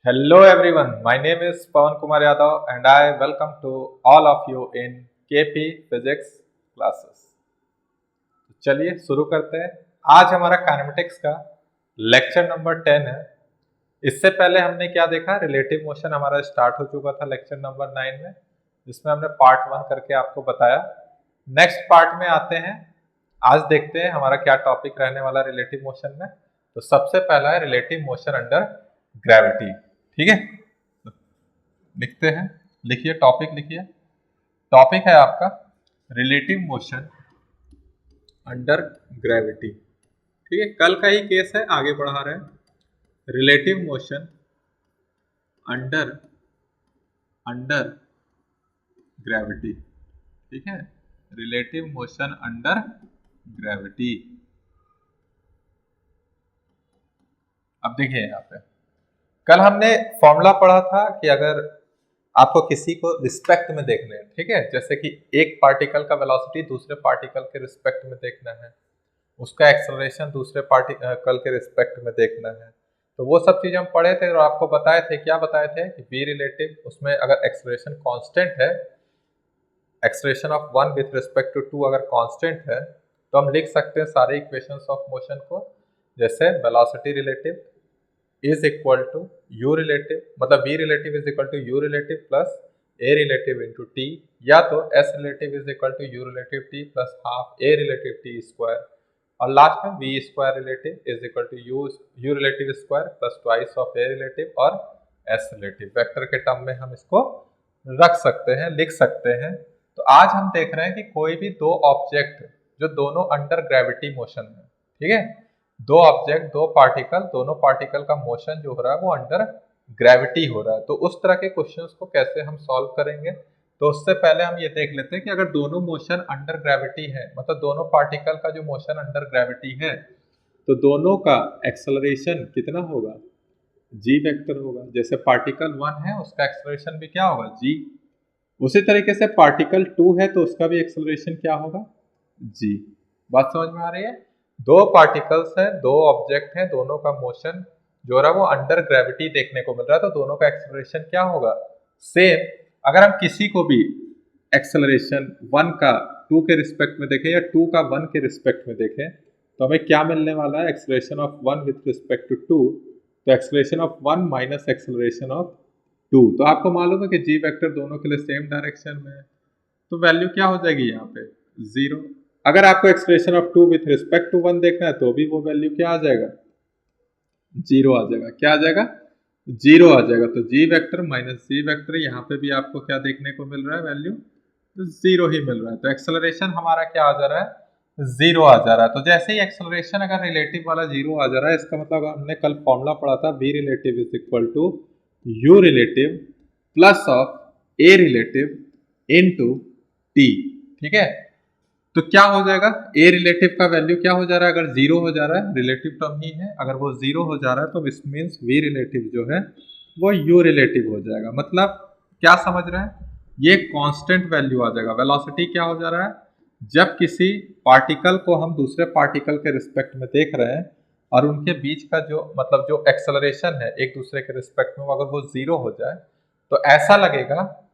Hello everyone, my name is Pawan Kumar Yadav and I welcome to all of you in KP Physics classes. चलिए शुरू करते हैं। आज हमारा kinematics का लेक्चर नंबर 10 है। इससे पहले हमने क्या देखा, रिलेटिव मोशन हमारा स्टार्ट हो चुका था लेक्चर नंबर 9 में, जिसमें हमने पार्ट 1 करके आपको बताया। नेक्स्ट पार्ट में आते हैं। आज देखते हैं हमारा क्या टॉपिक रहने वाला रिलेटिव मोशन में। तो सबसे पहला है रिलेटिव मोशन अंडर ग्रेविटी। ठीक है, लिखते हैं, लिखिए टॉपिक, लिखिए टॉपिक है आपका रिलेटिव मोशन अंडर ग्रेविटी। ठीक है, कल का ही केस है, आगे बढ़ा रहे हैं। Relative motion under under gravity. ठीक है, रिलेटिव मोशन अंडर ग्रेविटी। अब देखिए यहाँ पे कल हमने फॉर्मूला पढ़ा था कि अगर आपको किसी को रिस्पेक्ट में देखना है, ठीक है, जैसे कि एक पार्टिकल का वेलोसिटी दूसरे पार्टिकल के रिस्पेक्ट में देखना है, उसका एक्सेलरेशन दूसरे पार्टिकल के रिस्पेक्ट में देखना है, तो वो सब चीज हम पढ़े थे और आपको बताए थे, क्या बताए थे कि वी रिलेटिव, उसमें अगर एक्सेलरेशन कांस्टेंट है, acceleration of one with respect to two अगर कांस्टेंट है, तो हम लिख सकते हैं सारे इक्वेशंस ऑफ मोशन को, जैसे velocity relative is equal to you relative, मतलब V relative is equal to you relative plus A relative into T, या तो S relative is equal to you relative T plus half A relative T square, और last में V square relative is equal to you relative square plus twice of A relative और S relative. Vector के term में हम इसको रख सकते हैं, लिख सकते हैं। तो आज हम देख रहे हैं कि कोई भी दो ऑब्जेक्ट जो दोनों अंडर ग्रेविटी मोशन में, ठीक है, दो ऑब्जेक्ट, दो पार्टिकल, दोनों पार्टिकल का मोशन जो हो रहा है वो अंडर ग्रेविटी हो रहा है, तो उस तरह के क्वेश्चंस को कैसे हम सॉल्व करेंगे। तो उससे पहले हम ये देख लेते हैं कि अगर दोनों मोशन अंडर ग्रेविटी है, मतलब दोनों पार्टिकल का जो मोशन अंडर ग्रेविटी है, तो दोनों का एक्सेलरेशन कितना होगा, जी वेक्टर होगा। जैसे पार्टिकल 1 है उसका एक्सेलरेशन भी क्या होगा, जी। उसी तरीके से पार्टिकल 2 है तो उसका भी एक्सेलरेशन क्या होगा, जी। बात समझ में आ रही है। दो पार्टिकल्स हैं, दो ऑब्जेक्ट हैं, दोनों का मोशन जो रहा है वो अंडर ग्रेविटी देखने को मिल रहा है, तो दोनों का एक्सेलरेशन क्या होगा, सेम। अगर हम किसी को भी एक्सेलरेशन 1 का 2 के रिस्पेक्ट में देखें या 2 का 1 के रिस्पेक्ट में देखें, तो हमें क्या मिलने वाला है, acceleration of 1 with respect to 2, तो acceleration of 1 minus acceleration of 2। तो आपको मालूम है कि जी वेक्टर दोनों के लिए सेम डायरेक्शन में है, तो वैल्यू क्या हो जाएगी यहाँ पे, 0। अगर आपको expression of 2 with respect to 1 देखना है तो भी वो वैल्यू क्या आ जाएगा, 0 आ जाएगा। क्या आ जाएगा, 0 आ जाएगा। तो जी वेक्टर माइनस जी वेक्टर, यहाँ पे भी आपको क्या देखने को मिल रहा है, वैल्यू तो 0 ही मिल रहा है। तो एक्सेलरेशन हमारा क्या आ जा रहा है, 0 आ जा रहा है। तो जैसे ही एक्सेलरेशन अगर रिलेटिव वाला 0 आ जा रहा है, इसका मतलब हमने कल फॉर्मूला पढ़ा था, v relative is equal to you relative plus of A relative into t. ठीक है, तो क्या हो जाएगा, ए रिलेटिव का वैल्यू क्या हो जा रहा है, अगर 0 हो जा रहा है, रिलेटिव टर्म ही है, अगर वो 0 हो जा रहा है तो इट मीन्स वी रिलेटिव जो है वो यू रिलेटिव हो जाएगा। मतलब क्या समझ रहे हैं, ये कांस्टेंट वैल्यू आ जाएगा। वेलोसिटी क्या हो जा रहा है, जब किसी पार्टिकल को हम दूसरे पार्टिकल के रिस्पेक्ट में देख रहे हैं और उनके बीच का जो मतलब जो एक्सेलरेशन है एक दूसरे के रिस्पेक्ट में, अगर वो 0 हो जाए तो ऐसा लगेगा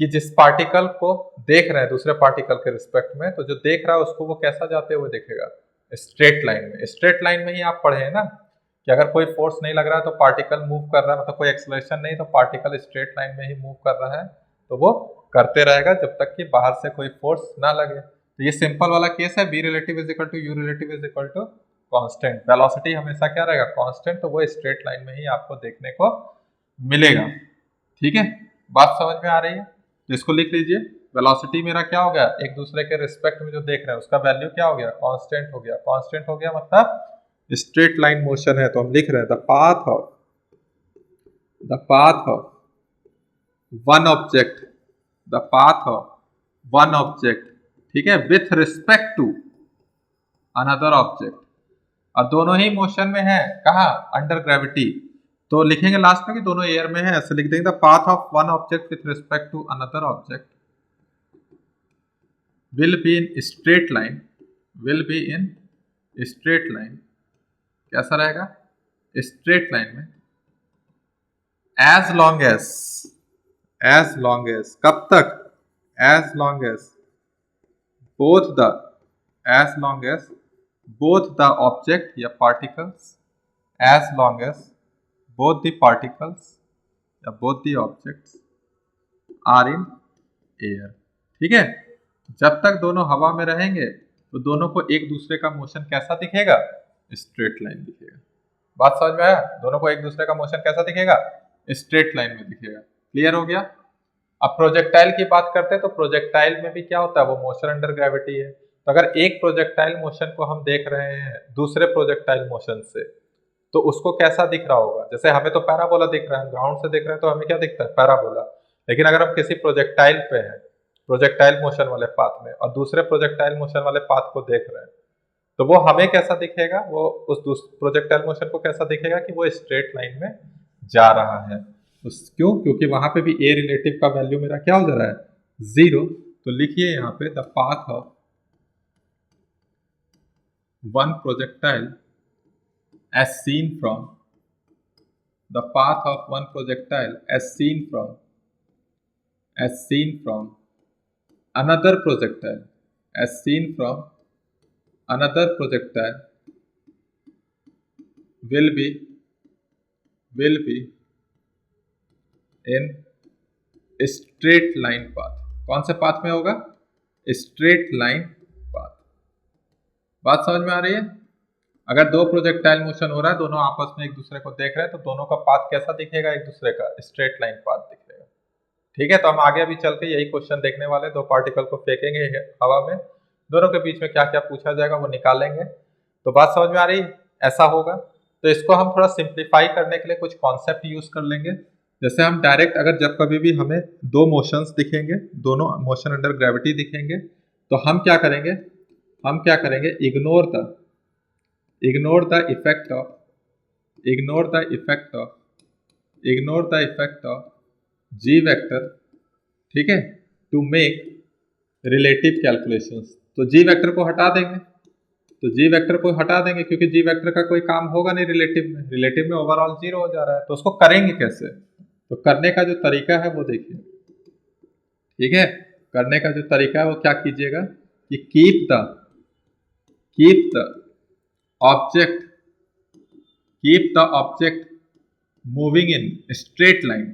कि जिस पार्टिकल को देख रहे हैं दूसरे पार्टिकल के रिस्पेक्ट में, तो जो देख रहा है उसको वो कैसा जाते हुए दिखेगा, स्ट्रेट लाइन में। स्ट्रेट लाइन में ही आप पढ़े हैं ना कि अगर कोई फोर्स नहीं लग रहा है तो पार्टिकल मूव कर रहा है, मतलब कोई एक्सेलरेशन नहीं, तो पार्टिकल स्ट्रेट लाइन में ही मूव कर रहा है, तो वो करते रहेगा जब तक कि बाहर से कोई फोर्स ना लगे। तो ये सिंपल वाला केस है, v relative is equal to you relative is equal to constant. Velocity हमेशा क्या रहेगा, कांस्टेंट, तो वो स्ट्रेट लाइन में ही आपको देखने को मिलेगा। ठीक है, बात समझ में आ रही है। तो इसको लिख लीजिए, वेलोसिटी मेरा क्या हो गया, एक दूसरे के रिस्पेक्ट में जो देख रहे हैं उसका वैल्यू क्या हो गया, कांस्टेंट हो गया। कांस्टेंट हो गया मतलब स्ट्रेट लाइन मोशन है, तो हम लिख रहे हैं the path of one object, the path of one object, ठीक है, with respect to another object, और दोनों ही मोशन में है, कहा, अंडर ग्रेविटी। तो लिखेंगे लास्ट में कि दोनों एयर में है, ऐसे लिख देंगे, the path of one object with respect to another object will be in straight line, will be in straight line। कैसा रहेगा, स्ट्रेट लाइन में, एज लॉन्ग एज कब तक, as long as both the as long as both the object या particles, as long as both the particles या both the objects are in air। ठीक है, जब तक दोनों हवा में रहेंगे तो दोनों को एक दूसरे का मोशन कैसा दिखेगा, स्ट्रेट लाइन दिखेगा। बात समझ में आया, दोनों को एक दूसरे का मोशन कैसा दिखेगा, स्ट्रेट लाइन में दिखेगा। क्लियर हो गया। अब प्रोजेक्टाइल की बात करते हैं तो प्रोजेक्टाइल में भी क्या होता है, वो मोशन अंडर ग्रेविटी है। तो अगर एक प्रोजेक्टाइल मोशन को हम देख रहे हैं दूसरे प्रोजेक्टाइल मोशन से तो उसको कैसा दिख रहा होगा, जैसे हमें तो पैराबोला दिख रहा है, ग्राउंड से देख रहे हैं तो हमें क्या दिखता है, पैराबोला। लेकिन अगर हम किसी प्रोजेक्टाइल पे हैं, प्रोजेक्टाइल मोशन वाले पाथ में, और दूसरे प्रोजेक्टाइल मोशन वाले पाथ को देख रहे हैं तो वो हमें कैसा दिखेगा, वो उस प्रोजेक्टाइल मोशन को कैसा दिखेगा कि वो स्ट्रेट लाइन में जा रहा है। क्यों, क्योंकि वहां पे भी ए रिलेटिव का वैल्यू मेरा क्या हो जा रहा है, 0। तो लिखिए यहाँ पे the path of one projectile as seen from, the path of one projectile as seen from another projectile, as seen from another projectile will be in straight line path। कौन से पाथ में होगा, स्ट्रेट लाइन पाथ। बात समझ में आ रही है। अगर दो प्रोजेक्टाइल मोशन हो रहा है, दोनों आपस में एक दूसरे को देख रहे हैं तो दोनों का पाथ कैसा दिखेगा, एक दूसरे का स्ट्रेट लाइन पाथ दिखेगा। ठीक है, तो हम आगे अभी चल के यही क्वेश्चन देखने वाले। दो पार्टिकल को फेंकेंगे हवा में, दोनों के बीच में क्या क्या पूछा जाएगा वो निकालेंगे। तो बात समझ में आ रही, ऐसा होगा। तो इसको हम थोड़ा सिंप्लीफाई करने के लिए कुछ कॉन्सेप्ट यूज कर लेंगे। जैसे हम डायरेक्ट अगर जब कभी भी हमें दो मोशंस दिखेंगे, दोनों मोशन अंडर ग्रेविटी दिखेंगे, तो हम क्या करेंगे, ignore the effect of g vector, ठीक है, टू मेक रिलेटिव कैलकुलेशंस। तो जी वेक्टर को हटा देंगे, क्योंकि जी वेक्टर का कोई काम होगा नहीं रिलेटिव में ओवरऑल 0 हो जा रहा है। तो उसको करेंगे कैसे, तो करने का जो तरीका है वो देखिए। ठीक है, करने का जो तरीका है वो क्या कीजिएगा कि keep the object moving in straight line,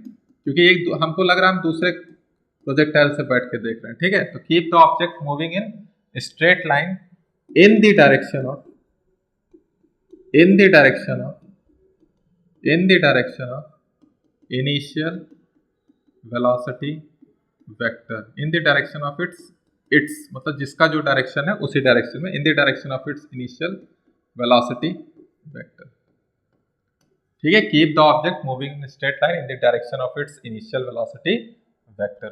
क्योंकि हमको लग रहा है हम दूसरे प्रोजेक्टाइल से बैठ के देख रहे हैं। ठीक है, तो keep the object moving in straight line in the direction of initial velocity vector, in the direction of its मतलब जिसका जो डायरेक्शन है उसी डायरेक्शन में, in the direction of its initial velocity vector। ठीक है, keep the object moving in straight line in the direction of its initial velocity vector.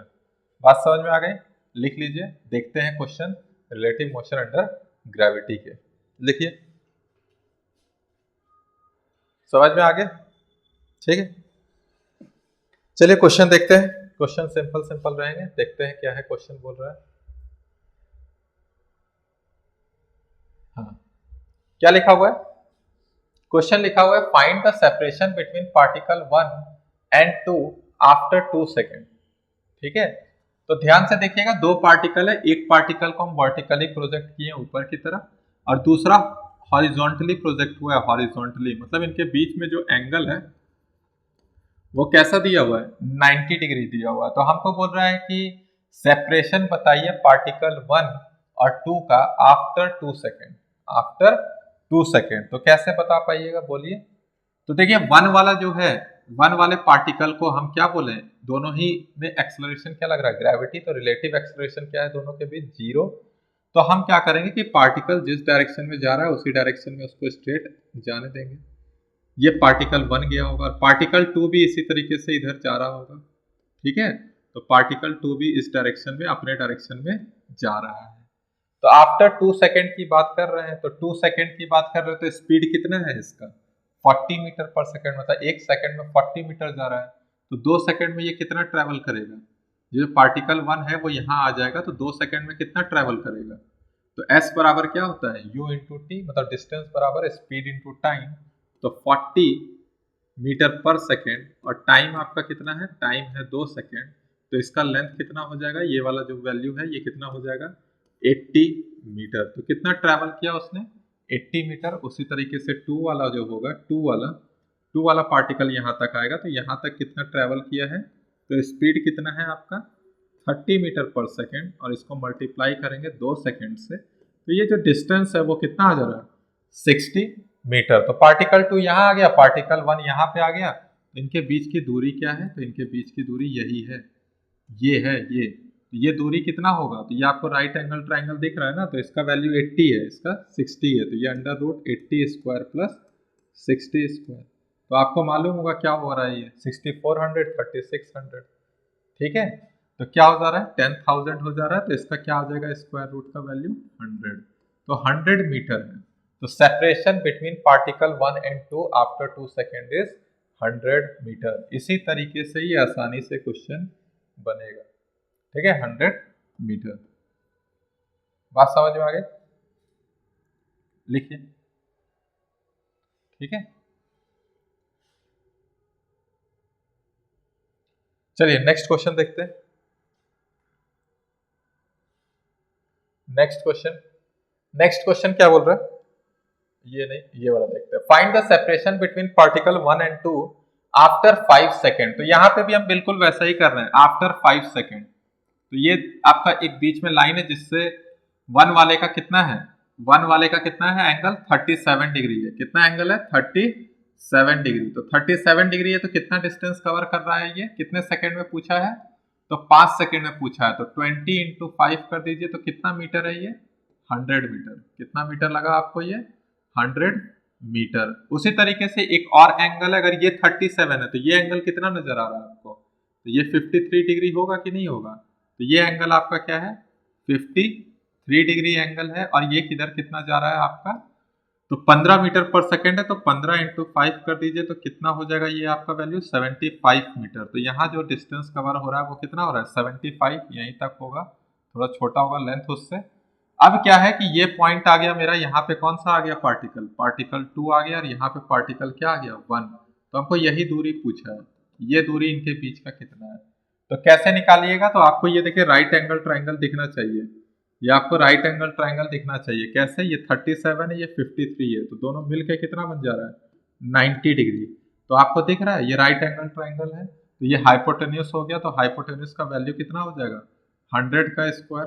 बात समझ में आ गई, लिख लीजिए। देखते हैं question relative motion under gravity के। लिखिए, समझ में आ गया। ठीक है, चलिए क्वेश्चन देखते हैं। क्वेश्चन सिंपल रहेंगे, देखते हैं क्या है क्वेश्चन बोल रहा है। हाँ, क्या लिखा हुआ है, क्वेश्चन लिखा हुआ है find the separation between particle 1 and 2 after 2 second. ठीक है, तो ध्यान से देखिएगा, दो पार्टिकल है, एक पार्टिकल को हम वर्टिकली प्रोजेक्ट किए ऊपर की तरफ और दूसरा हॉरिजॉन्टली प्रोजेक्ट हुआ है। हॉरिजॉन्टली मतलब इनके बीच में जो एंगल है वो कैसा दिया हुआ है, 90 डिग्री दिया हुआ है। तो हमको बोल रहा है कि सेपरेशन बताइए पार्टिकल 1 और 2 का आफ्टर 2 सेकेंड। आफ्टर 2 सेकेंड तो कैसे बता पाइएगा, बोलिए। तो देखिए 1 वाला जो है, 1 वाले पार्टिकल को हम क्या बोले, दोनों ही में एक्सेलरेशन क्या लग रहा है, ग्रेविटी। तो रिलेटिव एक्सेलरेशन क्या है दोनों के बीच, 0। तो हम क्या करेंगे कि पार्टिकल जिस डायरेक्शन में जा रहा है उसी डायरेक्शन में उसको स्ट्रेट जाने देंगे। ये पार्टिकल 1 गया होगा, पार्टिकल 2 भी इसी तरीके से इधर जा रहा होगा। ठीक है, तो पार्टिकल 2 भी इस डायरेक्शन में अपने डायरेक्शन में जा रहा है। तो आफ्टर 2 सेकेंड की बात कर रहे हैं, तो 2 सेकेंड की बात कर रहे हैं तो स्पीड कितना है इसका, 40 मीटर पर सेकेंड, मतलब 1 सेकेंड में 40 मीटर जा रहा है। तो 2 सेकेंड में ये कितना ट्रैवल करेगा, जो पार्टिकल 1 है वो यहाँ आ जाएगा, तो 2 सेकेंड में कितना ट्रैवल करेगा। तो s बराबर क्या होता है, u इंटू टी, मतलब डिस्टेंस बराबर स्पीड इंटू टाइम। तो 40 मीटर पर सेकेंड और टाइम आपका कितना है, टाइम है 2 सेकेंड, तो इसका लेंथ कितना हो जाएगा, ये वाला जो वैल्यू है ये कितना हो जाएगा 80 मीटर। तो कितना ट्रैवल किया उसने 80 मीटर। उसी तरीके से 2 वाला जो होगा 2 वाला पार्टिकल यहाँ तक आएगा, तो यहाँ तक कितना ट्रैवल किया है, तो स्पीड कितना है आपका 30 मीटर पर सेकेंड और इसको मल्टीप्लाई करेंगे 2 सेकेंड से, तो ये जो डिस्टेंस है वो कितना आ जा रहा है 60 मीटर। तो पार्टिकल 2 यहाँ आ गया, पार्टिकल 1 यहाँ पे आ गया, तो इनके बीच की दूरी क्या है, तो इनके बीच की दूरी यही है, ये है ये दूरी कितना होगा, तो ये आपको राइट एंगल ट्राइंगल दिख रहा है ना, तो इसका वैल्यू 80 है, इसका 60 है, तो ये under root 80 square plus 60 square, तो आपको मालूम होगा क्या हो रहा है, ये 6400 3600, ठीक है। तो क्या हो जा रहा है 10,000 हो जा रहा है, तो इसका क्या आ जाएगा स्क्वायर रूट का वैल्यू 100, तो 100 मीटर है। तो separation between particle 1 and 2 after 2 second is 100 metre. इसी तरीके से ये आसानी से क्वेश्चन बनेगा, ठीक है, 100 मीटर। बात समझ में आ गई, लिखिए, ठीक है। चलिए नेक्स्ट क्वेश्चन देखते हैं। नेक्स्ट क्वेश्चन क्या बोल रहा है, ये नहीं, ये वाला देखते हैं। Find the separation between particle 1 and 2 after 5 second. तो यहाँ पे भी हम बिल्कुल वैसा ही कर रहे हैं, आफ्टर 5 सेकेंड। तो ये आपका एक बीच में लाइन है जिससे 1 वाले का कितना है, 1 वाले का कितना है एंगल 37 डिग्री है। कितना एंगल है 37 डिग्री। तो 37 डिग्री है, तो कितना डिस्टेंस कवर कर रहा है, ये कितने सेकेंड में पूछा है, तो 5 सेकेंड में पूछा है। तो 20 इंटू 5 कर दीजिए, तो कितना मीटर है ये 100 मीटर। कितना मीटर लगा आपको ये 100 मीटर। उसी तरीके से एक और एंगल है, अगर ये 37 है तो ये एंगल कितना नजर आ रहा है आपको, तो ये 53 डिग्री होगा कि नहीं होगा, तो ये एंगल आपका क्या है 53 डिग्री एंगल है। और ये किधर कितना जा रहा है आपका, तो 15 मीटर पर सेकेंड है, तो 15 इंटू 5 कर दीजिए, तो कितना हो जाएगा ये आपका वैल्यू 75 मीटर। तो यहाँ जो डिस्टेंस कवर हो रहा है वो कितना हो रहा है 75, यहीं तक होगा, थोड़ा छोटा होगा लेंथ उससे। अब क्या है कि ये पॉइंट आ गया मेरा, यहाँ पे कौन सा आ गया पार्टिकल 2 आ गया, और यहाँ पे पार्टिकल क्या आ गया 1। तो हमको यही दूरी पूछा है, ये दूरी इनके बीच का कितना है। तो कैसे निकालिएगा, तो आपको ये देखिए राइट एंगल ट्राइंगल दिखना चाहिए, ये आपको राइट एंगल ट्राइंगल दिखना चाहिए। कैसे, ये 37 है, ये 53 है, तो दोनों मिलके कितना बन जा रहा है 90 डिग्री। तो आपको दिख रहा है ये राइट एंगल ट्राइंगल है, तो ये हाइपोटेन्यूस हो गया, तो हाइपोटेन्यूस का वैल्यू कितना हो जाएगा 100 का स्क्वायर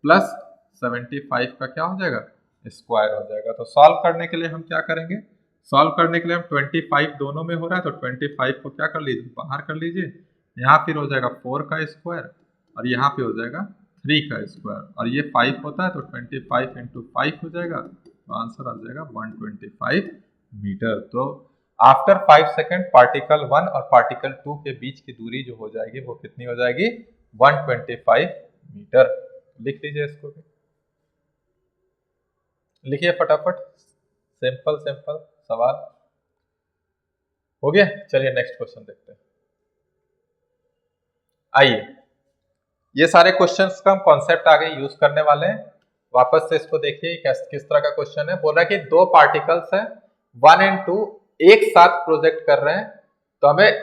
प्लस 75 का क्या हो जाएगा स्क्वायर हो जाएगा। तो सॉल्व करने के लिए हम क्या करेंगे, सॉल्व करने के लिए हम 25 दोनों में हो रहा है, तो 25 को क्या कर लीजिए बाहर कर लीजिए, यहाँ फिर हो जाएगा 4 का स्क्वायर और यहाँ पे हो जाएगा 3 का स्क्वायर, और ये 5 होता है, तो 25 इंटू 5 हो जाएगा, तो आंसर आ जाएगा 125 मीटर। तो आफ्टर 5 सेकेंड पार्टिकल 1 और पार्टिकल 2 के बीच की दूरी जो हो जाएगी वो कितनी हो जाएगी 125 मीटर। लिख लीजिए इसको भी, लिखिए फटाफट, सिंपल सिंपल सवाल हो गया। चलिए नेक्स्ट क्वेश्चन देखते हैं। आइए, ये सारे क्वेश्चंस का हम कॉन्सेप्ट आगे यूज करने वाले हैं। वापस से इसको देखिए किस तरह का क्वेश्चन है। बोल रहा है कि दो पार्टिकल्स हैं 1 एंड 2 एक साथ प्रोजेक्ट कर रहे हैं, तो हमें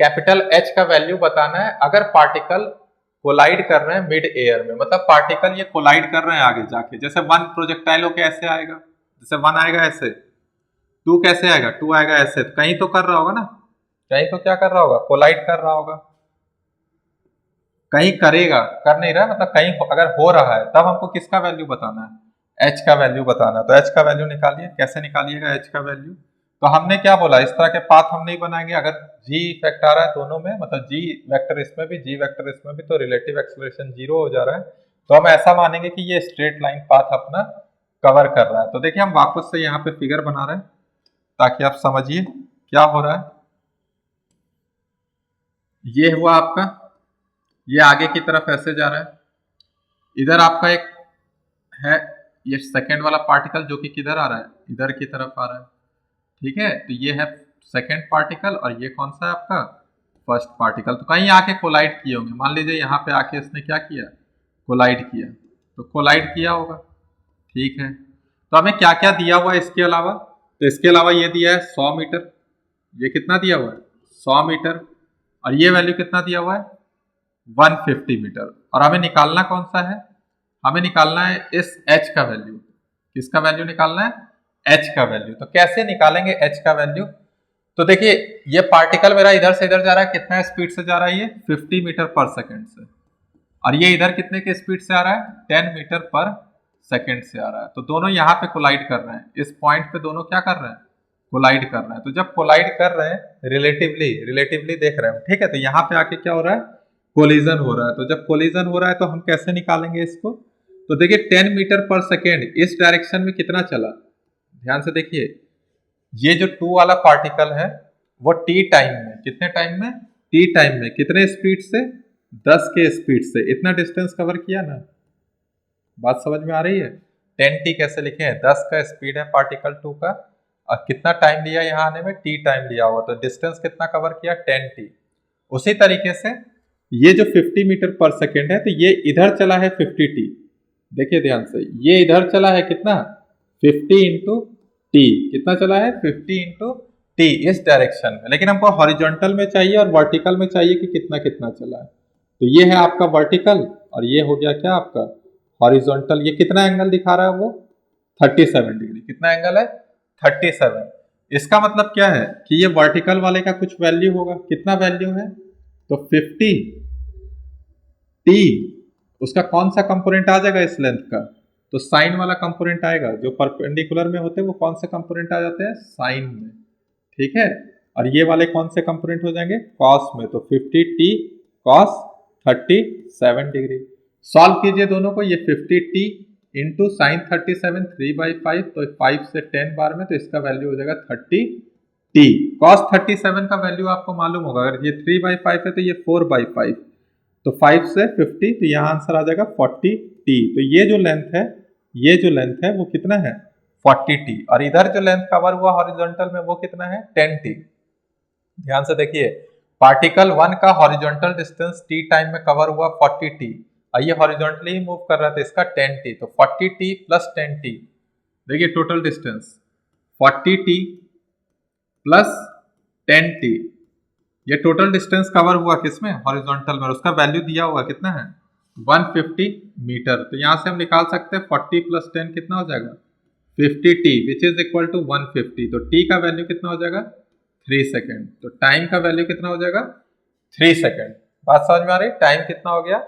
कैपिटल H का वैल्यू बताना है अगर पार्टिकल कोलाइड कर रहे हैं मिड एयर में, मतलब पार्टिकल ये कोलाइड कर रहे हैं आगे जाके। जैसे 1 प्रोजेक्टाइल होके ऐसे आएगा, जैसे 1 आएगा ऐसे, 2 कैसे आएगा 2 आएगा ऐसे, तो कहीं तो कर रहा होगा ना, कहीं तो क्या कर रहा होगा कोलाइड कर रहा होगा, कहीं करेगा, कर नहीं रहा, मतलब कहीं अगर हो रहा है, तब हमको किसका वैल्यू बताना है H का वैल्यू बताना है। तो H का वैल्यू निकालिए, कैसे निकालिएगा H का वैल्यू, तो हमने क्या बोला इस तरह के पाथ हम नहीं बनाएंगे अगर G इफेक्ट आ रहा है दोनों में, मतलब G वेक्टर इसमें भी G वेक्टर इसमें भी, तो रिलेटिव एक्सेलरेशन 0 हो जा रहा है, तो हम ऐसा मानेंगे कि ये स्ट्रेट लाइन पाथ अपना कवर कर रहा है। तो देखिए हम वापस से यहाँ पे फिगर बना रहे हैं ताकि आप समझिए क्या हो रहा है। ये हुआ आपका, ये आगे की तरफ ऐसे जा रहा है, इधर आपका एक है ये सेकेंड वाला पार्टिकल जो कि किधर आ रहा है इधर की तरफ आ रहा है, ठीक है। तो ये है सेकेंड पार्टिकल और ये कौन सा है आपका फर्स्ट पार्टिकल। तो कहीं आके कोलाइड किए होंगे, मान लीजिए यहाँ पे आके इसने क्या किया कोलाइड किया, तो कोलाइड किया होगा, ठीक है। तो हमें क्या क्या दिया हुआ है इसके अलावा, तो इसके अलावा ये दिया है 100 मीटर, ये कितना दिया हुआ है 100 मीटर, और ये वैल्यू कितना दिया हुआ है 150 मीटर। और हमें निकालना कौन सा है, हमें निकालना है इस h का वैल्यू। किसका वैल्यू निकालना है h का वैल्यू। तो कैसे निकालेंगे h का वैल्यू, तो देखिए ये पार्टिकल मेरा इधर से इधर जा रहा है, कितना स्पीड से जा रहा है ये 50 मीटर पर सेकेंड से, और ये इधर कितने के स्पीड से आ रहा है 10 मीटर पर सेकेंड से आ रहा है। तो दोनों यहाँ पे कोलाइड कर रहे हैं, इस पॉइंट पे दोनों क्या कर रहे हैं कोलाइड कर रहे हैं। तो जब कोलाइड कर रहे हैं रिलेटिवली देख रहे हैं, ठीक है, तो यहाँ पे आके क्या हो रहा है कोलिजन हो रहा है। तो जब कोलिजन हो रहा है तो हम कैसे निकालेंगे इसको, तो देखिए 10 मीटर पर सेकेंड इस डायरेक्शन में कितना चला, ध्यान से देखिए, ये जो 2 वाला पार्टिकल है वो टी टाइम में, कितने टाइम में टी टाइम में कितने स्पीड से 10 के स्पीड से इतना डिस्टेंस कवर किया ना। बात समझ में आ रही है, 10t कैसे लिखे हैं 10 का स्पीड है पार्टिकल 2 का, और कितना टाइम लिया यहाँ आने में t टाइम लिया हुआ, तो डिस्टेंस कितना कवर किया 10t। उसी तरीके से ये जो 50 मीटर पर सेकेंड है तो ये इधर चला है 50t, देखिए ध्यान से, ये इधर चला है कितना 50 इंटू टी, कितना चला है 50 इंटू टी इस डायरेक्शन में, लेकिन हमको हॉरिजॉन्टल में चाहिए और वर्टिकल में चाहिए कि कितना कितना चला है। तो ये है आपका वर्टिकल और ये हो गया क्या आपका हॉरिजॉन्टल। ये कितना एंगल दिखा रहा है वो 37 डिग्री, कितना एंगल है 37। इसका मतलब क्या है कि ये वर्टिकल वाले का कुछ वैल्यू होगा, कितना वैल्यू है तो 50 टी, उसका कौन सा कंपोनेंट आ जाएगा इस लेंथ का, तो साइन वाला कंपोनेंट आएगा। जो परपेंडिकुलर में होते हैं वो कौन से कंपोनेंट आ जाते हैं साइन में, ठीक है, और ये वाले कौन से कंपोनेंट हो जाएंगे कॉस में। तो 50t कॉस 37 डिग्री। सॉल्व कीजिए दोनों को, ये 50t इंटू साइन 37 3/5, तो 5 से 10 बार में, तो इसका वैल्यू हो जाएगा 30t। कॉस 37 का वैल्यू आपको मालूम होगा, अगर ये 3/5 है तो ये 4/5, तो 5 से 50, तो यहाँ आंसर आ जाएगा 40t। तो ये जो लेंथ है वो कितना है 40t, और इधर जो लेंथ कवर हुआ हॉरिजॉन्टल में वो कितना है 10t। ध्यान से देखिए, पार्टिकल 1 का हॉरिजॉन्टल डिस्टेंस t टाइम में कवर हुआ 40t, और ये हॉरिजॉन्टली ही मूव कर रहा था इसका 10t, तो 40t प्लस 10t, देखिए total distance 40t plus 10t, ये टोटल डिस्टेंस कवर हुआ किसमें हॉरिजॉन्टल में, उसका वैल्यू दिया हुआ कितना है 150 मीटर। तो यहां से हम निकाल सकते हैं 40 प्लस 10 कितना हो जाएगा 50t which is equal to 150। तो t का वैल्यू कितना हो जाएगा 3 सेकेंड, तो टाइम का वैल्यू कितना हो जाएगा 3 सेकेंड। बात समझ में आ रही, टाइम कितना हो गया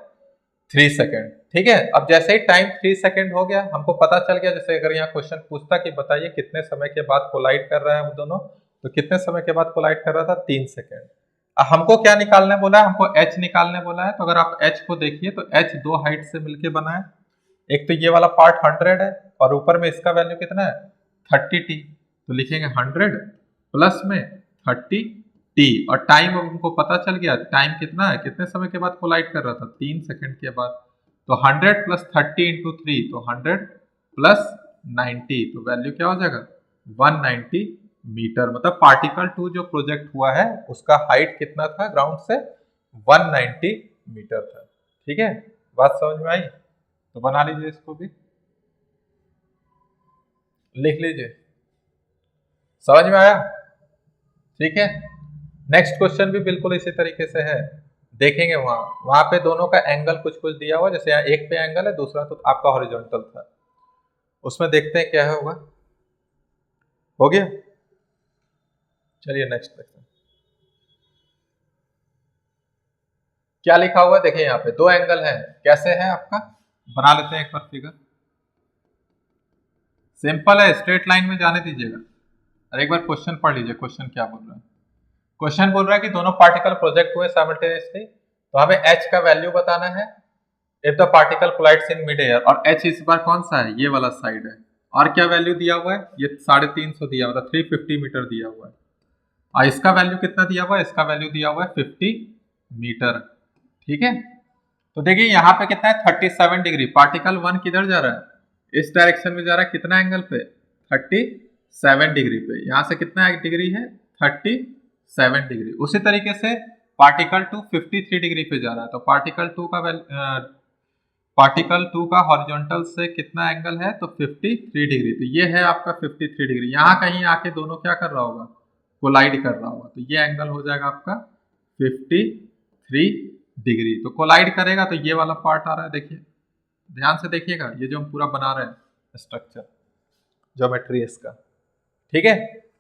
3 सेकेंड, ठीक है। अब जैसे ही टाइम 3 सेकेंड हो गया, हमको पता चल गया, जैसे अगर यहाँ क्वेश्चन पूछता कि बताइए कितने समय के बाद कोलाइड कर रहा है वो दोनों, तो कितने समय के बाद कोलाइड कर रहा था 3 सेकेंड। हमको क्या निकालने बोला है, हमको h निकालने बोला है। तो अगर आप h को देखिए तो h दो हाइट से मिलके बना है, एक तो ये वाला पार्ट 100 है और ऊपर में इसका वैल्यू कितना है 30t, तो लिखेंगे 100 प्लस में 30t, और टाइम अब हमको पता चल गया टाइम कितना है, कितने समय के बाद कोलाइड कर रहा था 3 सेकंड के बाद। तो 100 प्लस 30 इंटू 3, तो 100 प्लस 90, तो वैल्यू क्या हो जाएगा 190 मीटर। मतलब पार्टिकल 2 जो प्रोजेक्ट हुआ है उसका हाइट कितना था ग्राउंड से 190 मीटर था, ठीक है। बात समझ में आई, तो बना लीजिए, इसको भी लिख लीजिए, समझ में आया, ठीक है। नेक्स्ट क्वेश्चन भी बिल्कुल इसी तरीके से है, देखेंगे वहां पे दोनों का एंगल कुछ कुछ दिया हुआ, जैसे यहाँ एक पे एंगल है दूसरा तो आपका हॉरिजॉन्टल था, उसमें देखते हैं क्या होगा। हो गया, चलिए नेक्स्ट देखते हैं क्या लिखा हुआ है। देखिए यहाँ पे दो एंगल है, कैसे है आपका, बना लेते हैं एक बार फिगर। सिंपल है, स्ट्रेट लाइन में जाने दीजिएगा। और एक बार क्वेश्चन पढ़ लीजिए, क्वेश्चन क्या बोल रहा है। क्वेश्चन बोल रहा है कि दोनों पार्टिकल प्रोजेक्ट हुए साइमल्टेनियसली, तो हमें h का वैल्यू बताना है if the particle collides in mid air, और h इस बार कौन सा है, ये वाला साइड है। और क्या वैल्यू दिया हुआ है, ये 350 दिया हुआ, 350 मीटर दिया हुआ है, और इसका वैल्यू कितना दिया हुआ है, इसका वैल्यू दिया हुआ है 50 मीटर, ठीक है। तो देखिए यहाँ पे कितना है 37 डिग्री, पार्टिकल 1 किधर जा रहा है इस डायरेक्शन में जा रहा है, कितना एंगल पे 37 डिग्री पे, यहाँ से कितना डिग्री है 37 डिग्री। उसी तरीके से पार्टिकल 2 53 डिग्री पे जा रहा है, तो पार्टिकल 2 का हॉरिजॉन्टल से कितना एंगल है तो 53 डिग्री, तो ये है आपका 53 डिग्री। यहाँ कहीं आके दोनों क्या कर रहा होगा कोलाइड कर रहा होगा, तो ये एंगल हो जाएगा आपका 53 डिग्री। तो कोलाइड करेगा तो ये वाला पार्ट आ रहा है, देखिए ध्यान से देखिएगा, ये जो हम पूरा बना रहे हैं स्ट्रक्चर, ज्योमेट्री इसका, ठीक है,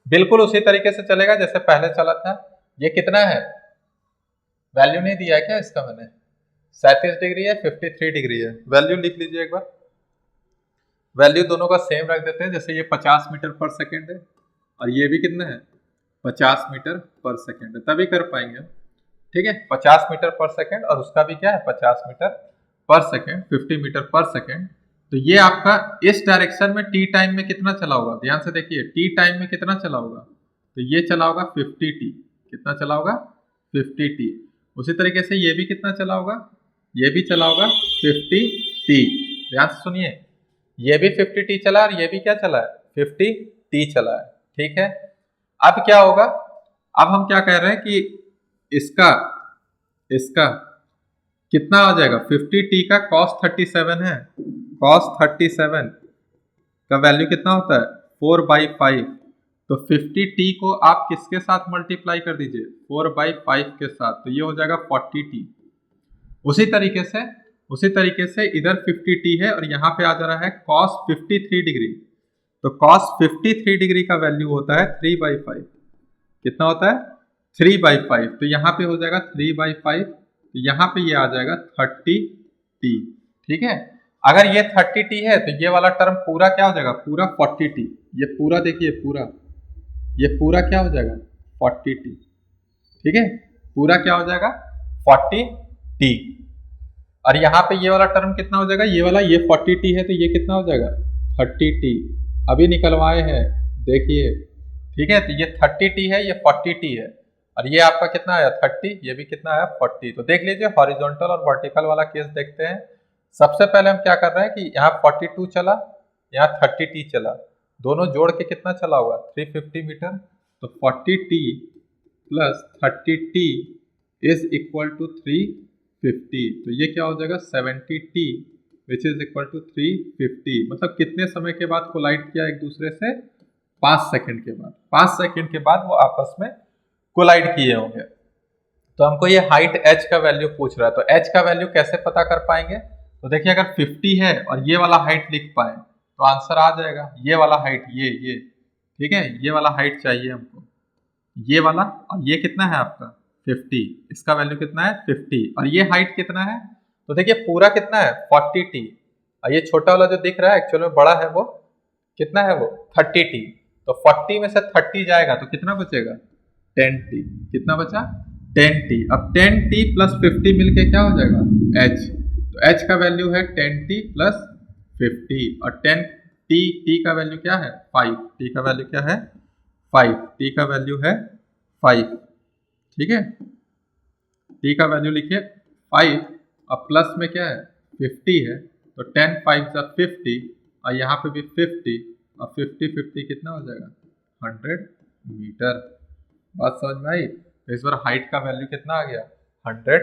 बिल्कुल उसी तरीके से चलेगा जैसे पहले चला था। ये कितना है, वैल्यू नहीं दिया है क्या इसका मैंने, 37 डिग्री है, 53 डिग्री है, वैल्यू लिख लीजिए एक बार। वैल्यू दोनों का सेम रख देते हैं, जैसे ये 50 मीटर पर सेकेंड है और ये भी कितना है 50 मीटर पर सेकेंड है, तभी कर पाएंगे हम, ठीक है। 50 मीटर पर सेकेंड और उसका भी क्या है 50 metre per second, 50 metre per second. तो ये आपका इस डायरेक्शन में टी टाइम में कितना चला होगा, ध्यान से देखिए, टी टाइम में कितना चला होगा, तो ये चला होगा 50 टी, कितना चला होगा 50 टी। उसी तरीके से ये भी कितना चला होगा, ये भी चला होगा 50 टी, ध्यान से सुनिए, ये भी 50 टी चला और ये भी क्या चला है 50 टी चला है, ठीक है। अब क्या होगा, अब हम क्या कह रहे हैं कि इसका कितना आ जाएगा, 50 टी का cos 37 है, cos 37 का वैल्यू कितना होता है 4/5, तो 50 टी को आप किसके साथ मल्टीप्लाई कर दीजिए 4/5 के साथ, तो ये हो जाएगा 40 टी। उसी तरीके से इधर 50 टी है और यहाँ पे आ जा रहा है cos 53 डिग्री, तो cos 53 डिग्री का वैल्यू होता है 3/5, कितना होता है 3/5, तो यहाँ पे हो जाएगा 3/5, तो यहाँ पे ये आ जाएगा 30 टी, ठीक है। अगर ये 30 टी है तो ये वाला टर्म पूरा क्या हो जाएगा, पूरा 40 टी, ये पूरा देखिए ये पूरा क्या हो जाएगा 40 टी, ठीक है, पूरा क्या हो जाएगा 40 टी। और यहाँ पे ये वाला टर्म कितना हो जाएगा, ये वाला, ये 40 टी है तो ये कितना हो जाएगा 30 टी, अभी निकलवाए हैं देखिए, ठीक है। तो ये 30 टी है, ये 40 टी है, और ये आपका कितना आया 30, ये भी कितना आया 40। तो देख लीजिए हॉरिजॉन्टल और वर्टिकल वाला केस देखते हैं। सबसे पहले हम क्या कर रहे हैं कि यहाँ 42 चला, यहाँ 30 टी चला, दोनों जोड़ के कितना चला होगा 350 मीटर, तो 40 t plus 30 t is equal to 350, तो ये क्या हो जाएगा 70 t which is equal to 350। मतलब कितने समय के बाद कोलाइड किया एक दूसरे से, 5 सेकंड के बाद, 5 सेकंड के बाद वो आपस में कोलाइड किए होंगे। तो हमको ये हाइट h का वैल्यू पूछ रहा है, तो h का वैल्यू कैसे पता कर पाएंगे, तो देखिए अगर 50 है और ये वाला हाइट लिख पाए तो आंसर आ जाएगा, ये वाला हाइट, ये ठीक है, ये वाला हाइट चाहिए हमको, ये वाला, और ये कितना है आपका 50, इसका वैल्यू कितना है 50, और ये हाइट कितना है, तो देखिए पूरा कितना है 40 टी, और ये छोटा वाला जो दिख रहा है एक्चुअल में बड़ा है, वो कितना है वो 30 टी, तो 40 में से 30 जाएगा तो कितना बचेगा 10 टी, कितना बचा 10 टी। अब 10 टी प्लस 50 मिलके क्या हो जाएगा h, तो h का वैल्यू है 10 टी प्लस 50, और 10 टी का वैल्यू क्या है 5, टी का वैल्यू क्या है 5, टी का वैल्यू है 5, ठीक है, टी का वैल्यू लिखिए 5, और प्लस में क्या है 50 है, तो 10 5 50, और यहाँ पे भी 50, और 50 कितना हो जाएगा 100 मीटर। बात समझ में आई, तो इस बार हाइट का वैल्यू कितना आ गया 100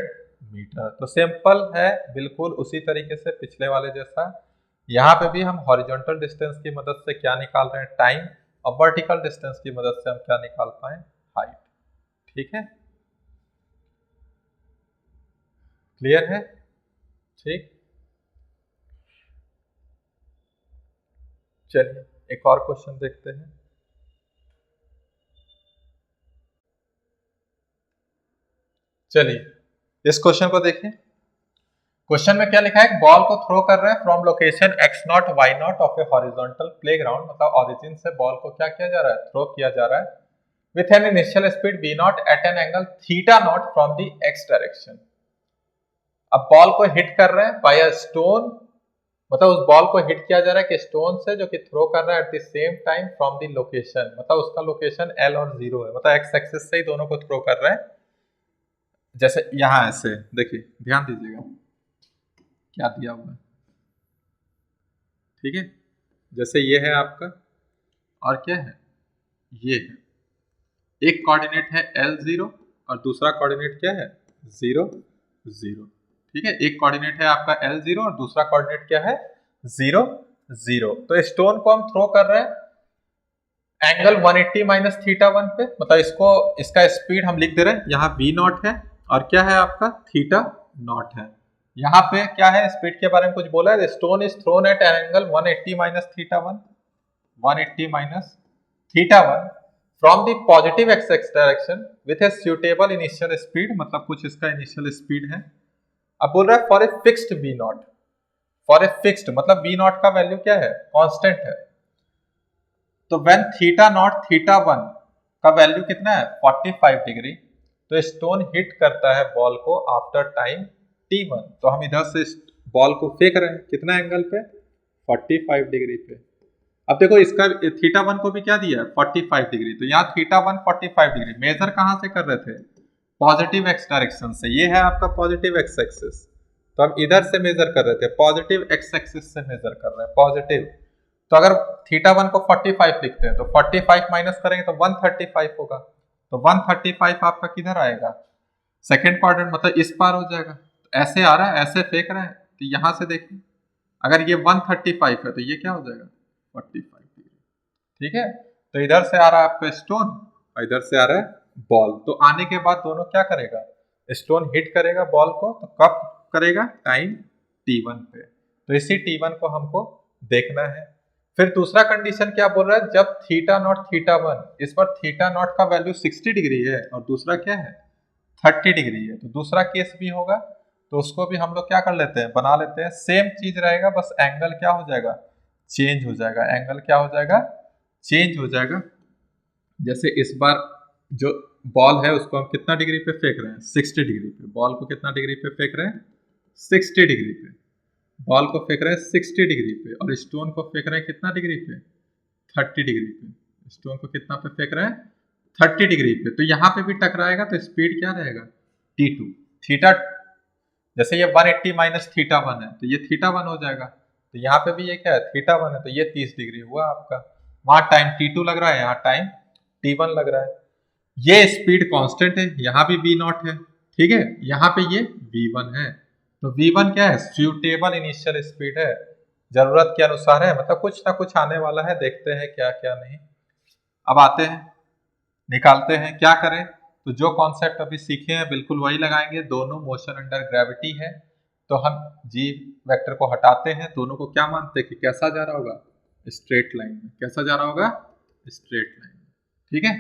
मीटर। तो सिंपल है, बिल्कुल उसी तरीके से पिछले वाले जैसा, यहाँ पे भी हम हॉरिजॉन्टल डिस्टेंस की मदद से क्या निकाल रहे हैं टाइम, और वर्टिकल डिस्टेंस की मदद से हम क्या निकाल पाए हाइट, ठीक है, क्लियर है, ठीक। चलिए एक और क्वेश्चन देखते हैं। चलिए इस क्वेश्चन को देखिए, क्वेश्चन में क्या लिखा है, बॉल को थ्रो कर रहे हैं from location x0 y0 of A horizontal playground, मतलब ओरिजिन से बॉल को क्या किया जा रहा है थ्रो किया जा रहा है with an initial speed v0 at an angle θ0 from the x direction. अब बॉल को हिट कर रहे हैं बाय अ स्टोन, मतलब उस बॉल को हिट किया जा रहा है कि स्टोन से जो कि थ्रो कर रहा है at the same time from the location, मतलब उसका लोकेशन L और 0 है, मतलब x एक्सिस से ही दोनों को थ्रो कर रहे हैं। जैसे यहां ऐसे देखिए, ध्यान दीजिएगा क्या दिया हुआ है, ठीक है, जैसे ये है आपका, और क्या है ये है, एक कोऑर्डिनेट है L0 और दूसरा कोऑर्डिनेट क्या है 0 0, ठीक है, एक कोऑर्डिनेट है आपका L0 और दूसरा कोऑर्डिनेट क्या है 0 0। तो स्टोन को हम थ्रो कर रहे हैं एंगल 180 माइनस थीटा 1 पे, मतलब इसको, इसका स्पीड हम लिख दे रहे हैं, यहाँ v नॉट है और क्या है आपका थीटा नॉट है। यहाँ पे क्या है, स्पीड के बारे में कुछ बोला है, stone is thrown at an angle 180 minus theta 1, 180 minus theta 1 from the positive x x direction with a suitable initial speed, मतलब कुछ इसका इनिशियल स्पीड है। अब बोल रहा है for a fixed v naught, for a fixed मतलब v naught का वैल्यू क्या है, कांस्टेंट है। तो व्हेन थीटा नॉट थीटा 1 का वैल्यू कितना है 45 डिग्री, तो स्टोन हिट करता है बॉल को आफ्टर टाइम t1। तो हम इधर से बॉल को फेंक रहे हैं कितना एंगल पे, 45 डिग्री पे। अब देखो इसका थीटा 1 को भी क्या दिया है 45 डिग्री, तो यहाँ थीटा 1 45 डिग्री, मेजर कहाँ से कर रहे थे, पॉजिटिव एक्स डायरेक्शन से। ये है आपका पॉजिटिव एक्स एक्सिस, तो हम इधर से मेजर कर रहे थे, पॉजिटिव एक्स एक्सिस से मेजर कर रहे हैं पॉजिटिव। तो अगर थीटा 1 को 45 लिखते हैं तो 45 माइनस करेंगे तो 135 होगा, तो 135 आपका किधर आएगा, सेकेंड क्वाड्रेंट, मतलब इस पार हो जाएगा। तो ऐसे आ रहा है, ऐसे फेंक रहे हैं, तो यहां से देखिए अगर ये 135 है तो ये क्या हो जाएगा 45 डिग्री, ठीक है। तो इधर से आ रहा है आपका स्टोन और इधर से आ रहा है बॉल, तो आने के बाद दोनों क्या करेगा, स्टोन हिट करेगा बॉल को, तो कब करेगा, टाइम t1 पे। तो इसी t1 को हमको देखना है। फिर दूसरा कंडीशन क्या बोल रहा है, जब थीटा नॉट थीटा 1, इस पर थीटा नॉट का वैल्यू 60 डिग्री है और दूसरा क्या है 30 डिग्री है, तो दूसरा केस भी होगा, तो उसको भी हम लोग क्या कर लेते हैं, बना लेते हैं। सेम चीज रहेगा, बस एंगल क्या हो जाएगा, चेंज हो जाएगा, एंगल क्या हो जाएगा, चेंज हो जाएगा। जैसे इस बार जो बॉल है उसको हम कितना डिग्री पे फेंक रहे हैं, 60 डिग्री पे। बॉल को कितना डिग्री पे फेंक रहे हैं, 60 डिग्री पे। बॉल को फेंक रहे हैं 60 डिग्री पे और स्टोन को फेंक रहे हैं कितना डिग्री पे, 30 डिग्री पे। स्टोन को कितना पे फेंक रहे हैं, 30 डिग्री पे। तो यहाँ पे भी टकराएगा तो स्पीड क्या रहेगा, t2। थीटा जैसे ये 180 माइनस थीटा 1 है तो ये थीटा 1 हो जाएगा, तो यहाँ पे भी ये क्या है थीटा 1 है, तो ये 30 डिग्री हुआ आपका। वहां टाइम t2 लग रहा है, यहाँ टाइम t1 लग रहा है। ये स्पीड कांस्टेंट है, यहाँ भी v नॉट है, ठीक है, यहाँ पे ये v1 है। तो v1 क्या है, सूटेबल इनिशियल स्पीड है, जरूरत के अनुसार है, मतलब कुछ ना कुछ आने वाला है, देखते हैं क्या क्या नहीं। अब आते हैं, निकालते हैं, क्या करें, तो जो कॉन्सेप्ट अभी सीखे हैं बिल्कुल वही लगाएंगे। दोनों मोशन अंडर ग्रेविटी है, तो हम जी वेक्टर को हटाते हैं, दोनों को क्या मानते हैं कि कैसा जा रहा होगा, स्ट्रेट लाइन में। कैसा जा रहा होगा, स्ट्रेट लाइन में, ठीक है।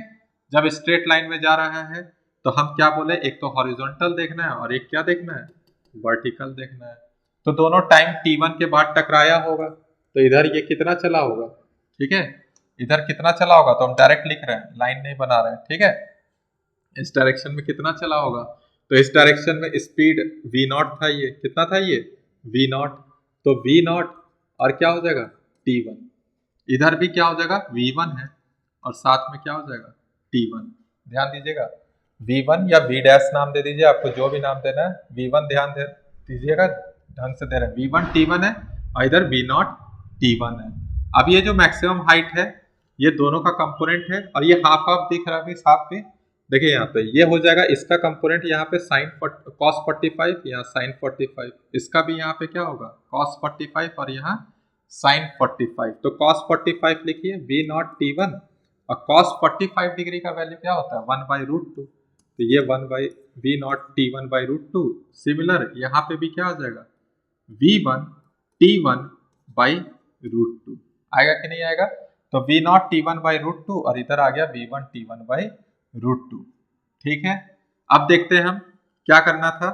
जब स्ट्रेट लाइन में जा रहा है तो हम क्या बोले, एक तो हॉरिजॉन्टल देखना है और एक क्या देखना है, वर्टिकल देखना है। तो दोनों टाइम t1 के बाद टकराया होगा, तो इधर ये कितना चला होगा, ठीक है, इधर कितना चला होगा, तो हम डायरेक्ट लिख रहे हैं, लाइन नहीं बना रहे हैं, ठीक है। इस डायरेक्शन में कितना चला होगा, तो इस डायरेक्शन में स्पीड v नॉट था, ये कितना था, ये v नॉट। तो v नॉट और क्या हो जाएगा t1, इधर भी क्या हो जाएगा v1 है और साथ में क्या हो जाएगा t1। ध्यान दीजिएगा, v1 या v डैश नाम दे दीजिए, आपको जो भी नाम देना है, v1 ध्यान दे दीजिएगा, ढंग से दे रहे हैं, v1 t1 है और इधर v नॉट t1 है। अब ये जो मैक्सिमम हाइट है ये दोनों का कंपोनेंट है, और ये हाफ हाफ दिख रहा है साफ पे, देखिए यहाँ पे ये हो जाएगा, इसका कंपोनेंट यहाँ पे साइन कॉस 45, यहाँ साइन 45, इसका भी यहाँ पे क्या होगा कॉस 45 और यहाँ साइन 45। तो कॉस 45 लिखिए v नॉट t1, और कॉस 45 डिग्री का वैल्यू क्या होता है 1/√2, तो ये 1 v naught t1 by √2। Similar यहाँ पे भी क्या हो जाएगा v1 t1 बाई √2, आएगा कि नहीं आएगा। तो v नॉट t1 बाई √2 और इधर आ गया v1 t1 बाई √2, ठीक है। अब देखते हैं हम क्या करना था,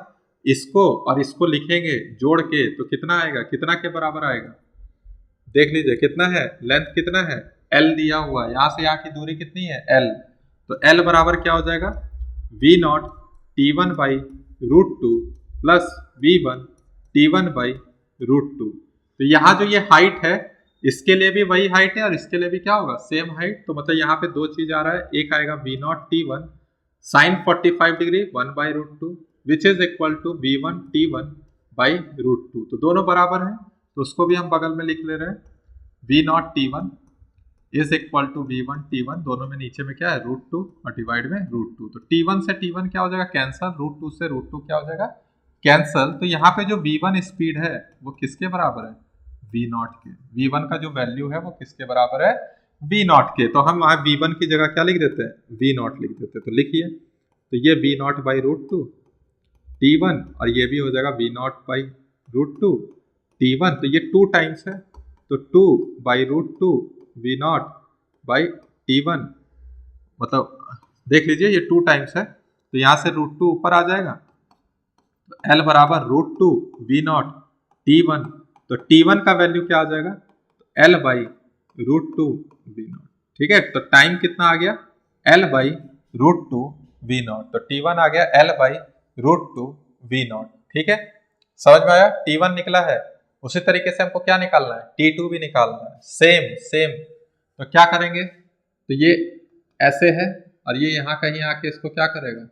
इसको और इसको लिखेंगे जोड़ के, तो कितना आएगा, कितना के बराबर आएगा, देख लीजिए कितना है, लेंथ कितना है l दिया हुआ है, यहाँ से यहाँ की दूरी कितनी है l, तो l बराबर क्या हो जाएगा v naught t1 by √2 plus v1 t1 by √2। तो यहाँ जो ये हाइट है इसके लिए भी वही हाइट है और इसके लिए भी क्या होगा सेम हाइट, तो मतलब यहाँ पे दो चीज आ रहा है, एक आएगा v naught t1 sine 45 degree 1/√2 which is equal to v1 t1 by √2, तो दोनों बराबर हैं, तो उसको भी हम बगल में लिख ले रहे हैं, v naught t1 is equal to v1 t1, दोनों में नीचे में क्या है √2 और डिवाइड में √2, तो t1 से t1 क्या हो जाएगा कैंसल, √2 से √2 क्या हो जाएगा कैंसल। तो यहाँ पे जो v1 स्पीड है वो किसके बराबर है v नॉट के, v1 का जो वैल्यू है वो किसके बराबर है वी नॉट के, तो हम वहाँ वी वन की जगह क्या लिख देते हैं, वी नॉट लिख देते हैं। तो लिखिए, तो ये v naught by root two t one, और ये भी हो जाएगा v naught by root two t one. तो ये 2 टाइम्स है, तो 2 by root two v naught by t one, मतलब देख लीजिए ये 2 टाइम्स है, तो यहाँ से रूट टू ऊपर आ जाएगा, तो एल बराबर root two v naught t one. तो टी वन का वैल्यू क्या आ जाएगा, तो L by root two v naught. ठीक है, तो टाइम कितना आ गया, L by root two v naught. तो टी वन आ गया L by root two v naught. ठीक है, समझ में आया, टी वन निकला है। उसी तरीके से हमको क्या निकालना है, टी टू भी निकालना है, सेम सेम। तो क्या करेंगे, तो ये ऐसे है और ये यहाँ कहीं आके इसको क्या करेगा,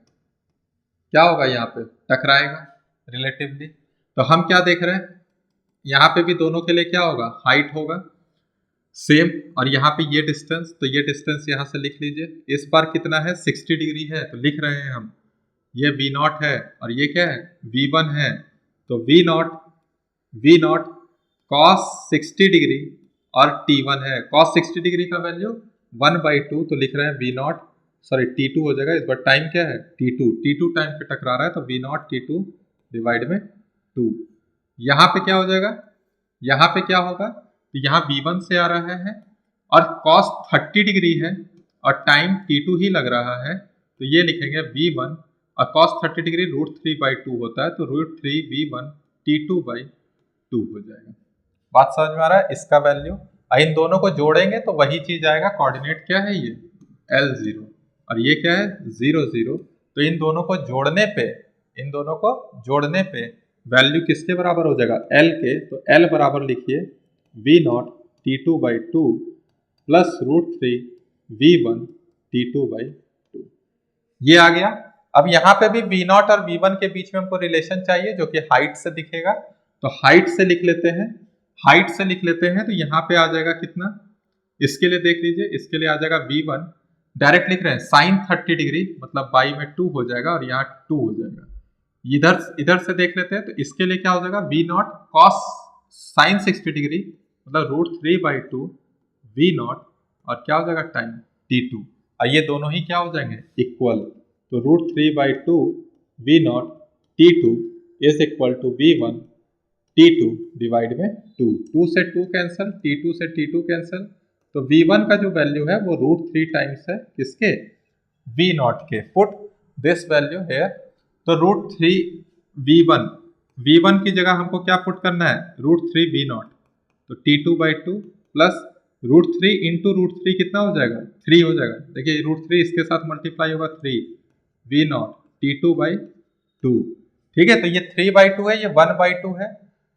क्या होगा, यहाँ पे टकराएगा रिलेटिवली। तो हम क्या देख रहे हैं, यहाँ पे भी दोनों के लिए क्या होगा, हाइट होगा सेम, और यहाँ पे ये डिस्टेंस, तो ये डिस्टेंस यहाँ से लिख लीजिए। इस बार कितना है, 60 डिग्री है, तो लिख रहे हैं हम, ये वी नॉट है और ये क्या है, वी वन है। तो वी नॉट कॉस 60 डिग्री और टी वन है, कॉस 60 डिग्री का वैल्यू 1/2, तो लिख रहे हैं v naught, sorry t two हो जाएगा, इस बार टाइम क्या है, टी टू टाइम पे टकरा रहा है, तो v naught t two divide में 2। यहाँ पे क्या हो जाएगा, यहाँ पे क्या होगा, तो यहाँ V1 से आ रहा है और cos 30 डिग्री है और टाइम T2 ही लग रहा है, तो ये लिखेंगे V1 और cos 30 डिग्री √3/2 होता है, तो √3 V1 T2/2 हो जाएगा। बात समझ में आ रहा है, इसका वैल्यू इन दोनों को जोड़ेंगे तो वही चीज आएगा। कोऑर्डिनेट क्या है, ये L0 और ये क्या है 0 0। तो इन दोनों को जोड़ने पे वैल्यू किसके बराबर हो जाएगा, L के। तो L बराबर लिखिए V0 T2/2 plus √3 V1 T2/2, ये आ गया। अब यहाँ पे भी V0 और V1 के बीच में हमको रिलेशन चाहिए जो कि हाइट से दिखेगा, तो हाइट से लिख लेते हैं। तो यहाँ पे आ जाएगा कितना, इसके लिए देख लीजिए, इसके लिए आ जाएगा V1, डायरेक्ट लिख रहे हैं साइन 30 डिग्री, मतलब बाई में 2 हो जाएगा और यहाँ 2 हो जाएगा। इधर से देख लेते हैं, तो इसके लिए क्या हो जाएगा, V0 cos साइन 60 डिग्री, मतलब √3/2 V0 और क्या हो जाएगा टाइम T2, और ये दोनों ही क्या हो जाएंगे, इक्वल। तो √3/2 V0 T2 is equal to V1 T2 divide में 2 से 2 कैंसल, T2 से T2 कैंसल, तो V1 का जो वैल्यू है वो √3 टाइम्स है किसके, V0 के। पुट दिस वैल्यू हेयर, तो √3 V1 की जगह हमको क्या पुट करना है, √3 V0, तो T2/2 प्लस √3 इंटू √3 कितना हो जाएगा, 3 हो जाएगा। देखिए √3 इसके साथ मल्टीप्लाई होगा 3 V0 T2/2। ठीक है, तो ये 3/2 है, ये 1/2 है,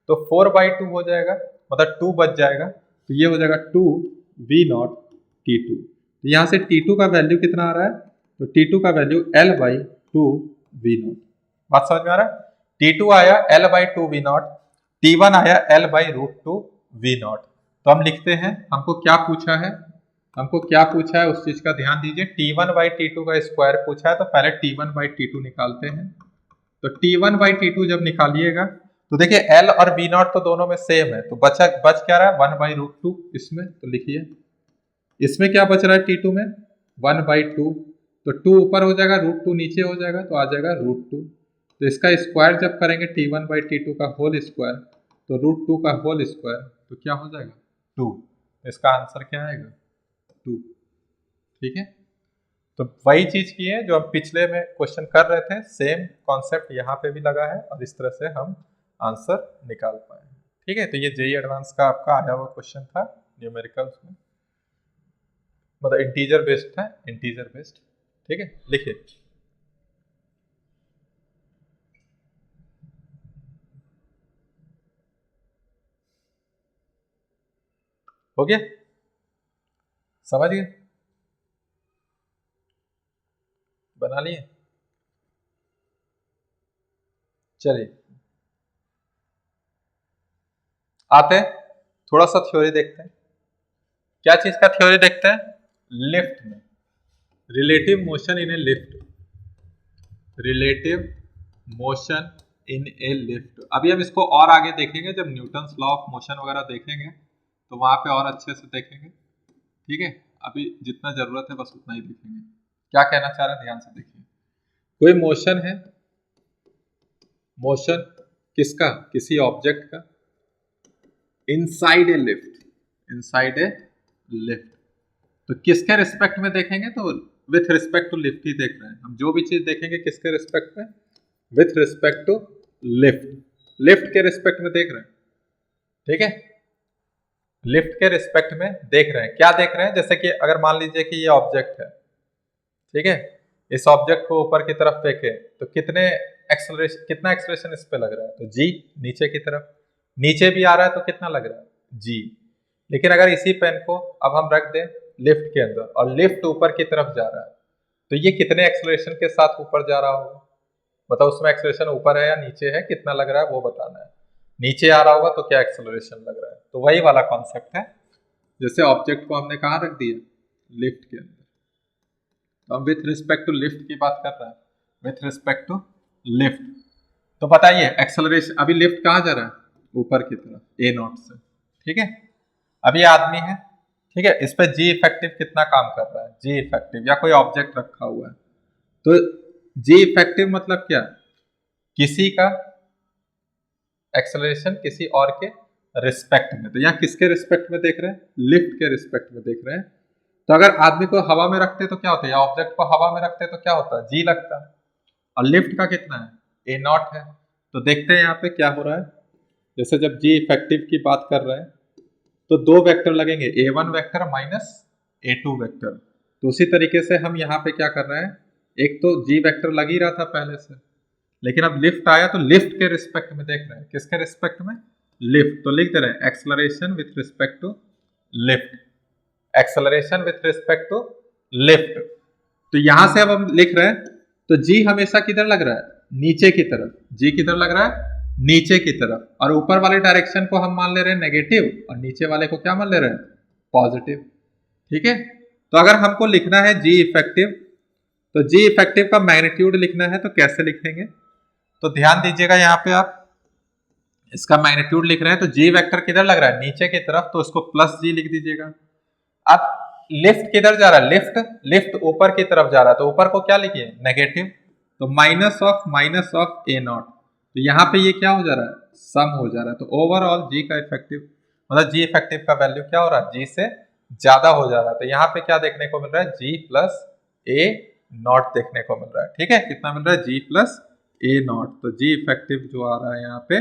तो 4/2 हो जाएगा, मतलब 2 बच जाएगा, तो ये हो जाएगा 2 V0 T2। तो यहाँ से T2 का वैल्यू कितना आ रहा है, तो T2 का वैल्यू L/2 V0। बात समझ में आ रहा है, T2 आया L/2 V0, T1 आया L/√2 V0। तो हम लिखते हैं, हमको क्या पूछा है उस चीज का ध्यान दीजिए। T1/T2 का स्क्वायर पूछा है, तो पहले T1/T2 निकालते हैं। तो T1/T2 जब निकालिएगा तो देखिए L और V0 तो दोनों में सेम है, तो बच क्या रहा है 1/√2 इसमें, तो लिखिए इसमें क्या बच रहा है T2 में 1/2, तो 2 ऊपर हो जाएगा, √2 नीचे हो जाएगा, तो आ जाएगा √2। तो इसका स्क्वायर जब करेंगे T1/T2 का होल स्क्वायर, तो √2 का होल स्क्वायर, तो क्या हो जाएगा 2। इसका आंसर क्या आएगा 2। ठीक है, तो वही चीज की है जो हम पिछले में क्वेश्चन कर रहे थे, सेम कॉन्सेप्ट यहाँ पे भी लगा है और इस तरह से हम आंसर निकाल पाए। ठीक है, तो ये जेईई एडवांस का आपका आया हुआ क्वेश्चन था न्यूमेरिकल्स में, मतलब इंटीजर बेस्ड था, इंटीजर बेस्ड। ठीक है, लिखिए हो गया, समझ गए, बना लिए। चलिए आते हैं, थोड़ा सा थ्योरी देखते हैं। क्या चीज का थ्योरी देखते हैं, लिफ्ट में, relative motion in A lift, relative motion in A lift. अभी हम इसको और आगे देखेंगे, जब न्यूटन्स लॉ ऑफ मोशन वगैरह देखेंगे तो वहां पे और अच्छे से देखेंगे। ठीक है, अभी जितना जरूरत है बस उतना ही देखेंगे। क्या कहना चाह रहे हैं ध्यान से देखिए। कोई मोशन है, मोशन किसका, किसी ऑब्जेक्ट का, inside a lift, inside a lift, तो किसके रिस्पेक्ट में देखेंगे, तो विथ रिस्पेक्ट टू लिफ्ट ही देख रहे हैं हम। जो भी चीज देखेंगे किसके रिस्पेक्ट में, with respect to lift, lift के रिस्पेक्ट में देख रहे हैं। ठीक है, लिफ्ट के रिस्पेक्ट में देख रहे हैं। क्या देख रहे हैं, जैसे कि अगर मान लीजिए कि ये ऑब्जेक्ट है, ठीक है, इस ऑब्जेक्ट को ऊपर की तरफ फेंके तो कितना एक्सेलरेशन इस पे लग रहा है, तो जी, नीचे की तरफ, नीचे भी आ रहा है तो कितना लग रहा है, जी। लेकिन अगर इसी पेन को अब हम रख दें लिफ्ट के अंदर और लिफ्ट ऊपर की तरफ जा रहा है, तो ये कितने एक्सेलरेशन के साथ ऊपर जा रहा होगा, बताओ। उसमें एक्सेलरेशन ऊपर है या नीचे है, कितना लग रहा है वो बताना है। नीचे आ रहा होगा तो क्या एक्सेलरेशन लग रहा है, तो वही वाला कॉन्सेप्ट है। जैसे ऑब्जेक्ट को हमने कहाँ रख दिया, लिफ्ट के अंदर, तो हम विथ रिस्पेक्ट टू लिफ्ट की बात कर रहे हैं, विथ रिस्पेक्ट टू लिफ्ट। तो बताइए एक्सेलरेशन, अभी लिफ्ट कहाँ जा रहा है, ऊपर की तरफ, ए नॉट से। ठीक है, अब ये आदमी है, ठीक है, इस पे जी इफेक्टिव कितना काम कर रहा है, जी इफेक्टिव, या कोई ऑब्जेक्ट रखा हुआ है, तो जी इफेक्टिव मतलब क्या, किसी का एक्सेलरेशन किसी और के रिस्पेक्ट में। तो यहाँ किसके रिस्पेक्ट में देख रहे हैं, लिफ्ट के रिस्पेक्ट में देख रहे हैं। तो अगर आदमी को हवा में रखते तो क्या होता है, या ऑब्जेक्ट को हवा में रखते तो क्या होता है, जी लगता है, और लिफ्ट का कितना है, ए नॉट है। तो देखते हैं यहाँ पे क्या हो रहा है। जैसे जब जी इफेक्टिव की बात कर रहे हैं तो दो वेक्टर लगेंगे, A1 vector minus A2 vector. तो उसी तरीके से हम यहाँ पे क्या कर रहे हैं, एक तो जी वेक्टर लग ही रहा था पहले से, लेकिन अब लिफ्ट आया तो लिफ्ट के रिस्पेक्ट में देख रहे हैं, किसके रिस्पेक्ट में, लिफ्ट। तो लिख दे रहे हैं acceleration with respect to lift, acceleration with respect to lift. तो यहां से अब हम लिख रहे हैं, तो जी हमेशा किधर लग रहा है, नीचे की तरफ, जी किधर लग रहा है, नीचे की तरफ, और ऊपर वाले डायरेक्शन को हम मान ले रहे हैं नेगेटिव और नीचे वाले को क्या मान ले रहे हैं, पॉजिटिव। ठीक है, तो अगर हमको लिखना है जी इफेक्टिव, तो जी इफेक्टिव का मैग्नीट्यूड लिखना है तो कैसे लिखेंगे, तो ध्यान दीजिएगा यहाँ पे आप इसका मैग्नीट्यूड लिख रहे हैं, तो जी वेक्टर किधर लग रहा है, नीचे की तरफ, तो इसको प्लस जी लिख दीजिएगा। अब लिफ्ट किधर जा रहा है, लिफ्ट ऊपर की तरफ जा रहा है, तो ऊपर को क्या लिखिए, नेगेटिव, तो माइनस ऑफ ए नॉट। तो यहाँ पे ये क्या हो जा रहा है, सम हो जा रहा है। तो ओवरऑल जी का इफेक्टिव, मतलब जी इफेक्टिव का वैल्यू क्या हो रहा है, जी से ज्यादा हो जा रहा है। तो यहाँ पे क्या देखने को मिल रहा है, जी प्लस ए नॉट देखने को मिल रहा है। ठीक है, कितना मिल रहा है, जी प्लस ए नॉट। तो जी इफेक्टिव जो आ रहा है यहाँ पे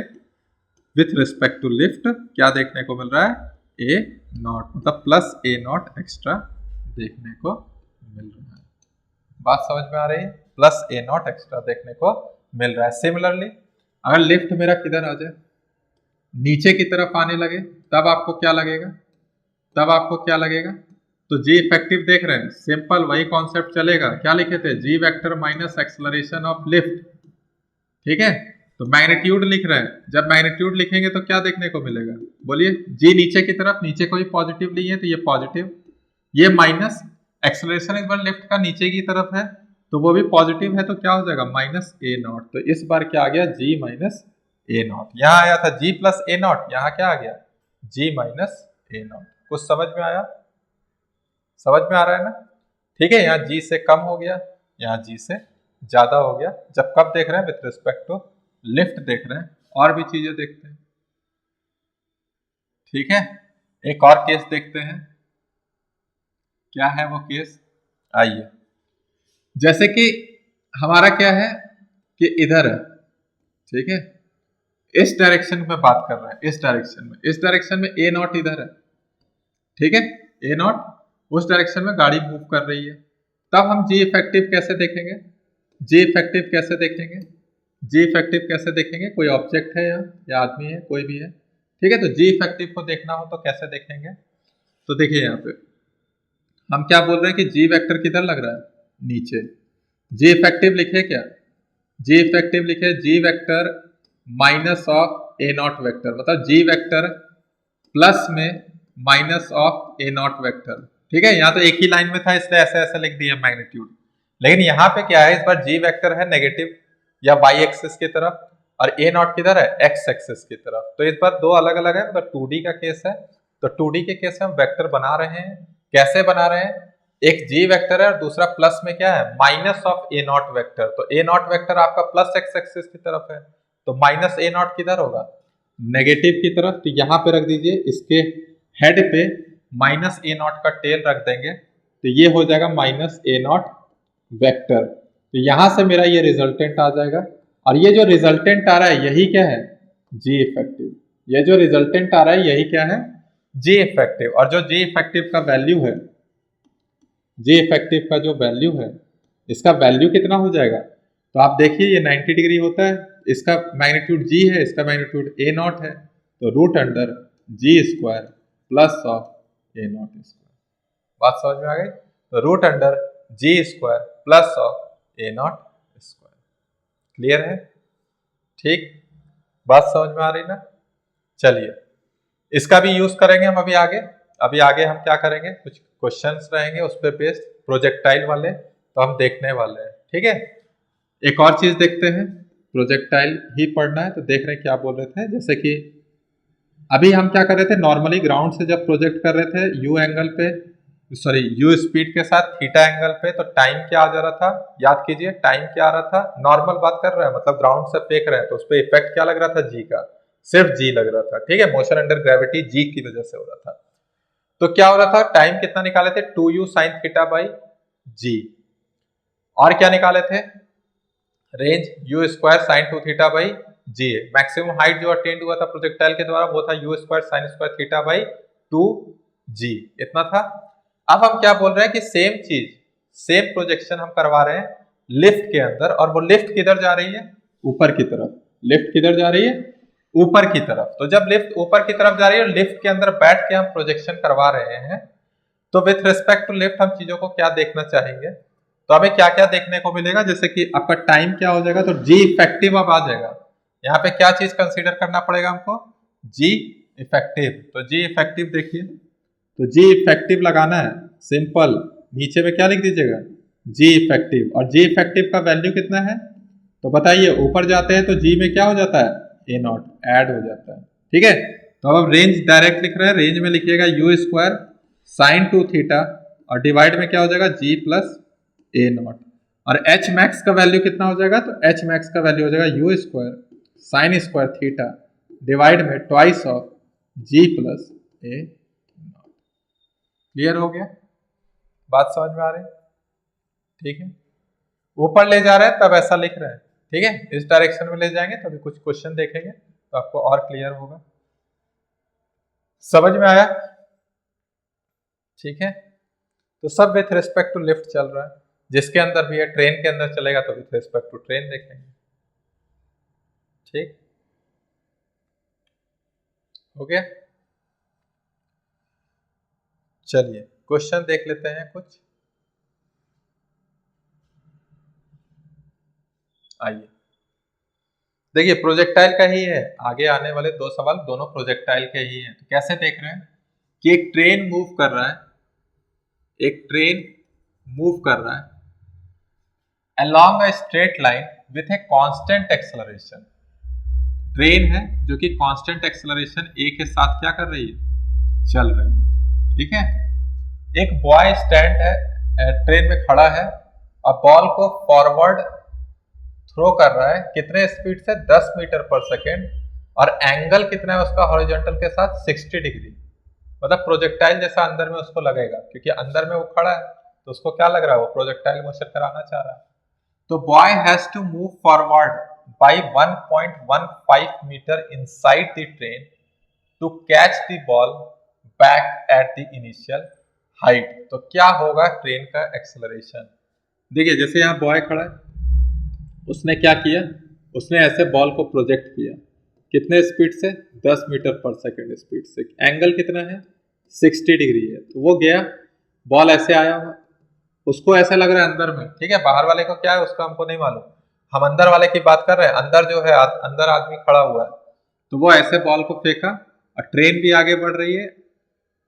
विथ रिस्पेक्ट टू लिफ्ट क्या देखने को मिल रहा है, ए नॉट, मतलब प्लस ए नॉट एक्स्ट्रा देखने को मिल रहा है। बात समझ में आ रही है, प्लस ए नॉट एक्स्ट्रा देखने को मिल रहा है। सिमिलरली अगर लिफ्ट मेरा किधर आ जाए, नीचे की तरफ आने लगे, तब आपको क्या लगेगा, तब आपको क्या लगेगा, तो जी इफेक्टिव देख रहे हैं, सिंपल वही कॉन्सेप्ट चलेगा। क्या लिखे थे, G vector minus acceleration of lift. ठीक है, तो मैग्नीट्यूड लिख रहे हैं, जब मैग्नीट्यूड लिखेंगे तो क्या देखने को मिलेगा, बोलिए, जी नीचे की तरफ, नीचे कोई पॉजिटिव नहीं है तो ये पॉजिटिव, ये माइनस एक्सेलरेशन इस बार लिफ्ट का नीचे की तरफ है तो वो भी पॉजिटिव है, तो क्या हो जाएगा, माइनस ए नॉट। तो इस बार क्या आ गया, जी माइनस ए नॉट। यहाँ आया था जी प्लस ए नॉट, यहाँ क्या आ गया, जी माइनस ए नॉट। कुछ समझ में आया, समझ में आ रहा है ना। ठीक है, यहाँ जी से कम हो गया, यहाँ जी से ज्यादा हो गया। जब कब देख रहे हैं, विथ रिस्पेक्ट टू लिफ्ट देख रहे हैं। और भी चीजें देखते हैं। ठीक है, एक और केस देखते हैं, क्या है वो केस, आइए। जैसे कि हमारा क्या है कि इधर है, ठीक है, इस डायरेक्शन में बात कर रहे हैं, इस डायरेक्शन में ए नॉट इधर है, ठीक है, ए नॉट उस डायरेक्शन में गाड़ी मूव कर रही है। तब हम जी इफेक्टिव कैसे देखेंगे, जी इफेक्टिव कैसे देखेंगे, जी इफेक्टिव कैसे देखेंगे, कोई ऑब्जेक्ट है या आदमी है, कोई भी है, ठीक है। तो जी इफेक्टिव को देखना हो तो कैसे देखेंगे, तो देखिए यहाँ पे हम क्या बोल रहे हैं कि जी वेक्टर किधर लग रहा है, नीचे। जी इफेक्टिव लिखे क्या, जी इफेक्टिव लिखे G vector minus of A not vector, मतलब जी वेक्टर प्लस में minus of A not vector. ठीक है, यहाँ तो एक ही लाइन में था इसलिए ऐसे ऐसे लिख दिया मैग्नीट्यूड, लेकिन यहाँ पे क्या है, इस बार जी वेक्टर है नेगेटिव या वाई एक्सिस की तरफ, और ए नॉट किधर है, एक्स एक्सिस की तरफ। तो इस बार दो अलग अलग है, मतलब 2D का केस है। तो 2D के केस में हम वेक्टर बना रहे हैं कैसे बना रहे हैं, एक जी वेक्टर है और दूसरा प्लस में क्या है minus of A not vector, तो ए नॉट वेक्टर आपका प्लस एक्स एक्सिस की तरफ है, तो माइनस ए नॉट किधर होगा, नेगेटिव की तरफ, तो यहां पे रख दीजिए, इसके हेड पे माइनस ए नॉट का टेल रख देंगे, तो ये हो जाएगा माइनस ए नॉट वेक्टर, तो यहां से मेरा ये रिजल्टेंट आ जाएगा, और ये जो रिजल्टेंट आ रहा है यही क्या है जी इफेक्टिव, ये जो रिजल्टेंट आ रहा है यही क्या है जी इफेक्टिव, और जो जी इफेक्टिव का वैल्यू है, जी इफेक्टिव का जो वैल्यू है इसका वैल्यू कितना हो जाएगा, तो आप देखिए ये 90 डिग्री होता है, इसका मैग्नीट्यूड जी है, इसका मैग्नीट्यूड ए नॉट है, तो root under g square plus of A naught square, बात समझ में आ गई, तो root under g square plus of A naught square, clear है, ठीक, बात समझ में आ रही ना। चलिए इसका भी यूज करेंगे हम अभी आगे हम क्या करेंगे, कुछ क्वेश्चंस रहेंगे उस पे बेस्ड प्रोजेक्टाइल वाले, तो हम देखने वाले हैं, ठीक है। एक और चीज देखते हैं, प्रोजेक्टाइल ही पढ़ना है तो देख रहे हैं क्या बोल रहे थे, जैसे कि अभी हम क्या कर रहे थे, नॉर्मली ग्राउंड से जब प्रोजेक्ट कर रहे थे यू एंगल पे, सॉरी यू स्पीड के साथ थीटा एंगल पे, तो टाइम क्या आ जा रहा था, याद कीजिए टाइम क्या आ रहा था, नॉर्मल बात कर रहे हैं, मतलब ग्राउंड से फेंक रहे हैं तो उस पर इफेक्ट क्या लग रहा था जी का, सिर्फ जी लग रहा था, ठीक है, मोशन अंडर ग्रेविटी जी की वजह से हो रहा था, तो क्या हो रहा था, टाइम कितना निकाले थे 2u साइन थीटा बाई जी, और क्या निकाले थे, range u square sine 2 theta by g, maximum height जो अटेंड हुआ था प्रोजेक्टाइल के द्वारा वो था u square sine square theta by 2 g, इतना था। अब हम क्या बोल रहे हैं कि सेम चीज, सेम प्रोजेक्शन हम करवा रहे हैं लिफ्ट के अंदर, और वो लिफ्ट किधर जा रही है, ऊपर की तरफ, लिफ्ट किधर जा रही है, ऊपर की तरफ, तो जब लिफ्ट ऊपर की तरफ जा रही है, लिफ्ट के अंदर बैठ के हम प्रोजेक्शन करवा रहे हैं, तो विथ रिस्पेक्ट टू लिफ्ट हम चीजों को क्या देखना चाहेंगे, तो हमें क्या क्या देखने को मिलेगा, जैसे कि आपका टाइम क्या हो जाएगा, तो जी इफेक्टिव अब आ जाएगा, यहाँ पे क्या चीज कंसीडर करना पड़ेगा हमको, जी इफेक्टिव, तो जी इफेक्टिव देखिए, तो जी इफेक्टिव लगाना है, सिंपल, नीचे में क्या लिख दीजिएगा जी इफेक्टिव, और जी इफेक्टिव का वैल्यू कितना है, तो बताइए, ऊपर जाते हैं तो जी में क्या हो जाता है ए नॉट ऐड हो जाता है, ठीक है, तो अब रेंज डायरेक्ट लिख रहे हैं, रेंज में लिखिएगा यू स्क्वायर साइन 2 थीटा, और डिवाइड में क्या हो जाएगा जी प्लस ए नॉट, और एच मैक्स का वैल्यू कितना हो जाएगा, तो एच मैक्स का वैल्यू हो जाएगा U square sine square theta divide में twice of G plus A not, clear हो गया, बात समझ में आ रही है, ठीक है, ऊपर ले जा रहे हैं तब ऐसा लिख रहे हैं, ठीक है, इस डायरेक्शन में ले जाएंगे तभी कुछ क्वेश्चन देखेंगे तो आपको और क्लियर होगा, समझ में आया, ठीक है, तो सब विथ रिस्पेक्ट टू लिफ्ट चल रहा है, जिसके अंदर भी है, ट्रेन के अंदर चलेगा तो विथ रिस्पेक्ट टू ट्रेन देखेंगे, ठीक हो गया। चलिए क्वेश्चन देख लेते हैं कुछ, आइए देखिए प्रोजेक्टाइल का ही है, आगे आने वाले दो सवाल दोनों प्रोजेक्टाइल के ही हैं, तो कैसे देख रहे हैं कि एक ट्रेन मूव कर रहा है, एक ट्रेन मूव कर रहा है along a straight line with a constant acceleration, train है जो कि कांस्टेंट एक्सेलरेशन ए के साथ क्या कर रही है, चल रही है, ठीक है, एक बॉय स्टैंड है, ट्रेन में खड़ा है और बॉल को फॉरवर्ड थ्रो कर रहा है, कितने स्पीड से 10 मीटर पर सेकेंड, और एंगल कितना है उसका हॉरिजॉन्टल के साथ 60 डिग्री, मतलब प्रोजेक्टाइल जैसा अंदर में उसको लगेगा, क्योंकि अंदर में वो खड़ा है तो उसको क्या लग रहा है, वो प्रोजेक्टाइल मोशन कराना चाह रहा है, तो boy has to move forward by 1.15 metre inside the train to catch the ball back at the initial height, तो क्या होगा ट्रेन का एक्सेलरेशन, देखिए जैसे यहाँ बॉय खड़ा है, उसने क्या किया, उसने ऐसे बॉल को प्रोजेक्ट किया, कितने स्पीड से 10 मीटर पर सेकेंड स्पीड से, एंगल कितना है 60 डिग्री है, तो वो गया, बॉल ऐसे आया हुआ, उसको ऐसा लग रहा है अंदर में, ठीक है, बाहर वाले को क्या है उसका हमको नहीं मालूम, हम अंदर वाले की बात कर रहे हैं, अंदर जो है अंदर आदमी खड़ा हुआ है, तो वो ऐसे बॉल को फेंका, और ट्रेन भी आगे बढ़ रही है,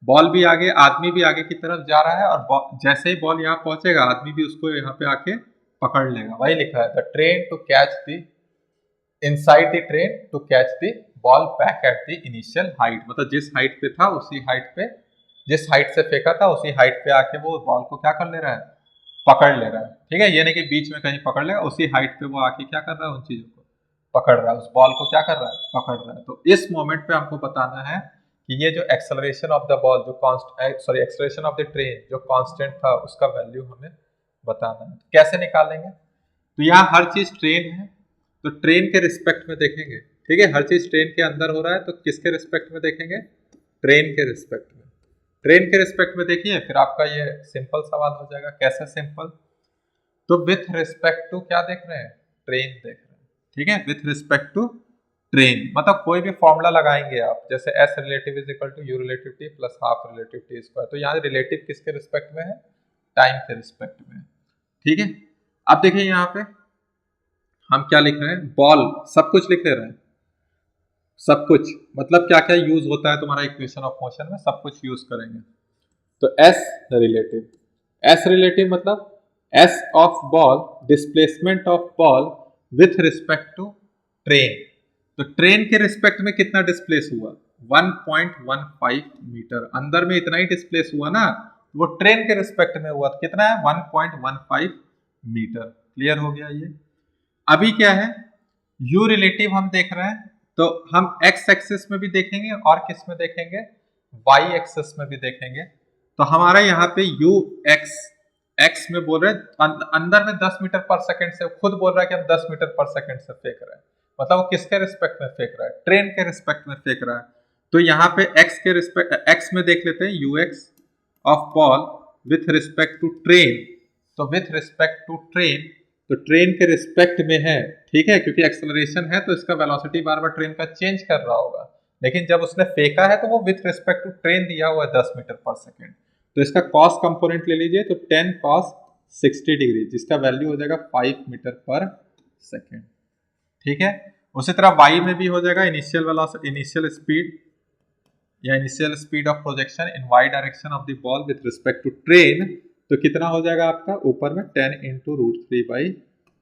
बॉल भी आगे, आदमी भी आगे की तरफ जा रहा है, और जैसे ही बॉल यहाँ पहुंचेगा आदमी भी उसको यहाँ पे आके पकड़ लेगा, वही लिखा है the train to catch the inside the train to catch the ball back at the initial height, मतलब जिस हाइट पे था उसी हाइट पे जिस हाइट से फेंका था उसी हाइट पे आके वो बॉल को क्या कर ले रहा है, पकड़ ले रहा है। ठीक है, ये नहीं कि बीच में कहीं पकड़ लेगा, उसी हाइट पे वो आके क्या कर रहा है, उन चीजों को पकड़ रहा है, उस बॉल को क्या कर रहा है, पकड़ रहा है। तो इस मोमेंट पे हमको बताना है कि ये जो एक्सेलरेशन ऑफ द बॉल, जो एक्सेलरेशन ऑफ द ट्रेन जो कांस्टेंट था, उसका वैल्यू हमें बताना है। कैसे निकालेंगे? तो यहाँ हर चीज ट्रेन है, तो ट्रेन के रिस्पेक्ट में देखेंगे। ठीक है, हर चीज ट्रेन के अंदर हो रहा है, तो किसके रिस्पेक्ट में देखेंगे, ट्रेन के रिस्पेक्ट में। ट्रेन के रिस्पेक्ट में देखिए, फिर आपका ये सिंपल सवाल हो जाएगा। कैसे सिंपल? तो विथ रिस्पेक्ट टू क्या देख रहे हैं, ट्रेन देख रहे हैं। ठीक है, विथ रिस्पेक्ट टू ट्रेन, मतलब कोई भी फॉर्मूला लगाएंगे आप, जैसे s relative is equal to you relative T plus half relative T square, तो यहाँ रिलेटिव किसके रिस्पेक्ट में है, टाइम के रिस्पेक्ट में। ठीक है, अब देखिए यहाँ पे हम क्या लिख रहे हैं, बॉल, सब कुछ लिख ले रहे हैं, सब कुछ मतलब क्या क्या यूज होता है तुम्हारा इक्वेशन ऑफ मोशन में, सब कुछ यूज करेंगे। तो एस रिलेटिव, एस रिलेटिव मतलब s of ball, displacement of ball with respect to train. तो ट्रेन के रिस्पेक्ट में कितना डिस्प्लेस हुआ, 1.15 मीटर, अंदर में इतना ही डिस्प्लेस हुआ ना, वो ट्रेन के रिस्पेक्ट में हुआ, तो कितना है, 1.15 मीटर। क्लियर हो गया ये। अभी क्या है, u रिलेटिव हम देख रहे हैं, तो हम x एक्सिस में भी देखेंगे और किस में देखेंगे, y एक्सिस में भी देखेंगे। तो हमारा यहाँ पे u x में बोल रहे हैं, अंदर में 10 मीटर पर सेकंड से, खुद बोल रहा है कि हम 10 मीटर पर सेकंड से फेंक रहे हैं, मतलब वो किसके रिस्पेक्ट में फेंक रहा है, ट्रेन के रिस्पेक्ट में फेंक रहा है। तो यहाँ पे x के रिस्पेक्ट, x में देख लेते हैं ux of ball with respect to train. तो विथ रिस्पेक्ट टू ट्रेन, तो ट्रेन के रिस्पेक्ट में है। ठीक है, क्योंकि एक्सेलरेशन है तो इसका वेलोसिटी बार बार ट्रेन का चेंज कर रहा होगा, लेकिन जब उसने फेंका है तो वो विथ रिस्पेक्ट टू ट्रेन दिया हुआ है 10 मीटर पर सेकेंड। तो इसका कॉस कंपोनेंट ले लीजिए, तो 10 cos 60 डिग्री, जिसका वैल्यू हो जाएगा 5 मीटर पर सेकेंड। ठीक है, उसी तरह y में भी हो जाएगा इनिशियल वेलोसिटी, इनिशियल स्पीड या initial speed of projection in y direction of the ball with respect to train. तो कितना हो जाएगा आपका, ऊपर में 10 इंटू √3/2,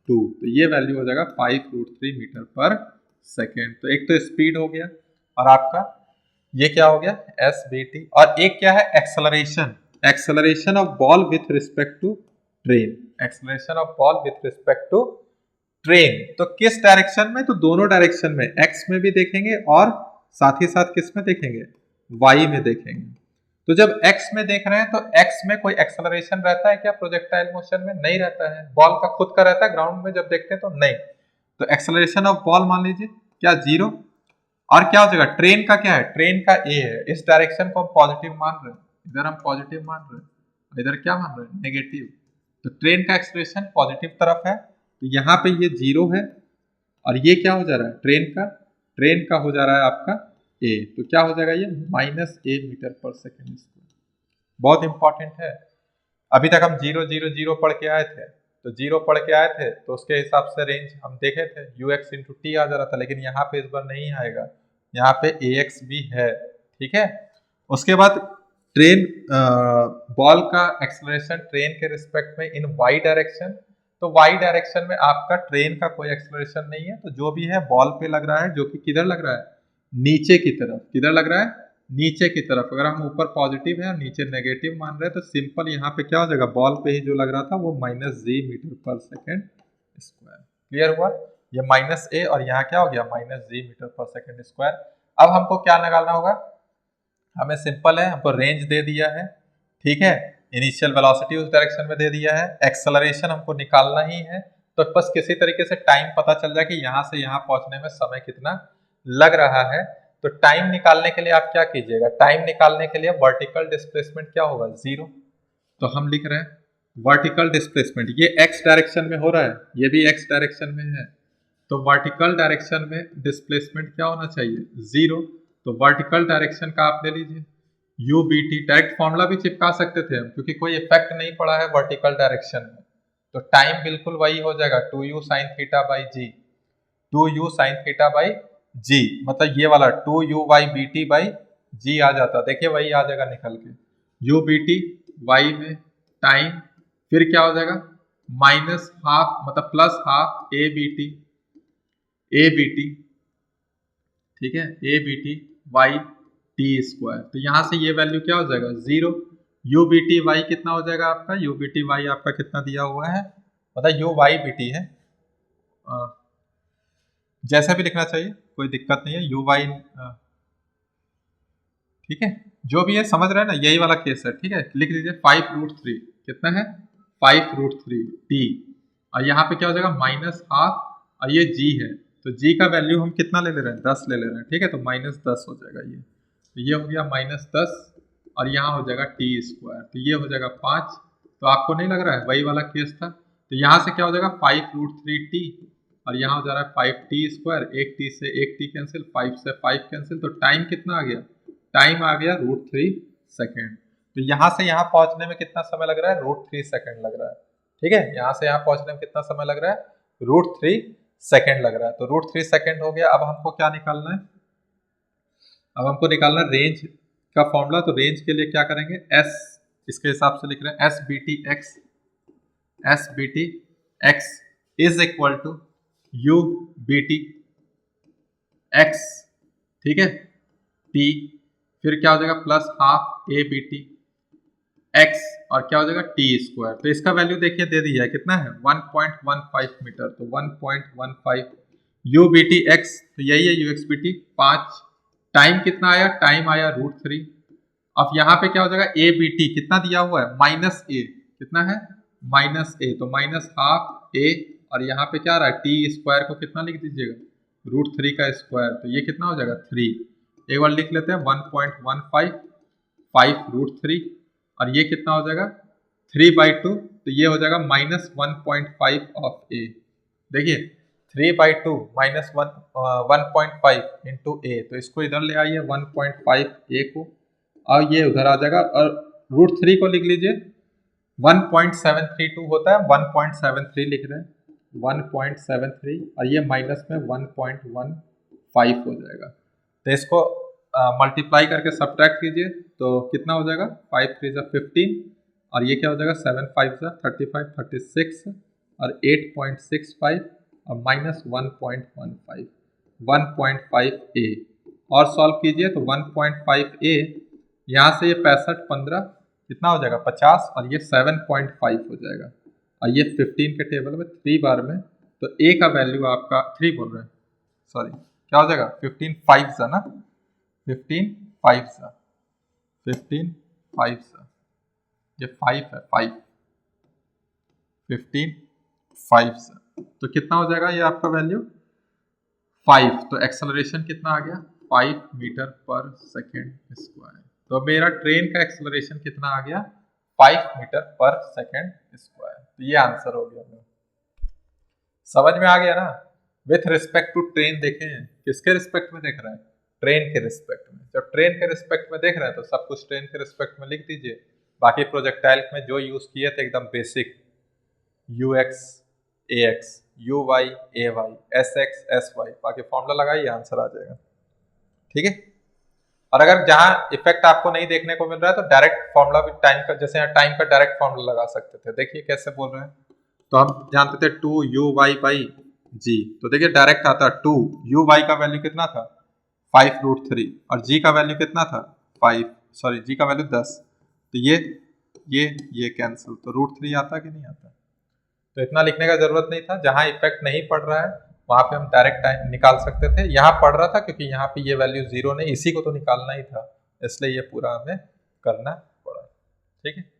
तो ये वैल्यू हो जाएगा 5√3 मीटर पर सेकेंड। तो एक तो स्पीड हो गया, और आपका ये क्या हो गया, एस बी टी, और एक क्या है, acceleration, acceleration of ball with respect to train, acceleration of ball with respect to train. तो किस डायरेक्शन में, तो दोनों डायरेक्शन में, एक्स में भी देखेंगे और साथ ही साथ किस में देखेंगे, वाई में देखेंगे। तो जब x में देख रहे हैं तो x में कोई एक्सेलरेशन रहता है क्या, प्रोजेक्टाइल मोशन में नहीं रहता है, बॉल का खुद का रहता है, ग्राउंड में जब देखते हैं तो नहीं। तो एक्सेलरेशन ऑफ बॉल मान लीजिए क्या, 0। और क्या हो जाएगा, ट्रेन का क्या है, ट्रेन का a है, इस डायरेक्शन को हम पॉजिटिव मान रहे हैं, इधर हम पॉजिटिव मान रहे हैं, इधर क्या मान रहे हैं, नेगेटिव। तो ट्रेन का एक्सेलरेशन पॉजिटिव तरफ है, तो यहाँ पे ये 0 है, और ये क्या हो जा रहा है, ट्रेन का हो जा रहा है आपका a, तो क्या हो जाएगा ये, -a metre per second square. बहुत इंपॉर्टेंट है। अभी तक हम 0 0 0 पढ़ के आए थे, तो 0 पढ़ के आए थे तो उसके हिसाब से रेंज हम देखे थे, ux इंटू टी आ जा रहा था, लेकिन यहाँ पे इस बार नहीं आएगा, यहाँ पे ax भी है। ठीक है, उसके बाद ट्रेन बॉल का एक्सेलरेशन ट्रेन के रिस्पेक्ट में इन y डायरेक्शन, तो y डायरेक्शन में आपका ट्रेन का कोई एक्सेलरेशन नहीं है, तो जो भी है बॉल पे लग रहा है, जो कि किधर लग रहा है, नीचे की तरफ। किधर लग रहा है, नीचे की तरफ। अगर हम ऊपर पॉजिटिव है और नीचे नेगेटिव मान रहे हैं, तो सिंपल यहाँ पे क्या हो जाएगा, बॉल पे ही जो लग रहा था वो -g metre per second square. Clear हुआ, ये -a और यहाँ क्या हो गया, -g metre per second square. अब हमको क्या निकालना होगा, हमें सिंपल है, हमको रेंज दे दिया है, ठीक है, इनिशियल वेलोसिटी उस डायरेक्शन में दे दिया है, एक्सेलरेशन हमको निकालना ही है, तो बस किसी तरीके से टाइम पता चल जाए कि यहाँ से यहाँ पहुंचने में समय कितना लग रहा है। तो टाइम निकालने के लिए आप क्या कीजिएगा, टाइम निकालने के लिए वर्टिकल डिस्प्लेसमेंट क्या होगा, 0। तो हम लिख रहे हैं वर्टिकल डिस्प्लेसमेंट, ये x डायरेक्शन में हो रहा है, ये भी x डायरेक्शन में है, तो वर्टिकल डायरेक्शन में डिस्प्लेसमेंट क्या होना चाहिए, 0। तो वर्टिकल डायरेक्शन का आप ले लीजिए u B t, direct formula भी चिपका सकते थे हम, क्योंकि कोई इफेक्ट नहीं पड़ा है वर्टिकल डायरेक्शन में, तो टाइम बिल्कुल वही हो जाएगा 2u sin theta by G, 2u sin theta by G, मतलब ये वाला 2u y B T by G आ जाता, देखिए वही आ जाएगा निकल के, u बी टी y में टाइम, फिर क्या हो जाएगा -हाफ, मतलब +हाफ a बी टी, ठीक है, a b T y t square. तो यहाँ से ये वैल्यू क्या हो जाएगा 0। यू बी टी वाई कितना हो जाएगा आपका, यू बी टी वाई आपका कितना दिया हुआ है, मतलब यू वाई बी टी है, जैसा भी लिखना चाहिए कोई दिक्कत नहीं है, यू वाई, ठीक है, जो भी है समझ रहे हैं ना, यही वाला केस है, ठीक है। लिख लीजिए 5√3 कितना है 5√3 टी, और यहाँ पे क्या हो जाएगा -12, और ये जी है, तो जी का वैल्यू हम कितना ले रहे हैं 10 ले रहे हैं, ठीक है, तो -10 हो जाएगा ये, तो ये हो गया -10, और यहाँ हो जाएगा टी स्क्वायर, तो ये हो जाएगा 5। तो आपको नहीं लग रहा है वही वाला केस था, तो यहाँ से क्या हो जाएगा 5√3 टी, और यहाँ हो जा रहा है 5 टी स्क्वायर, एक टी से एक टी कैंसिल, 5 से 5 कैंसिल, तो टाइम कितना आ गया, टाइम आ गया √3 सेकेंड। तो यहाँ से यहाँ पहुंचने में कितना समय लग रहा है, √3 सेकेंड लग रहा है, ठीक है, यहाँ से यहाँ पहुंचने में कितना समय लग रहा है, √3 सेकेंड लग रहा है। तो √3 सेकेंड हो गया। अब हमको क्या निकालना है, अब हमको निकालना है रेंज का फॉर्मूला। तो रेंज के लिए क्या करेंगे, एस, इसके हिसाब से लिख रहे हैं s b t x, s b t x is equal to u b t x, ठीक है, टी, फिर क्या हो जाएगा +12 ए बी टी एक्स, और क्या हो जाएगा टी स्क्वायर। तो इसका वैल्यू देखिए दे दिया है कितना है 1.15 मीटर, तो 1.15 यू बी टी एक्स, तो यही है u x b t 5, time कितना आया, टाइम आया √3। अब यहाँ पे क्या हो जाएगा ए बी टी कितना दिया हुआ है -a, कितना है -a, तो -12 a, और यहाँ पे क्या आ रहा है टी स्क्वायर को कितना लिख दीजिएगा √3 का स्क्वायर, तो ये कितना हो जाएगा 3, एक बार लिख लेते हैं 1.15 5√3, और ये कितना हो जाएगा 3/2, तो ये हो जाएगा -1.5 ऑफ ए। देखिए 3/2 -1.5 इंटू ए, तो इसको इधर ले आइए 1.5 ए को, और ये उधर आ जाएगा, और √3 को लिख लीजिए 1.732 होता है, 1.73 लिख रहे हैं 1.73, और ये माइनस में 1.15 हो जाएगा। तो इसको मल्टीप्लाई करके सब्ट्रैक्ट कीजिए, तो कितना हो जाएगा 5 3 15, और ये क्या हो जाएगा 7 5 35 36, और 8.65, और -1.15 1.5 ए, और सॉल्व कीजिए तो 1.5 ए, यहाँ से ये 65 15 कितना हो जाएगा 50, और ये 7.5 हो जाएगा, और ये 15 के टेबल में 3 बार में, तो ए का वैल्यू आपका 3 बोल रहे हैं, सॉरी क्या हो जाएगा 15 5 ना, 15 5 15 5, ये 5 है 5, 15 5, तो कितना हो जाएगा ये आपका वैल्यू 5, तो एक्सेलरेशन कितना आ गया 5 मीटर पर सेकेंड स्क्वायर। तो मेरा ट्रेन का एक्सेलरेशन कितना आ गया 5 मीटर पर सेकेंड स्क्वायर, तो ये आंसर हो गया मेरा। समझ में आ गया ना, विथ रिस्पेक्ट टू ट्रेन देखे हैं, किसके रिस्पेक्ट में देख रहे हैं, ट्रेन के रिस्पेक्ट में। जब ट्रेन के रिस्पेक्ट में देख रहे हैं तो सब कुछ ट्रेन के रिस्पेक्ट में लिख दीजिए, बाकी प्रोजेक्टाइल में जो यूज किए थे एकदम basic, U X A X, U Y A Y, S X S Y, बाकी फॉर्मूला लगाइए आंसर आ जाएगा, ठीक है। और अगर जहां इफेक्ट आपको नहीं देखने को मिल रहा है तो डायरेक्ट फॉर्मूला भी टाइम का, जैसे यहाँ टाइम का डायरेक्ट फॉर्मूला लगा सकते थे। देखिए कैसे बोल रहे हैं, तो हम जानते थे 2 यू वाई बाई जी, तो देखिए डायरेक्ट आता 2 यू वाई का वैल्यू कितना था 5√3, और जी का वैल्यू कितना था 5, सॉरी जी का वैल्यू 10, तो ये कैंसिल, तो √3 आता कि नहीं आता। तो इतना लिखने का जरूरत नहीं था, जहां इफेक्ट नहीं पड़ रहा है वहां पे हम डायरेक्ट टाइम निकाल सकते थे। यहाँ पड़ रहा था क्योंकि यहाँ पे ये वैल्यू 0 नहीं, इसी को तो निकालना ही था, इसलिए ये पूरा हमें करना पड़ा, ठीक है,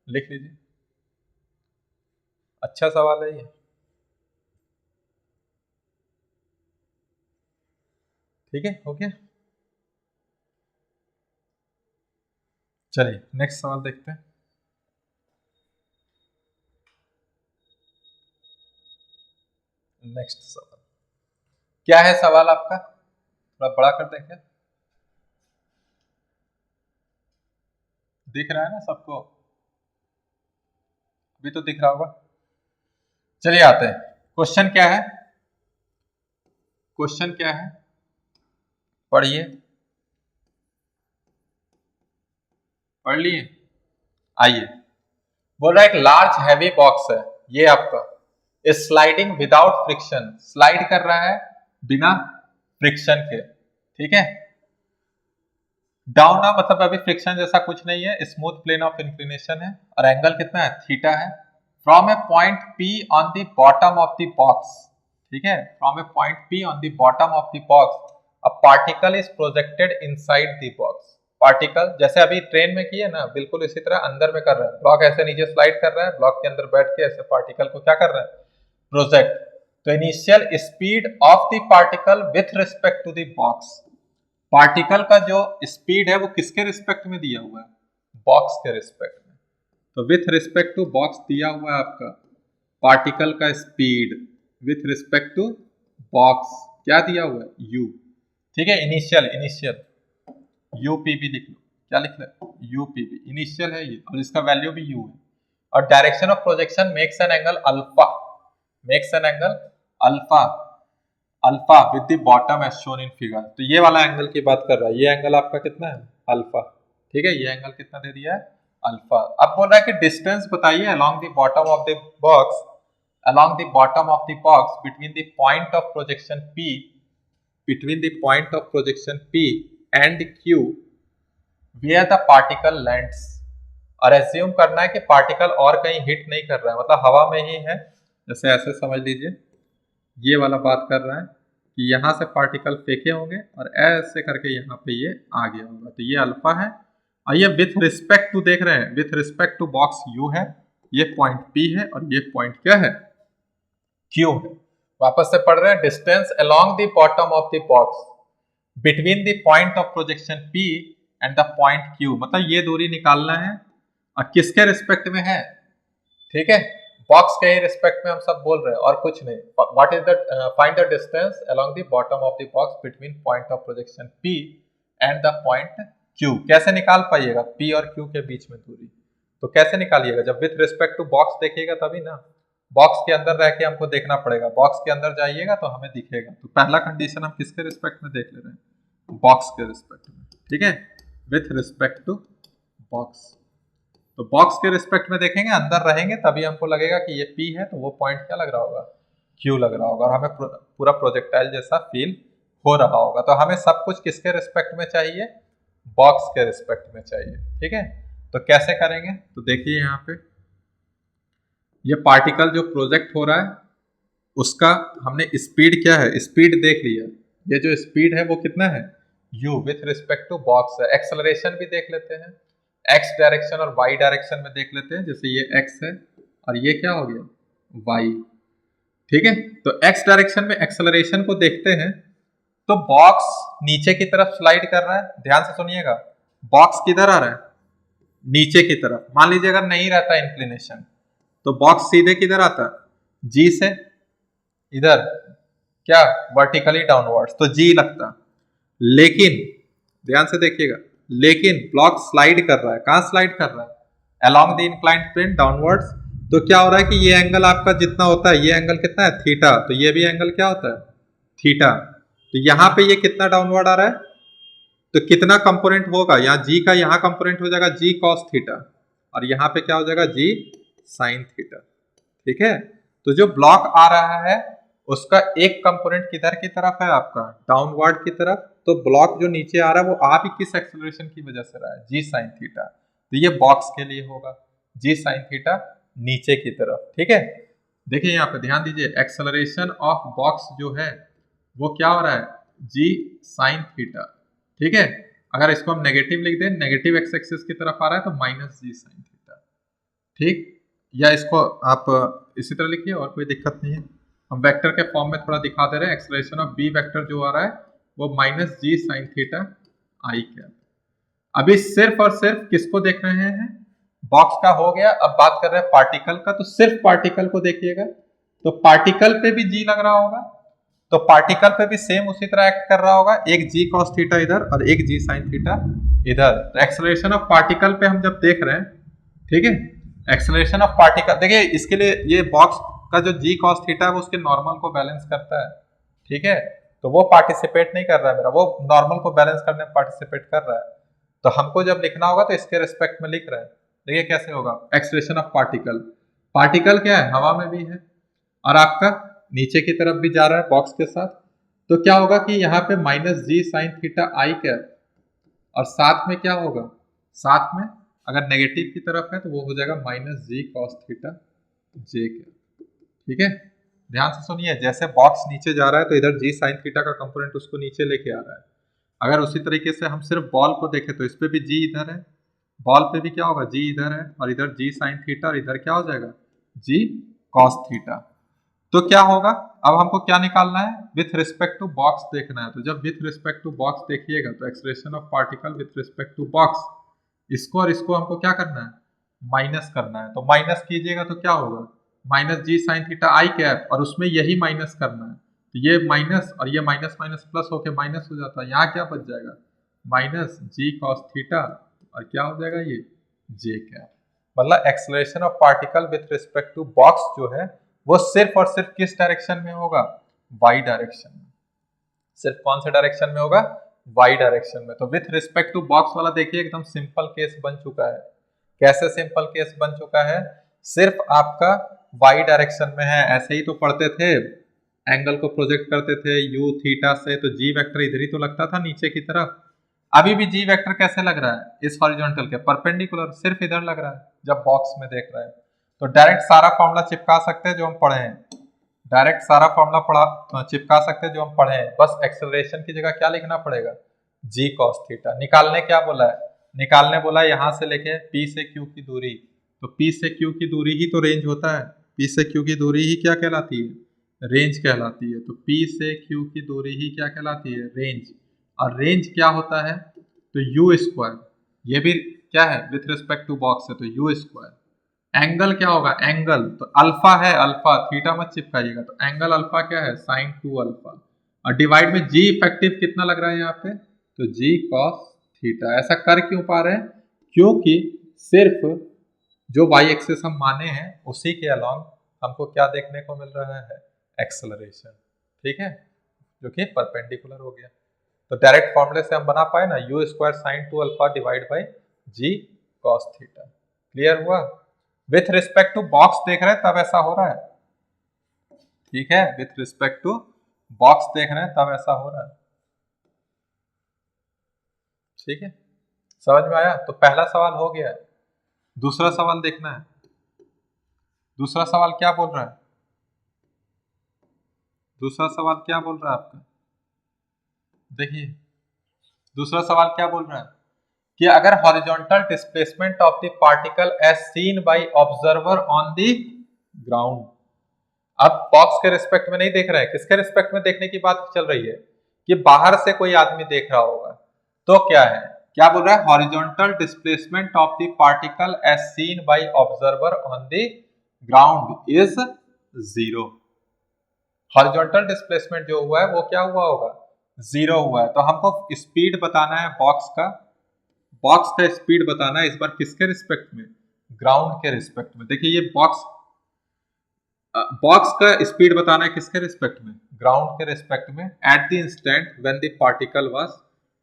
लिख लीजिए। अच्छा सवाल है ये, ठीक है, हो गया। चलिए नेक्स्ट सवाल देखते हैं। नेक्स्ट सवाल क्या है, सवाल आपका थोड़ा बड़ा कर देंगे, दिख रहा है ना सबको, अभी तो दिख रहा होगा। चलिए आते हैं, क्वेश्चन क्या है, क्वेश्चन क्या है पढ़िए, पढ़ लिए, आइए। बोल रहा है एक लार्ज हैवी बॉक्स है, ये आपका स्लाइडिंग विदाउट फ्रिक्शन, स्लाइड कर रहा है बिना फ्रिक्शन के, ठीक है। डाउन ना मतलब अभी फ्रिक्शन जैसा कुछ नहीं है, स्मूथ प्लेन ऑफ इंक्लिनेशन है और एंगल कितना है, थीटा है। From A point P on the bottom of the box, ठीक है, from A point P on the bottom of the box a particle is projected inside the box. Particle जैसे अभी train में किए ना, बिल्कुल इसी तरह अंदर में कर रहे हैं। ब्लॉक ऐसे नीचे स्लाइड कर रहा है, ब्लॉक के अंदर बैठ के ऐसे पार्टिकल को क्या कर रहा है, प्रोजेक्ट। तो initial speed of the particle with respect to the box, particle का जो स्पीड है वो किसके रिस्पेक्ट में दिया हुआ है, बॉक्स के रिस्पेक्ट में। तो विथ रिस्पेक्ट टू बॉक्स दिया हुआ है आपका पार्टिकल का speed with respect to box, क्या दिया हुआ है, u, ठीक है। इनिशियल यूपीबी लिख लो, क्या लिख लो, यूपीबी इनिशियल है ये, और इसका वैल्यू भी u है। और direction of projection makes an angle alpha, makes an angle alpha, alpha with the bottom edge shown in figure. तो ये वाला एंगल की बात कर रहा है, ये एंगल आपका कितना है, अल्फा, ठीक है। ये एंगल कितना दे दिया है, अल्फा। अब बोल रहा है कि डिस्टेंस बताइए along the bottom of the box, along the bottom of the box between the point of projection P, between the point of projection P and Q where the particle lands। और assume करना है कि particle और कहीं hit नहीं कर रहा है, मतलब हवा में ही है। जैसे ऐसे समझ लीजिए, ये वाला बात कर रहा है कि यहाँ से पार्टिकल फेंके होंगे और ऐसे करके यहाँ पे ये आ गया होगा, तो ये अल्फा है। और ये विथ रिस्पेक्ट टू देख रहे हैं, with respect to box U है, ये पॉइंट P है और ये पॉइंट क्या है, Q है। वापस से पढ़ रहे हैं, distance along the bottom of the box between the point of projection P and the point Q, मतलब ये दूरी निकालना है और किसके रिस्पेक्ट में है, ठीक है, बॉक्स के ही रिस्पेक्ट में हम सब बोल रहे हैं और कुछ नहीं। What is the find the distance along the bottom of the box between point of projection P and the point Q। कैसे निकाल पाइएगा P और Q के बीच में दूरी, तो कैसे निकालिएगा, जब विथ रिस्पेक्ट टू बॉक्स देखिएगा तभी ना। बॉक्स के अंदर रह के हमको देखना पड़ेगा, बॉक्स के अंदर जाइएगा तो हमें दिखेगा। तो पहला कंडीशन हम किसके रिस्पेक्ट में देख ले रहे हैं, बॉक्स के रिस्पेक्ट में, ठीक है, विथ रिस्पेक्ट टू बॉक्स। तो बॉक्स के रिस्पेक्ट में देखेंगे, अंदर रहेंगे तभी हमको लगेगा कि ये P है, तो वो पॉइंट क्या लग रहा होगा, Q लग रहा होगा, और हमें पूरा प्रोजेक्टाइल जैसा फील हो रहा होगा। तो हमें सब कुछ किसके रिस्पेक्ट में चाहिए, बॉक्स के रिस्पेक्ट में चाहिए, ठीक है। तो कैसे करेंगे, तो देखिए यहाँ पे ये पार्टिकल जो प्रोजेक्ट हो रहा है उसका हमने स्पीड क्या है, स्पीड देख लिया, ये जो स्पीड है वो कितना है, u with respect to box है। एक्सेलरेशन भी देख लेते हैं, x डायरेक्शन और y डायरेक्शन में देख लेते हैं। जैसे ये x है और ये क्या हो गया, y, ठीक है। तो x डायरेक्शन में एक्सेलरेशन को देखते हैं, तो बॉक्स नीचे की तरफ स्लाइड कर रहा है, ध्यान से सुनिएगा, बॉक्स किधर आ रहा है, नीचे की तरफ। मान लीजिए अगर नहीं रहता इंक्लिनेशन तो बॉक्स सीधे किधर आता, G से इधर क्या, वर्टिकली डाउनवर्ड्स, तो G लगता। लेकिन ध्यान से देखिएगा, लेकिन ब्लॉक स्लाइड कर रहा है, कहां स्लाइड कर रहा है, along the inclined plane downwards. तो क्या हो रहा है कि ये एंगल आपका जितना होता है, ये एंगल कितना है, थीटा, तो ये भी एंगल क्या होता है, थीटा। तो यहाँ पे ये कितना डाउनवर्ड आ रहा है, तो कितना कंपोनेंट होगा, यहाँ G का यहाँ कंपोनेंट हो जाएगा G cos थीटा, और यहाँ पे क्या हो जाएगा, G sin थीटा, ठीक है। तो जो ब्लॉक आ रहा है उसका एक कंपोनेंट किधर की तरफ है, आपका डाउनवर्ड की तरफ। तो ब्लॉक जो नीचे आ रहा है वो आ भी किस एक्सेलरेशन की वजह से रहा है, G sin थीटा। तो ये बॉक्स के लिए होगा G sin थीटा नीचे की तरफ, ठीक है। देखिए यहाँ पे ध्यान दीजिए, एक्सेलरेशन ऑफ बॉक्स जो है वो क्या हो रहा है, G sin थीटा, ठीक है। अगर इसको हम नेगेटिव लिख दें, नेगेटिव एक्स एक्सिस की तरफ आ रहा है तो माइनस G sin थीटा, ठीक। या इसको आप इसी तरह लिखिए, और कोई दिक्कत नहीं है। हम वेक्टर के फॉर्म में थोड़ा दिखा दे रहे हैं, एक्सेलरेशन ऑफ बी वेक्टर जो आ रहा है वो माइनस G sin थीटा आई कैप। अभी सिर्फ और सिर्फ किसको देख रहे हैं, बॉक्स का हो गया। अब बात कर रहे हैं पार्टिकल का, तो सिर्फ पार्टिकल को देखिएगा, तो पार्टिकल पे भी G लग रहा होगा, तो पार्टिकल पे भी सेम उसी तरह एक्ट कर रहा होगा, एक G cos थीटा इधर और एक G sin थीटा इधर। तो एक्सेलरेशन ऑफ पार्टिकल पे हम जब देख रहे हैं, ठीक है, एक्सेलरेशन ऑफ पार्टिकल, देखिए इसके लिए ये बॉक्स का जो G cos थीटा है वो उसके नॉर्मल को बैलेंस करता है, ठीक है। तो वो पार्टिसिपेट नहीं कर रहा है मेरा, वो नॉर्मल को बैलेंस करने में पार्टिसिपेट कर रहा है। तो हमको जब लिखना होगा तो इसके रिस्पेक्ट में लिख रहे हैं। देखिए कैसे होगा, एक्सेलरेशन ऑफ पार्टिकल, पार्टिकल क्या है, हवा में भी है और आपका नीचे की तरफ भी जा रहा है बॉक्स के साथ, तो क्या होगा कि यहाँ पे माइनस जी साइन थीटा आई कैप, और साथ में क्या होगा, साथ में अगर नेगेटिव की तरफ है तो वो हो जाएगा माइनस जी कॉस थीटा जे कैप। ठीक है, ध्यान से सुनिए, जैसे बॉक्स नीचे जा रहा है तो इधर जी साइन थीटा का कंपोनेंट उसको नीचे लेके आ रहा है। अगर उसी तरीके से हम सिर्फ बॉल को देखें तो इस पे भी जी इधर है, बॉल पे भी क्या होगा, जी इधर है, और इधर जी साइन थीटा, और इधर क्या हो जाएगा, जी कॉस थीटा। तो क्या होगा, अब हमको क्या निकालना है, विथ रिस्पेक्ट टू बॉक्स देखना है। तो जब विथ रिस्पेक्ट टू बॉक्स देखिएगा तो acceleration of particle with respect to box, इसको और इसको हमको क्या करना है, माइनस करना है। तो माइनस कीजिएगा तो क्या होगा, माइनस जी साइन थीटा आई कैप, और उसमें यही माइनस करना है, तो ये माइनस और ये माइनस माइनस प्लस होके माइनस हो जाता है। यहाँ क्या बच जाएगा, माइनस जी कॉस थीटा, और क्या हो जाएगा ये जे कैप। मतलब acceleration of particle with respect to box जो है वो सिर्फ और सिर्फ किस डायरेक्शन में होगा, वाई डायरेक्शन में। सिर्फ कौन से डायरेक्शन में होगा, वाई डायरेक्शन में। तो विथ रिस्पेक्ट टू बॉक्स वाला देखिए एकदम सिंपल केस बन चुका है। कैसे सिंपल केस बन चुका है, सिर्फ आपका वाई डायरेक्शन में है। ऐसे ही तो पढ़ते थे, एंगल को प्रोजेक्ट करते थे यू थीटा से, तो जी वेक्टर इधर ही तो लगता था नीचे की तरफ। अभी भी जी वेक्टर कैसे लग रहा है, इस हॉरिजॉन्टल के परपेंडिकुलर, सिर्फ इधर लग रहा है जब बॉक्स में देख रहे हैं। तो डायरेक्ट सारा फॉर्मूला चिपका सकते हैं जो हम पढ़े हैं, डायरेक्ट सारा फॉर्मूला पढ़ा चिपका सकते हैं जो हम पढ़े हैं। बस एक्सेलरेशन की जगह क्या लिखना पड़ेगा, जी कॉस थीटा। निकालने क्या बोला है, निकालने बोला है यहाँ से लेके पी से क्यू की दूरी। तो पी से क्यू की दूरी ही तो रेंज होता है, पी से क्यू की दूरी ही क्या कहलाती है, रेंज कहलाती है। तो पी से क्यू की दूरी ही क्या कहलाती है, रेंज। और रेंज क्या होता है, तो यू स्क्वायर, ये भी क्या है विथ रिस्पेक्ट टू बॉक्स है, तो यू स्क्वायर। एंगल क्या होगा, एंगल तो अल्फा है, अल्फा थीटा मत चिपकाइएगा, तो एंगल अल्फा क्या है, साइन 2 अल्फा, और डिवाइड में जी इफेक्टिव कितना लग रहा है यहाँ पे, तो जी कॉस थीटा। ऐसा कर क्यों पा रहे हैं, क्योंकि सिर्फ जो वाई एक्सिस हम माने हैं उसी के अलॉन्ग हमको क्या देखने को मिल रहा है, एक्सेलरेशन। ठीक है, जो कि परपेंडिकुलर हो गया। तो डायरेक्ट फॉर्मूले से हम बना पाए ना, U square sine 2 alpha divide by G cos theta. Clear हुआ। विथ रिस्पेक्ट टू बॉक्स देख रहे हैं तब ऐसा हो रहा है, ठीक है, विथ रिस्पेक्ट टू बॉक्स देख रहे हैं तब ऐसा हो रहा है। ठीक है, समझ में आया। तो पहला सवाल हो गया, दूसरा सवाल देखना है। दूसरा सवाल क्या बोल रहा है, दूसरा सवाल क्या बोल रहा है आपका, देखिए दूसरा सवाल क्या बोल रहा है कि अगर horizontal displacement of the particle as seen by observer on the ground. अब बॉक्स के रिस्पेक्ट में नहीं देख रहे हैं, किसके रिस्पेक्ट में देखने की बात चल रही है, कि बाहर से कोई आदमी देख रहा होगा। तो क्या है, क्या बोल रहा है, horizontal displacement of the particle as seen by observer on the ground is 0। Horizontal displacement जो हुआ है वो क्या हुआ होगा, 0 हुआ है। तो हमको स्पीड बताना है बॉक्स का, बॉक्स का स्पीड बताना है, इस बार किसके रिस्पेक्ट में, ग्राउंड के रिस्पेक्ट में। देखिए ये बॉक्स का स्पीड बताना है किसके रिस्पेक्ट में, ग्राउंड के रिस्पेक्ट में, at the instant when the particle was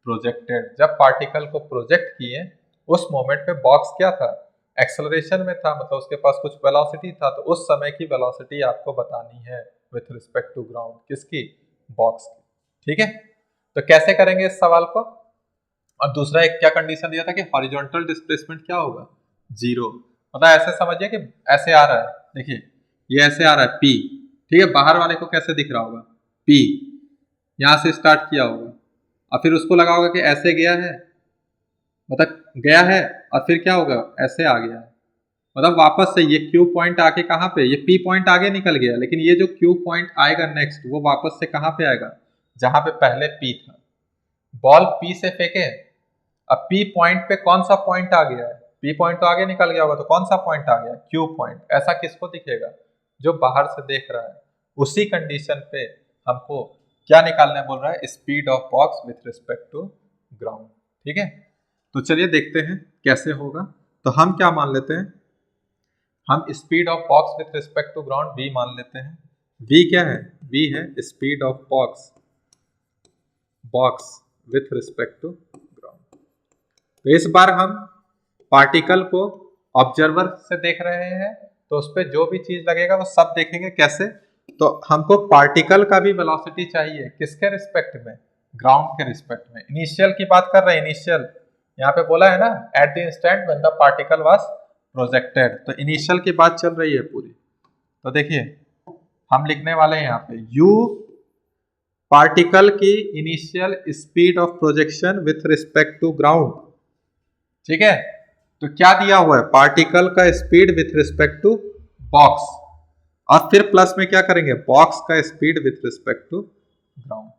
projected. जब पार्टिकल को प्रोजेक्ट किए उस मोमेंट पे बॉक्स क्या था, एक्सेलरेशन में था, मतलब उसके पास कुछ वेलोसिटी था। तो उस समय की वेलोसिटी आपको बतानी है विथ रिस्पेक्ट टू ग्राउंड, किसकी, बॉक्स की। ठीक है, तो कैसे करेंगे इस सवाल को। और दूसरा एक क्या कंडीशन दिया था कि हॉरिजॉन्टल डिस्प्लेसमेंट क्या होगा, 0। मतलब ऐसे समझिए कि ऐसे आ रहा है, देखिए ये ऐसे आ रहा है P, ठीक है, बाहर वाले को कैसे दिख रहा होगा, P यहां से स्टार्ट किया होगा और फिर उसको लगा होगा कि ऐसे गया है, मतलब गया है, और फिर क्या होगा, ऐसे आ गया है, मतलब वापस से ये Q पॉइंट आके कहाँ पे, ये P पॉइंट आगे निकल गया, लेकिन ये जो Q पॉइंट आएगा नेक्स्ट वो वापस से कहाँ पे आएगा, जहां पे पहले P था। बॉल P से फेंके, अब P पॉइंट पे कौन सा पॉइंट आ गया है, P पॉइंट तो आगे निकल गया होगा, तो कौन सा पॉइंट आ गया, Q पॉइंट। ऐसा किसको दिखेगा, जो बाहर से देख रहा है। उसी कंडीशन पे हमको क्या निकालने बोल रहा है, speed of box with respect to ground. ठीक है, तो चलिए देखते हैं कैसे होगा। तो हम क्या मान लेते हैं, हम speed of box with respect to ground v मान लेते हैं। v क्या है, v है speed of box with respect to ground. तो इस बार हम पार्टिकल को ऑब्जर्वर से देख रहे हैं, तो उस पर जो भी चीज लगेगा वो सब देखेंगे कैसे, तो हमको पार्टिकल का भी वेलोसिटी चाहिए, किसके रिस्पेक्ट में, ग्राउंड के रिस्पेक्ट में। इनिशियल की बात कर रहे हैं, इनिशियल यहाँ पे बोला है ना, at the instant when the particle was projected, तो इनिशियल की बात चल रही है पूरी। तो देखिए हम लिखने वाले हैं यहाँ पे u पार्टिकल की initial speed of projection with respect to ground, ठीक है। तो क्या दिया हुआ है, पार्टिकल का speed with respect to box, और फिर प्लस में क्या करेंगे, बॉक्स का speed with respect to ground,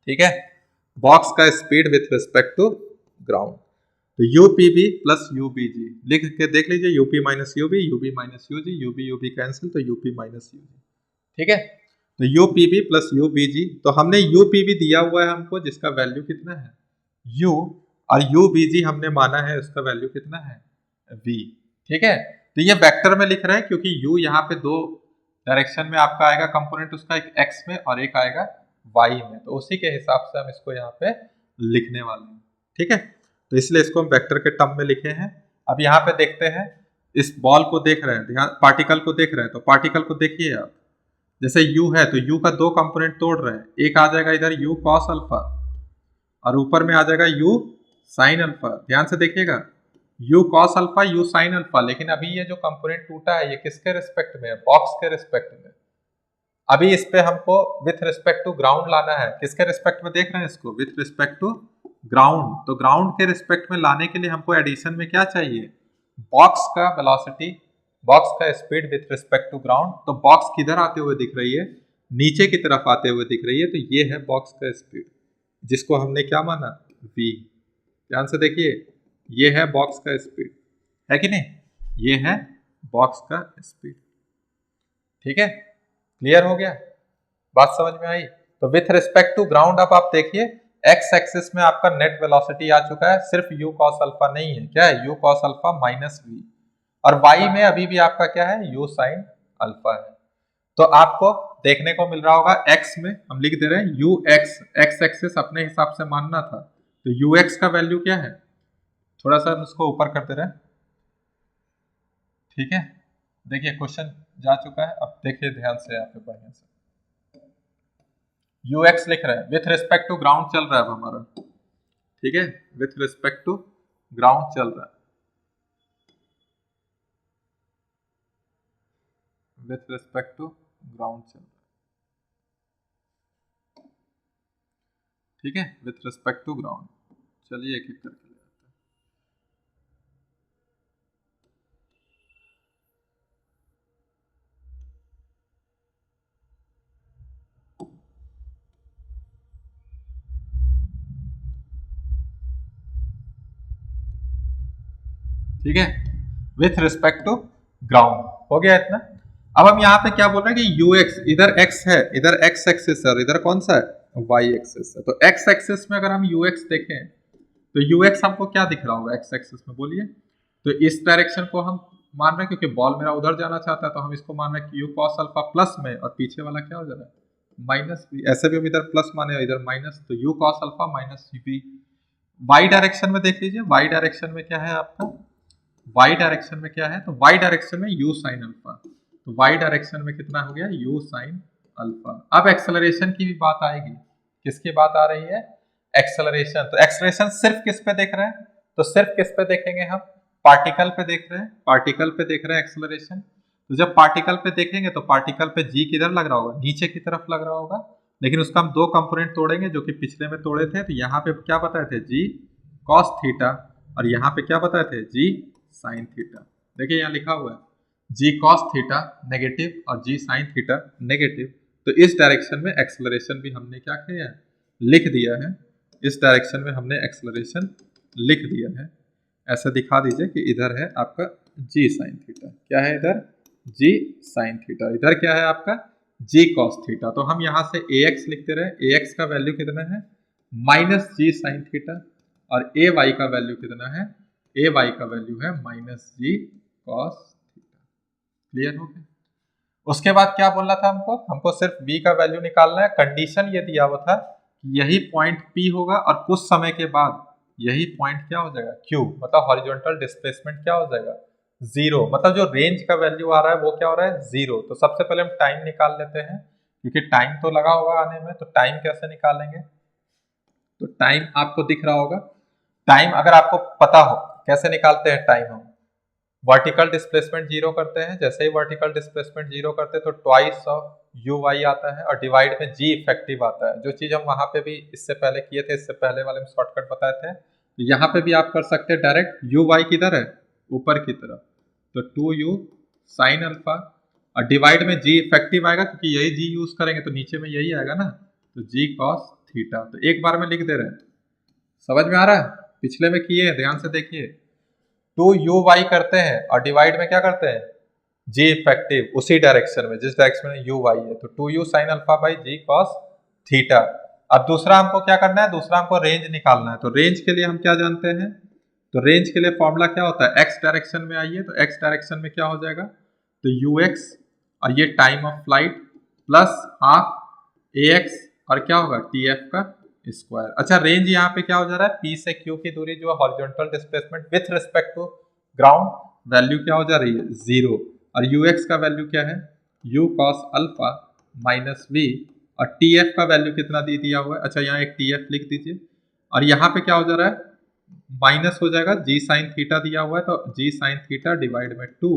ठीक है, बॉक्स का speed with respect to ground. तो UPB प्लस UBG लिख के देख लीजिए, UP minus UB, UB minus UG, UB UB cancel, तो UP माइनस UG, ठीक है। तो UPB प्लस UBG, तो हमने UPB दिया हुआ है हमको, जिसका वैल्यू कितना है U, और UBG हमने माना है उसका वैल्यू कितना है V, ठीक है। तो ये वेक्टर में लिख रहे हैं क्योंकि U यहाँ पे दो डायरेक्शन में आपका आएगा कंपोनेंट, उसका एक x में और एक आएगा y में, तो उसी के हिसाब से हम इसको यहाँ पे लिखने वाले हैं, ठीक है। तो इसलिए इसको हम वेक्टर के टर्म में लिखे हैं। अब यहाँ पे देखते हैं, इस बॉल को देख रहे हैं, ध्यान, पार्टिकल को देख रहे हैं, तो पार्टिकल को देखिए आप, जैसे u है तो u का दो कंपोनेंट तोड़ रहे हैं, एक आ जाएगा इधर u cos अल्फा और ऊपर में आ जाएगा u sin अल्फा। ध्यान से देखिएगा, u cos alpha u sin alpha, लेकिन अभी ये जो कंपोनेंट टूटा है ये किसके रिस्पेक्ट में है, बॉक्स के रिस्पेक्ट में। अभी इस पे हमको विथ रिस्पेक्ट टू ग्राउंड लाना है, किसके रिस्पेक्ट में देख रहे हैं इसको, विथ रिस्पेक्ट टू ग्राउंड। तो ग्राउंड के रिस्पेक्ट में लाने के लिए हमको एडिशन में क्या चाहिए, बॉक्स का वेलोसिटी, बॉक्स का speed with respect to ground. तो बॉक्स किधर आते हुए दिख रही है, नीचे की तरफ आते हुए दिख रही है, तो ये है बॉक्स का स्पीड, जिसको हमने क्या माना v। ध्यान से देखिए, ये है बॉक्स का स्पीड, है कि नहीं, ये है बॉक्स का स्पीड, ठीक है। क्लियर हो गया, बात समझ में आई। तो विथ रिस्पेक्ट टू ग्राउंड अब आप देखिए, एक्स एक्सिस में आपका नेट वेलोसिटी आ चुका है, सिर्फ u cos अल्फा नहीं है, क्या है u cos alpha minus v, और y में अभी भी आपका क्या है u sin अल्फा है। तो आपको देखने को मिल रहा होगा x में हम लिख दे रहे हैं ux, x एक्सिस अपने हिसाब से मानना था, तो ux का वैल्यू क्या है, थोड़ा सा उसको ऊपर करते रहे, ठीक है। देखिए क्वेश्चन जा चुका है, अब देखिए ध्यान से यहाँ पे बढ़िया से, ux लिख रहे हैं, विथ रिस्पेक्ट टू ग्राउंड चल रहा है अब हमारा, ठीक है, विथ रिस्पेक्ट टू ग्राउंड चल रहा है, विथ रिस्पेक्ट टू ग्राउंड चल रहा है, ठीक है, विथ रिस्पेक्ट टू ग्राउंड। चलिए एक एक करके ले आते हैं। ठीक है, विथ रिस्पेक्ट टू ग्राउंड हो गया इतना। अब हम यहाँ पे क्या बोल रहे हैं कि ux, इधर x है, इधर x एक्सिस है, और इधर कौन सा है y एक्सिस है। तो x एक्सिस में अगर हम ux देखें तो ux हमको क्या दिख रहा होगा x एक्सिस में, बोलिए। तो इस डायरेक्शन को हम मान रहे हैं क्योंकि बॉल मेरा उधर जाना चाहता है, तो हम इसको मान रहे हैं कि u cos अल्फा प्लस में, और पीछे वाला क्या हो जा रहा है माइनस v, ऐसे भी हम इधर प्लस माने इधर माइनस, तो u cos alpha minus v। y direction में देख लीजिए, y डायरेक्शन में क्या है आपका, y डायरेक्शन में क्या है, तो y डायरेक्शन में u sin अल्फा, तो y डायरेक्शन में कितना हो गया u sin अल्फा। अब एक्सेलरेशन की भी बात आएगी, किसकी बात आ रही है, एक्सेलरेशन। तो एक्सेलरेशन सिर्फ किस पे देख रहे हैं, तो सिर्फ किस पे देखेंगे हम, पार्टिकल पे देख रहे हैं, पार्टिकल पे देख रहे हैं एक्सेलरेशन। तो जब पार्टिकल पे देखेंगे तो पार्टिकल पे g किधर लग रहा होगा, नीचे की तरफ लग रहा होगा, लेकिन उसका हम दो कंपोनेंट तोड़ेंगे जो कि पिछले में तोड़े थे। तो यहाँ पे क्या बताए थे g cos थीटा, और यहाँ पे क्या बताए थे g sin थीटा। देखिए यहाँ लिखा हुआ है g cos थीटा नेगेटिव और g sin थीटा नेगेटिव। तो इस डायरेक्शन में एक्सेलरेशन भी हमने क्या किया है, लिख दिया है, इस डायरेक्शन में हमने एक्सेलरेशन लिख दिया है। ऐसा दिखा दीजिए कि इधर है आपका g sin थीटा, क्या है इधर g sin थीटा, इधर क्या है आपका g cos थीटा। तो हम यहाँ से ax लिखते रहे, ax का वैल्यू कितना है माइनस g sin थीटा, और ay का वैल्यू कितना है, ay का वैल्यू है minus g cos theta. Clear हो गया। उसके बाद क्या बोलना था हमको, हमको सिर्फ v का वैल्यू निकालना है। कंडीशन ये दिया हुआ था कि यही पॉइंट p होगा और कुछ समय के बाद यही पॉइंट क्या हो जाएगा q, मतलब हॉरिजॉन्टल डिस्प्लेसमेंट क्या हो जाएगा जीरो, मतलब जो रेंज का वैल्यू आ रहा है वो क्या हो रहा है, जीरो। तो सबसे पहले हम टाइम निकाल लेते हैं, क्योंकि टाइम तो लगा होगा आने में। तो टाइम कैसे निकालेंगे, तो टाइम आपको दिख रहा होगा। टाइम अगर आपको पता हो कैसे निकालते हैं टाइम, हम वर्टिकल डिस्प्लेसमेंट जीरो करते हैं। जैसे ही वर्टिकल डिस्प्लेसमेंट जीरो करते हैं तो ट्वाइस ऑफ यू वाई आता है और डिवाइड में जी इफेक्टिव आता है। जो चीज हम वहां पे भी इससे पहले किए थे, इससे पहले वाले में शॉर्टकट बताए थे, तो यहाँ पे भी आप कर सकते हैं डायरेक्ट। यू वाई किधर है, ऊपर की तरफ, तो 2u साइन अल्फा और डिवाइड में जी इफेक्टिव आएगा, क्योंकि यही जी यूज करेंगे तो नीचे में यही आएगा ना, तो जी कॉस थीटा। तो एक बार में लिख दे रहे हैं, समझ में आ रहा है, पिछले में किए हैं, ध्यान से देखिए। 2u करते हैं और डिवाइड में क्या करते हैं, जी इफेक्टिव, उसी डायरेक्शन में जिस डायरेक्शन में यू वाई है, तो 2u sine alpha by G cos theta. अब दूसरा हमको क्या करना है, दूसरा हमको रेंज निकालना है। तो रेंज के लिए हम क्या जानते हैं, तो रेंज के लिए फॉर्मूला क्या होता है, एक्स डायरेक्शन में आइए, तो एक्स डायरेक्शन में क्या हो जाएगा, तो यू एक्स और ये time of flight plus half A x और क्या होगा टी एफ का स्क्वायर। अच्छा, रेंज यहाँ पे क्या हो जा रहा है, पी से क्यू की दूरी जो है horizontal displacement with respect to ground, value क्या हो जा रही है, जीरो। और यू एक्स का वैल्यू क्या है, U cos alpha minus V, और टी एफ का वैल्यू कितना दे दिया हुआ है, अच्छा यहाँ एक टी एफ लिख दीजिए। और यहाँ पे क्या हो जा रहा है, माइनस हो जाएगा, जी साइन थीटा दिया हुआ है, तो जी साइन थीटा डिवाइड में 2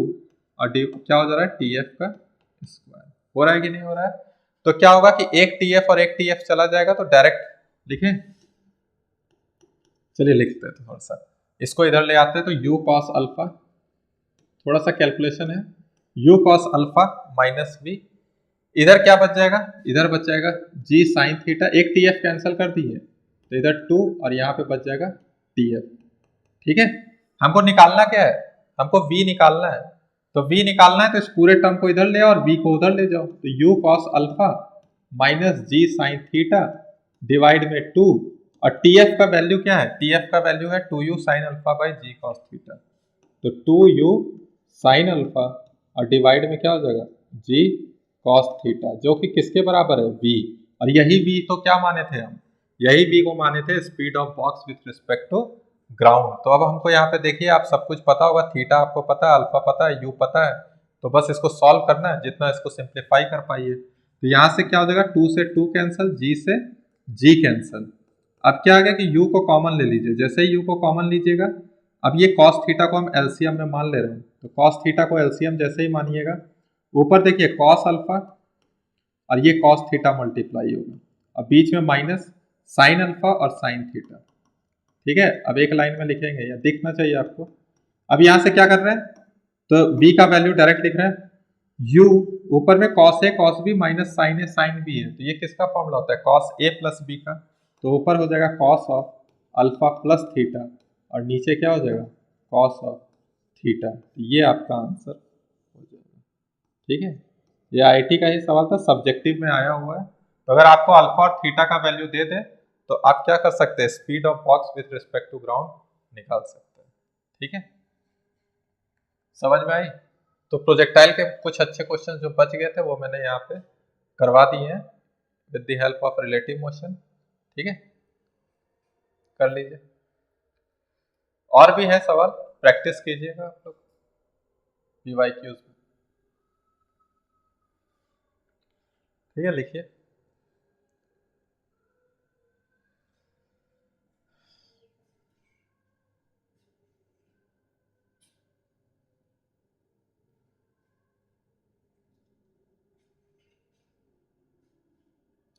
और क्या हो जा रहा है, टी एफ का स्क्वायर। हो रहा है कि नहीं हो रहा है, तो क्या होगा कि एक टी एफ और एक टी एफ चला जाएगा, तो डायरेक्ट लिखें, चलिए लिखते हैं थोड़ा सा, इसको इधर ले आते हैं। तो यू कॉस अल्फा, थोड़ा सा कैलकुलेशन है, U cos alpha minus V, इधर क्या बच जाएगा, इधर बच जाएगा जी साइन थीटा, एक टी एफ कैंसिल कर दी है, तो इधर 2 और यहाँ पे बच जाएगा टी एफ। ठीक है, हमको निकालना क्या है, हमको v निकालना है। तो v निकालना है तो इस पूरे टर्म को इधर ले आओ और v को उधर ले जाओ, तो u cos अल्फा माइनस जी साइन थीटा डिवाइड में 2, और tf का वैल्यू क्या है, tf का वैल्यू है 2u sine alpha by G cos theta. तो 2u साइन अल्फा और डिवाइड में क्या हो जाएगा, g cos थीटा, जो कि किसके बराबर है, v। और यही v तो क्या माने थे हम, यही v को माने थे speed of box with respect to ground. तो अब हमको यहाँ पे देखिए, आप सब कुछ पता होगा, थीटा आपको पता है, अल्फा पता है, यू पता है, तो बस इसको सॉल्व करना है, जितना इसको सिंप्लीफाई कर पाइए। तो यहाँ से क्या हो जाएगा, 2 से 2 कैंसिल, जी से जी कैंसिल। अब क्या आ गया कि u को कॉमन ले लीजिए, जैसे ही u को कॉमन लीजिएगा, अब ये cos थीटा को हम एलसीएम में मान ले रहे हैं, तो cos थीटा को एलसीएम जैसे ही मानिएगा, ऊपर देखिए cos अल्फा और ये cos थीटा मल्टीप्लाई होगा, अब बीच में माइनस साइन अल्फा और साइन थीटा। ठीक है, अब एक लाइन में लिखेंगे, या दिखना चाहिए आपको। अब यहां से क्या कर रहे हैं, तो b का वैल्यू डायरेक्ट लिख रहे हैं, u ऊपर में cos a cos b minus sine a sine b है, तो ये किसका फॉर्मूला होता है, cos a प्लस b का, तो ऊपर हो जाएगा cos of alpha plus theta और नीचे क्या हो जाएगा, cos ऑफ थीटा। ये आपका आंसर हो जाएगा। ठीक है, ये आईटी का ही सवाल था, सब्जेक्टिव में आया हुआ है। तो अगर आपको अल्फा और थीटा का वैल्यू दे दे तो आप क्या कर सकते हैं, speed of box with respect to ground निकाल सकते हैं। ठीक है, समझ में आई। तो प्रोजेक्टाइल के कुछ अच्छे क्वेश्चन जो बच गए थे वो मैंने यहाँ पे करवा दिए हैं with the help of relative motion. ठीक है, कर लीजिए, और भी है सवाल, प्रैक्टिस कीजिएगा आप लोग पीवाईक्यूज में। ठीक है, लिखिए।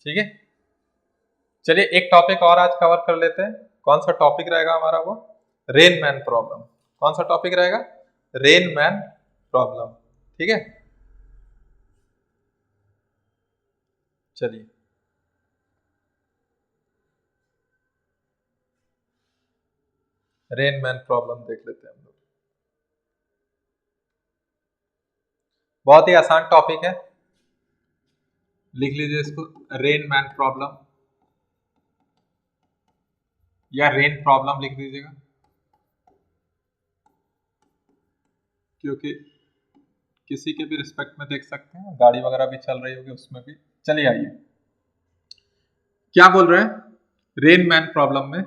ठीक है, चलिए एक टॉपिक और आज कवर कर लेते हैं। कौन सा टॉपिक रहेगा हमारा, वो रेन मैन प्रॉब्लम। कौन सा टॉपिक रहेगा, रेन मैन प्रॉब्लम। ठीक है, चलिए रेन मैन प्रॉब्लम देख लेते हैं हम लोग। बहुत ही आसान टॉपिक है, लिख लीजिए इसको, रेन मैन प्रॉब्लम या रेन प्रॉब्लम लिख दीजिएगा, क्योंकि किसी के भी रिस्पेक्ट में देख सकते हैं, गाड़ी वगैरह भी चल रही होगी उसमें भी। चलिए आइए, क्या बोल रहे हैं, रेन मैन प्रॉब्लम में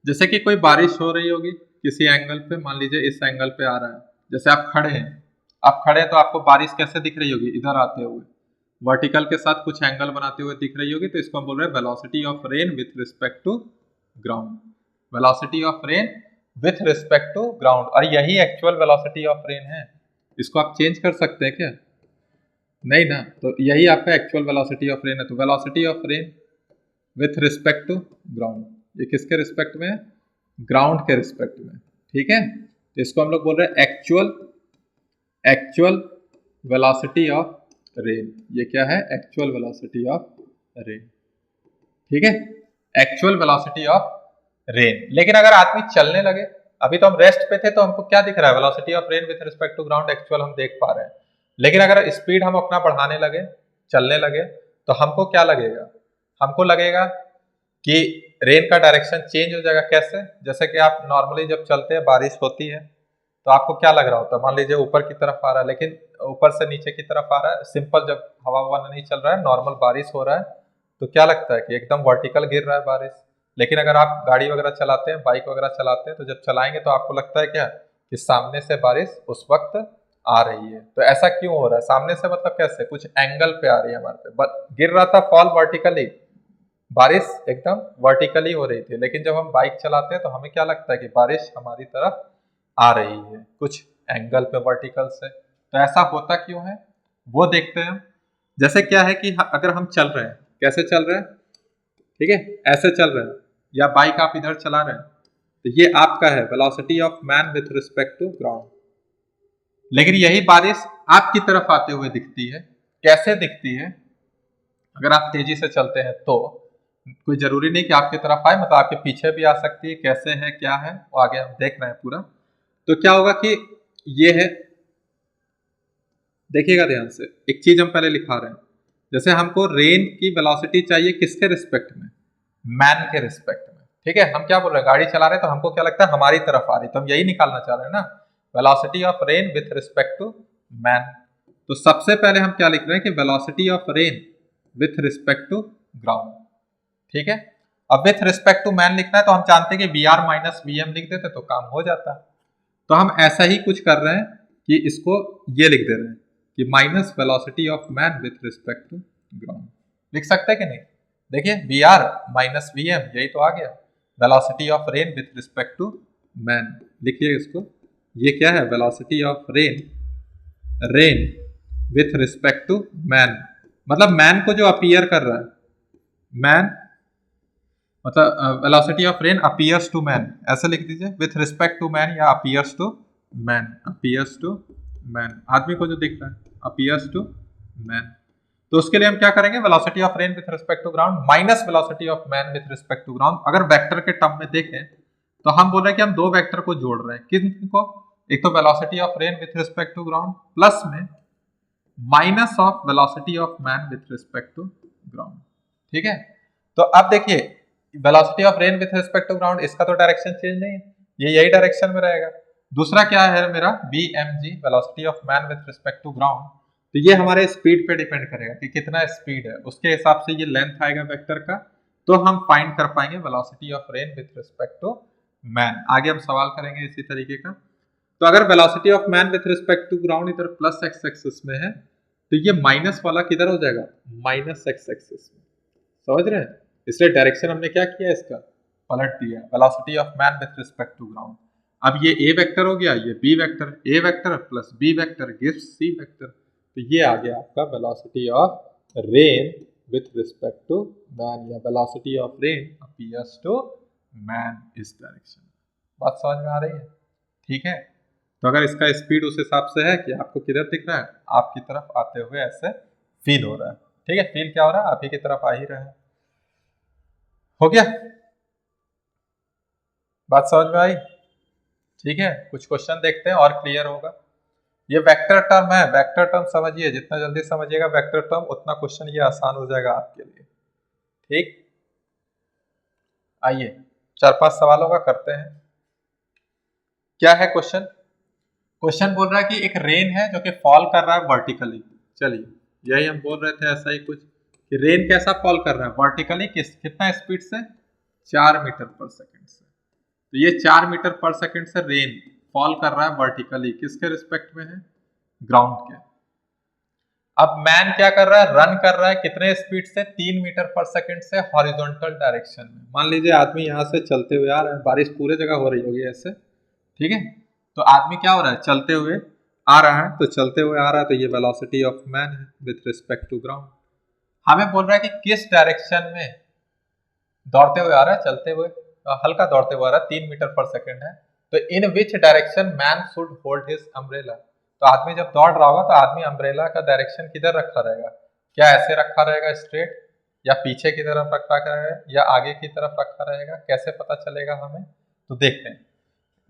जैसे कि कोई बारिश हो रही होगी किसी एंगल पे, मान लीजिए इस एंगल पे आ रहा है, जैसे आप खड़े हैं, आप खड़े हैं तो आपको बारिश कैसे दिख रही होगी, इधर आते हुए वर्टिकल के साथ कुछ एंगल बनाते हुए दिख रही होगी, तो इसको हम बोल रहे हैं velocity of rain with respect to ground, velocity of rain with respect to ground. और यही एक्चुअल वेलोसिटी ऑफ रेन है, इसको आप चेंज कर सकते हैं क्या, नहीं ना, तो यही आपका एक्चुअल वेलोसिटी ऑफ रेन है। तो velocity of rain with respect to ground, ये किसके रिस्पेक्ट में है, ग्राउंड के रिस्पेक्ट में, ठीक है। तो इसको हम लोग बोल रहे हैं एक्चुअल वेलोसिटी ऑफ रेन, ये क्या है, एक्चुअल वेलोसिटी ऑफ रेन, ठीक है, एक्चुअल वेलोसिटी ऑफ रेन। लेकिन अगर आदमी चलने लगे, अभी तो हम रेस्ट पे थे तो हमको क्या दिख रहा है, velocity of rain with respect to ground actual हम देख पा रहे हैं। लेकिन अगर स्पीड हम अपना बढ़ाने लगे, चलने लगे, तो हमको क्या लगेगा, हमको लगेगा कि रेन का डायरेक्शन चेंज हो जाएगा। कैसे, जैसे कि आप नॉर्मली जब चलते हैं, बारिश होती है, तो आपको क्या लग रहा होता है, मान लीजिए ऊपर की तरफ आ रहा है, लेकिन ऊपर से नीचे की तरफ आ रहा है, सिंपल जब हवा ववा नहीं चल रहा है, नॉर्मल बारिश हो रहा है, तो क्या लगता है कि एकदम वर्टिकल गिर रहा है बारिश। लेकिन अगर आप गाड़ी वगैरह चलाते हैं, बाइक वगैरह चलाते हैं, तो जब चलाएंगे तो आपको लगता है क्या कि सामने से बारिश उस वक्त आ रही है। तो ऐसा क्यों हो रहा है, सामने से मतलब कैसे, कुछ एंगल पे आ रही है हमारे पे, गिर रहा था फॉल वर्टिकली, बारिश एकदम वर्टिकली हो रही थी, लेकिन जब हम बाइक चलाते हैं तो हमें क्या लगता है कि बारिश हमारी तरफ आ रही है कुछ एंगल पे वर्टिकल से। तो ऐसा होता क्यों है वो देखते हैं। जैसे क्या है कि अगर हम चल रहे हैं, कैसे चल रहे हैं, ठीक है, ऐसे चल रहे हैं, या बाइक आप इधर चला रहे हैं, तो ये आपका है velocity of man with respect to ground. लेकिन यही बारिश आपकी तरफ आते हुए दिखती है, कैसे दिखती है, अगर आप तेजी से चलते हैं तो कोई जरूरी नहीं कि आपकी तरफ आए, मतलब आपके पीछे भी आ सकती है, कैसे है क्या है वो आगे हम देख रहे हैं पूरा। तो क्या होगा कि ये है, देखिएगा ध्यान से, एक चीज हम पहले लिखा रहे हैं, जैसे हमको रेन की वेलोसिटी चाहिए किसके रिस्पेक्ट में, मैन के रिस्पेक्ट में, ठीक है। हम क्या बोल रहे हैं, गाड़ी चला रहे हैं तो हमको क्या लगता है हमारी तरफ आ रही, तो हम यही निकालना चाह रहे हैं ना, velocity of rain with respect to man. तो सबसे पहले हम क्या लिख रहे हैं कि velocity of rain with respect to ground, ठीक है। अब विथ रिस्पेक्ट टू मैन लिखना है तो हम जानते हैं कि V R minus V M लिख देते तो काम हो जाता है। तो हम ऐसा ही कुछ कर रहे हैं कि इसको ये लिख दे रहे हैं कि minus velocity of man with respect to ground, लिख सकते हैं कि नहीं, देखिए V R minus V M, यही तो आ गया, velocity of rain with respect to man, लिखिए इसको, ये क्या है, velocity of rain with respect to man, मतलब मैन को जो अपीयर कर रहा है, मैन मतलब velocity of rain appears to man, ऐसे लिख दीजिए, विथ रिस्पेक्ट टू मैन या appears to man, appears to man, आदमी को जो दिख रहा है अपीयर्स टू मैन। तो उसके लिए हम क्या करेंगे, velocity of rain with respect to ground minus velocity of man with respect to ground. अगर वेक्टर के टर्म में देखें तो हम बोल रहे हैं कि हम दो वेक्टर को जोड़ रहे हैं, किनको, एक तो velocity of rain with respect to ground plus में minus of velocity of man with respect to ground, ठीक है। तो अब देखिए velocity of rain with respect to ground, इसका तो डायरेक्शन चेंज नहीं है, ये यही डायरेक्शन में रहेगा। दूसरा क्या है मेरा, VMG velocity of man with respect to ground, तो ये हमारे स्पीड पे डिपेंड करेगा कि कितना स्पीड है, उसके हिसाब से ये लेंथ आएगा वेक्टर का, तो हम फाइंड कर पाएंगे velocity of rain with respect to man. आगे हम सवाल करेंगे इसी तरीके का। तो अगर velocity of man with respect to ground इधर प्लस एक्स एक्सिस में है, तो ये माइनस वाला किधर हो जाएगा, माइनस एक्स एक्सिस में, समझ रहे हैं, इसलिए डायरेक्शन हमने क्या किया, इसका पलट दिया, velocity of man with respect to ground. अब ये ए वेक्टर हो गया, ये B vector, A vector plus B vector gives C vector, तो ये आ गया आपका velocity of rain with respect to man, या velocity of rain appears to man इस डायरेक्शन। बात समझ में आ रही है, ठीक है। तो अगर इसका स्पीड उस हिसाब से है कि आपको किधर दिख रहा है, आपकी तरफ आते हुए ऐसे फील हो रहा है, ठीक है, फील क्या हो रहा है, आप ही की तरफ आ ही रहा है, हो गया, बात समझ में आई, ठीक है। कुछ क्वेश्चन देखते हैं और क्लियर होगा। ये वेक्टर टर्म है, वेक्टर टर्म समझिए, जितना जल्दी समझिएगा वेक्टर टर्म उतना क्वेश्चन ये आसान हो जाएगा आपके लिए, ठीक। आइए 4-5 सवालों का करते हैं। क्या है क्वेश्चन, क्वेश्चन बोल रहा है कि एक रेन है जो कि फॉल कर रहा है वर्टिकली, चलिए यही हम बोल रहे थे, ऐसा ही कुछ कि रेन कैसा फॉल कर रहा है वर्टिकली, कितना स्पीड से, 4 मीटर पर सेकंड से। तो ये 4 मीटर पर सेकंड से रेन फॉल कर रहा है वर्टिकली, किसके रिस्पेक्ट में है, ग्राउंड के। अब मैन क्या कर रहा है, रन कर रहा है कितने स्पीड से, 3 मीटर पर सेकंड से हॉरिजॉन्टल डायरेक्शन में। मान लीजिए आदमी यहाँ से चलते हुए आ रहा है, बारिश पूरे जगह हो रही होगी ऐसे, ठीक है, तो आदमी क्या हो रहा है, चलते हुए आ रहा है, तो चलते हुए आ रहा है तो ये वेलोसिटी ऑफ मैन है विथ रिस्पेक्ट टू ग्राउंड। हमें बोल रहा है कि किस डायरेक्शन में दौड़ते हुए आ रहा है, चलते हुए हल्का दौड़ते हुए आ रहा है, 3 मीटर पर सेकंड है, तो in which direction man should hold his umbrella. तो आदमी जब दौड़ रहा होगा तो आदमी अम्ब्रेला का डायरेक्शन किधर रखा रहेगा, क्या ऐसे रखा रहेगा स्ट्रेट, या पीछे की तरफ रखा रहेगा, या आगे की तरफ रखा रहेगा, कैसे पता चलेगा हमें, तो देखते हैं।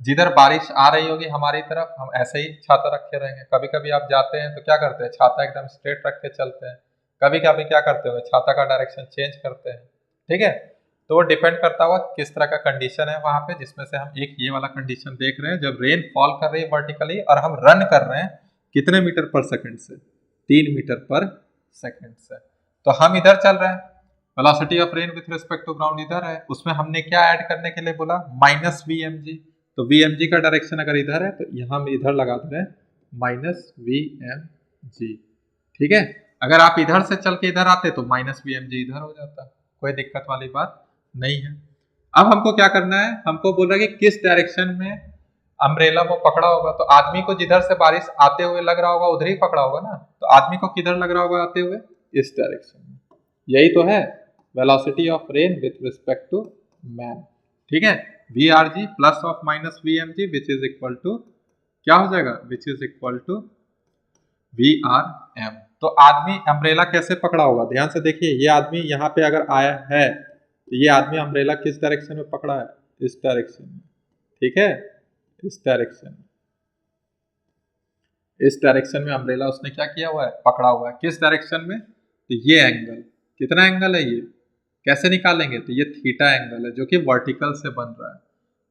जिधर बारिश आ रही होगी हमारी तरफ, हम ऐसे ही छाता रखे रहेंगे। कभी कभी आप जाते हैं तो क्या करते हैं, छाता एकदम स्ट्रेट रख के चलते हैं, कभी कभी क्या करते हैं, छाता का डायरेक्शन चेंज करते हैं, ठीक है। तो वो डिपेंड करता हुआ किस तरह का कंडीशन है वहां पे, जिसमें से हम एक ये वाला कंडीशन देख रहे हैं, जब रेन फॉल कर रही है वर्टिकली और हम रन कर रहे हैं कितने मीटर पर सेकंड से, 3 मीटर पर सेकंड से। तो हम इधर चल रहे हैं, velocity of rain with respect to ground इधर है, उसमें हमने क्या ऐड करने के लिए बोला, माइनस VmG। तो VmG का डायरेक्शन अगर इधर है तो यहाँ हम इधर लगा दे रहे हैं माइनस VmG, ठीक है। अगर आप इधर से चल के इधर आते तो माइनस VmG इधर हो जाता, कोई दिक्कत वाली बात नहीं है। अब हमको क्या करना है, हमको बोल रहा है कि किस डायरेक्शन में अम्ब्रेला वो पकड़ा होगा। तो आदमी को जिधर से बारिश आते हुए लग रहा होगा उधर ही पकड़ा होगा ना, तो आदमी को किधर लग रहा होगा आते हुए, इस डायरेक्शन में। यही तो है velocity of rain with respect to man, ठीक है। VRG plus of minus VmG which is equal to क्या हो जाएगा, which is equal to VRM। तो आदमी अम्ब्रेला कैसे पकड़ा होगा, ध्यान से देखिए, ये आदमी यहाँ पे अगर आया है तो ये आदमी अम्ब्रेला किस डायरेक्शन में पकड़ा है, इस डायरेक्शन में, ठीक है, इस डायरेक्शन में, इस डायरेक्शन में अम्ब्रेला उसने क्या किया हुआ है, पकड़ा हुआ है। किस डायरेक्शन में, तो ये एंगल, कितना एंगल है ये, कैसे निकालेंगे, तो ये थीटा एंगल है जो कि वर्टिकल से बन रहा है,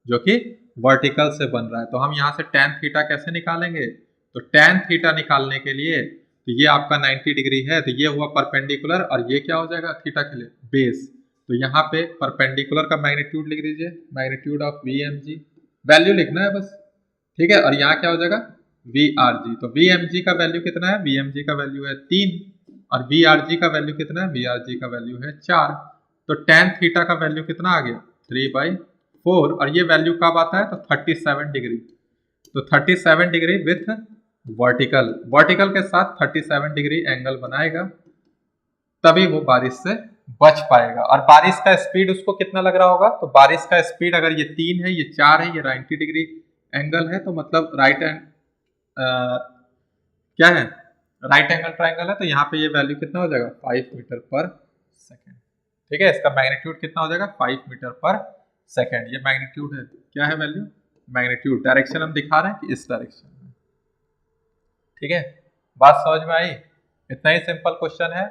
जो कि वर्टिकल से बन रहा है। तो हम यहाँ से tan थीटा कैसे निकालेंगे, तो tan थीटा निकालने के लिए तो ये आपका 90 डिग्री है, तो ये हुआ परपेंडिकुलर, और ये क्या हो जाएगा थीटा के लिए, बेस। तो यहाँ पे परपेंडिकुलर का मैग्नीट्यूड लिख दीजिए, मैग्नीट्यूड ऑफ VmG, वैल्यू लिखना है बस, ठीक है। और यहाँ क्या हो जाएगा VRG। तो VmG का वैल्यू कितना है, VmG का वैल्यू है 3, और VRG का वैल्यू कितना है, VRG का वैल्यू है 4। तो tan थीटा का वैल्यू कितना आ गया, 3/4, और ये वैल्यू कब आता है, तो 37 डिग्री। तो 37 डिग्री विथ वर्टिकल, वर्टिकल के साथ 37 डिग्री एंगल बनाएगा, तभी वो बारिश से बच पाएगा। और बारिश का स्पीड उसको कितना लग रहा होगा, तो बारिश का स्पीड अगर ये 3 है, ये 4 है, ये 90 डिग्री एंगल है, तो मतलब राइट एंड क्या है, राइट एंगल ट्राइंगल है, तो यहाँ पे ये वैल्यू कितना हो जाएगा, 5 मीटर पर सेकेंड, ठीक है। इसका मैग्नीट्यूड कितना हो जाएगा, 5 मीटर पर सेकेंड, ये मैग्नीट्यूड है, क्या है वैल्यू, मैग्नीट्यूड। डायरेक्शन हम दिखा रहे हैं कि इस डायरेक्शन में, ठीक है। बात समझ में आई, इतना ही सिंपल क्वेश्चन है।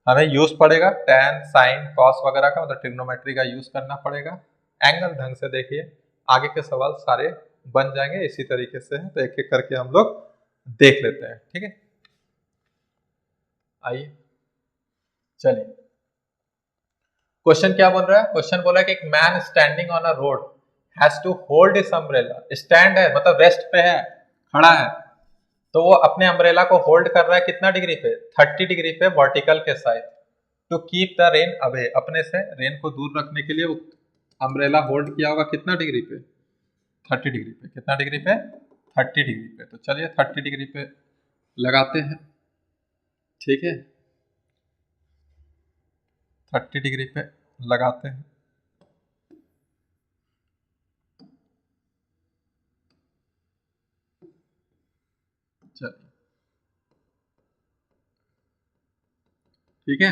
हमें यूज पड़ेगा tan, sin, cos वगैरह का, मतलब ट्रिग्नोमेट्री का यूज करना पड़ेगा। एंगल ढंग से देखिए, आगे के सवाल सारे बन जाएंगे इसी तरीके से है, तो एक एक करके हम लोग देख लेते हैं, ठीक है। आइए चलिए, क्वेश्चन क्या बोल रहा है, क्वेश्चन बोला है कि एक man standing on a road has to hold his umbrella. Stand है मतलब रेस्ट पे है, खड़ा है, तो वो अपने अम्ब्रेला को होल्ड कर रहा है कितना डिग्री पे, 30 डिग्री पे वर्टिकल के side, to keep the rain away, अपने से रेन को दूर रखने के लिए वो अम्ब्रेला होल्ड किया होगा कितना डिग्री पे, 30 डिग्री पे। कितना डिग्री पे, 30 डिग्री पे। तो चलिए 30 डिग्री पे लगाते हैं, ठीक है, 30 डिग्री पे लगाते हैं। चलिए ठीक है,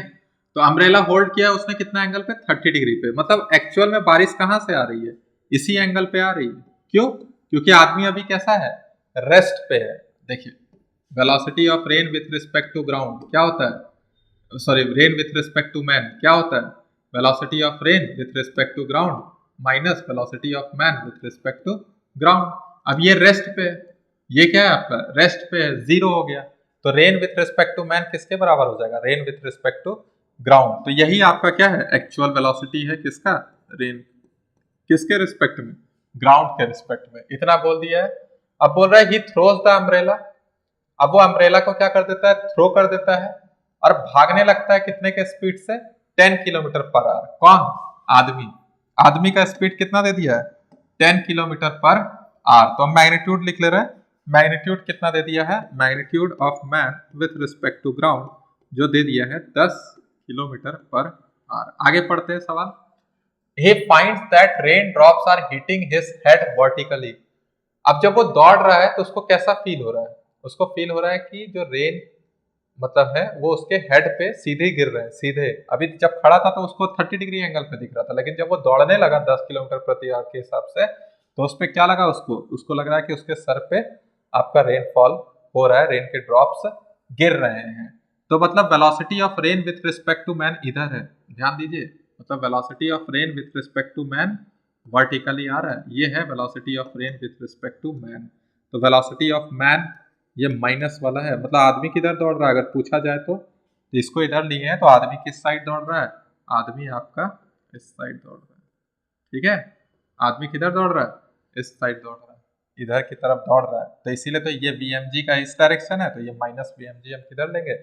तो अम्ब्रेला होल्ड किया उसने कितना एंगल पे, 30 डिग्री पे। मतलब एक्चुअल में बारिश कहां से आ रही है, इसी एंगल पे आ रही है। क्यों, क्योंकि आदमी अभी कैसा है, रेस्ट पे है। देखिए velocity of rain with respect to ground क्या होता है, sorry rain with respect to man क्या होता है, velocity of rain with respect to ground minus velocity of man with respect to ground. अब ये रेस्ट पे है, ये क्या है आपका, रेस्ट पे है, 0 हो गया। तो rain with respect to man किसके बराबर हो जाएगा, rain with respect to ground. तो यही आपका क्या है, एक्चुअल वेलोसिटी है किसका, रेन, किसके रिस्पेक्ट में, ग्राउंड के रिस्पेक्ट में। इतना बोल दिया है, अब बोल रहा है ही थ्रोज द अम्ब्रेला। अब वो अम्ब्रेला को क्या कर देता है, थ्रो कर देता है और भागने लगता है कितने के स्पीड से, 10 किलोमीटर पर आवर। कौन, आदमी। आदमी का स्पीड कितना दे दिया है, 10 किलोमीटर पर आवर। तो हम मैग्नीट्यूड लिख ले रहे हैं, मैग्नीट्यूड कितना दे दिया है, magnitude of man with respect to ground जो दे दिया है 10 किलोमीटर पर आवर। आगे पढ़ते हैं सवाल। He finds that raindrops are hitting his head vertically। अब जब वो दौड़ रहा है तो उसको कैसा फील हो रहा है, उसको फील हो रहा है कि जो रेन मतलब है वो उसके हेड पे सीधे गिर रहे हैं, सीधे। अभी जब खड़ा था तो उसको 30 डिग्री एंगल पे दिख रहा था, लेकिन जब वो दौड़ने लगा 10 किलोमीटर प्रति आवर के हिसाब से तो उस पर क्या लगा, उसको लग रहा है कि उसके सर पे आपका रेनफॉल हो रहा है, रेन के ड्रॉप्स गिर रहे हैं। तो मतलब velocity of rain with respect to man इधर है, ध्यान दीजिए। मतलब velocity of rain with respect to man vertically आ रहा है, ये है velocity of rain with respect to man. तो वेलोसिटी ऑफ मैन ये माइनस वाला है, मतलब आदमी किधर दौड़ रहा है अगर पूछा जाए तो इसको इधर लिए हैं, तो आदमी किस साइड दौड़ रहा है, आदमी आपका इस साइड दौड़ रहा है। ठीक है, आदमी किधर दौड़ रहा है, इस साइड दौड़ रहा है, इधर की तरफ दौड़ रहा है। तो इसीलिए तो ये VMG का इस डायरेक्शन है, तो ये माइनस VMG हम किधर लेंगे,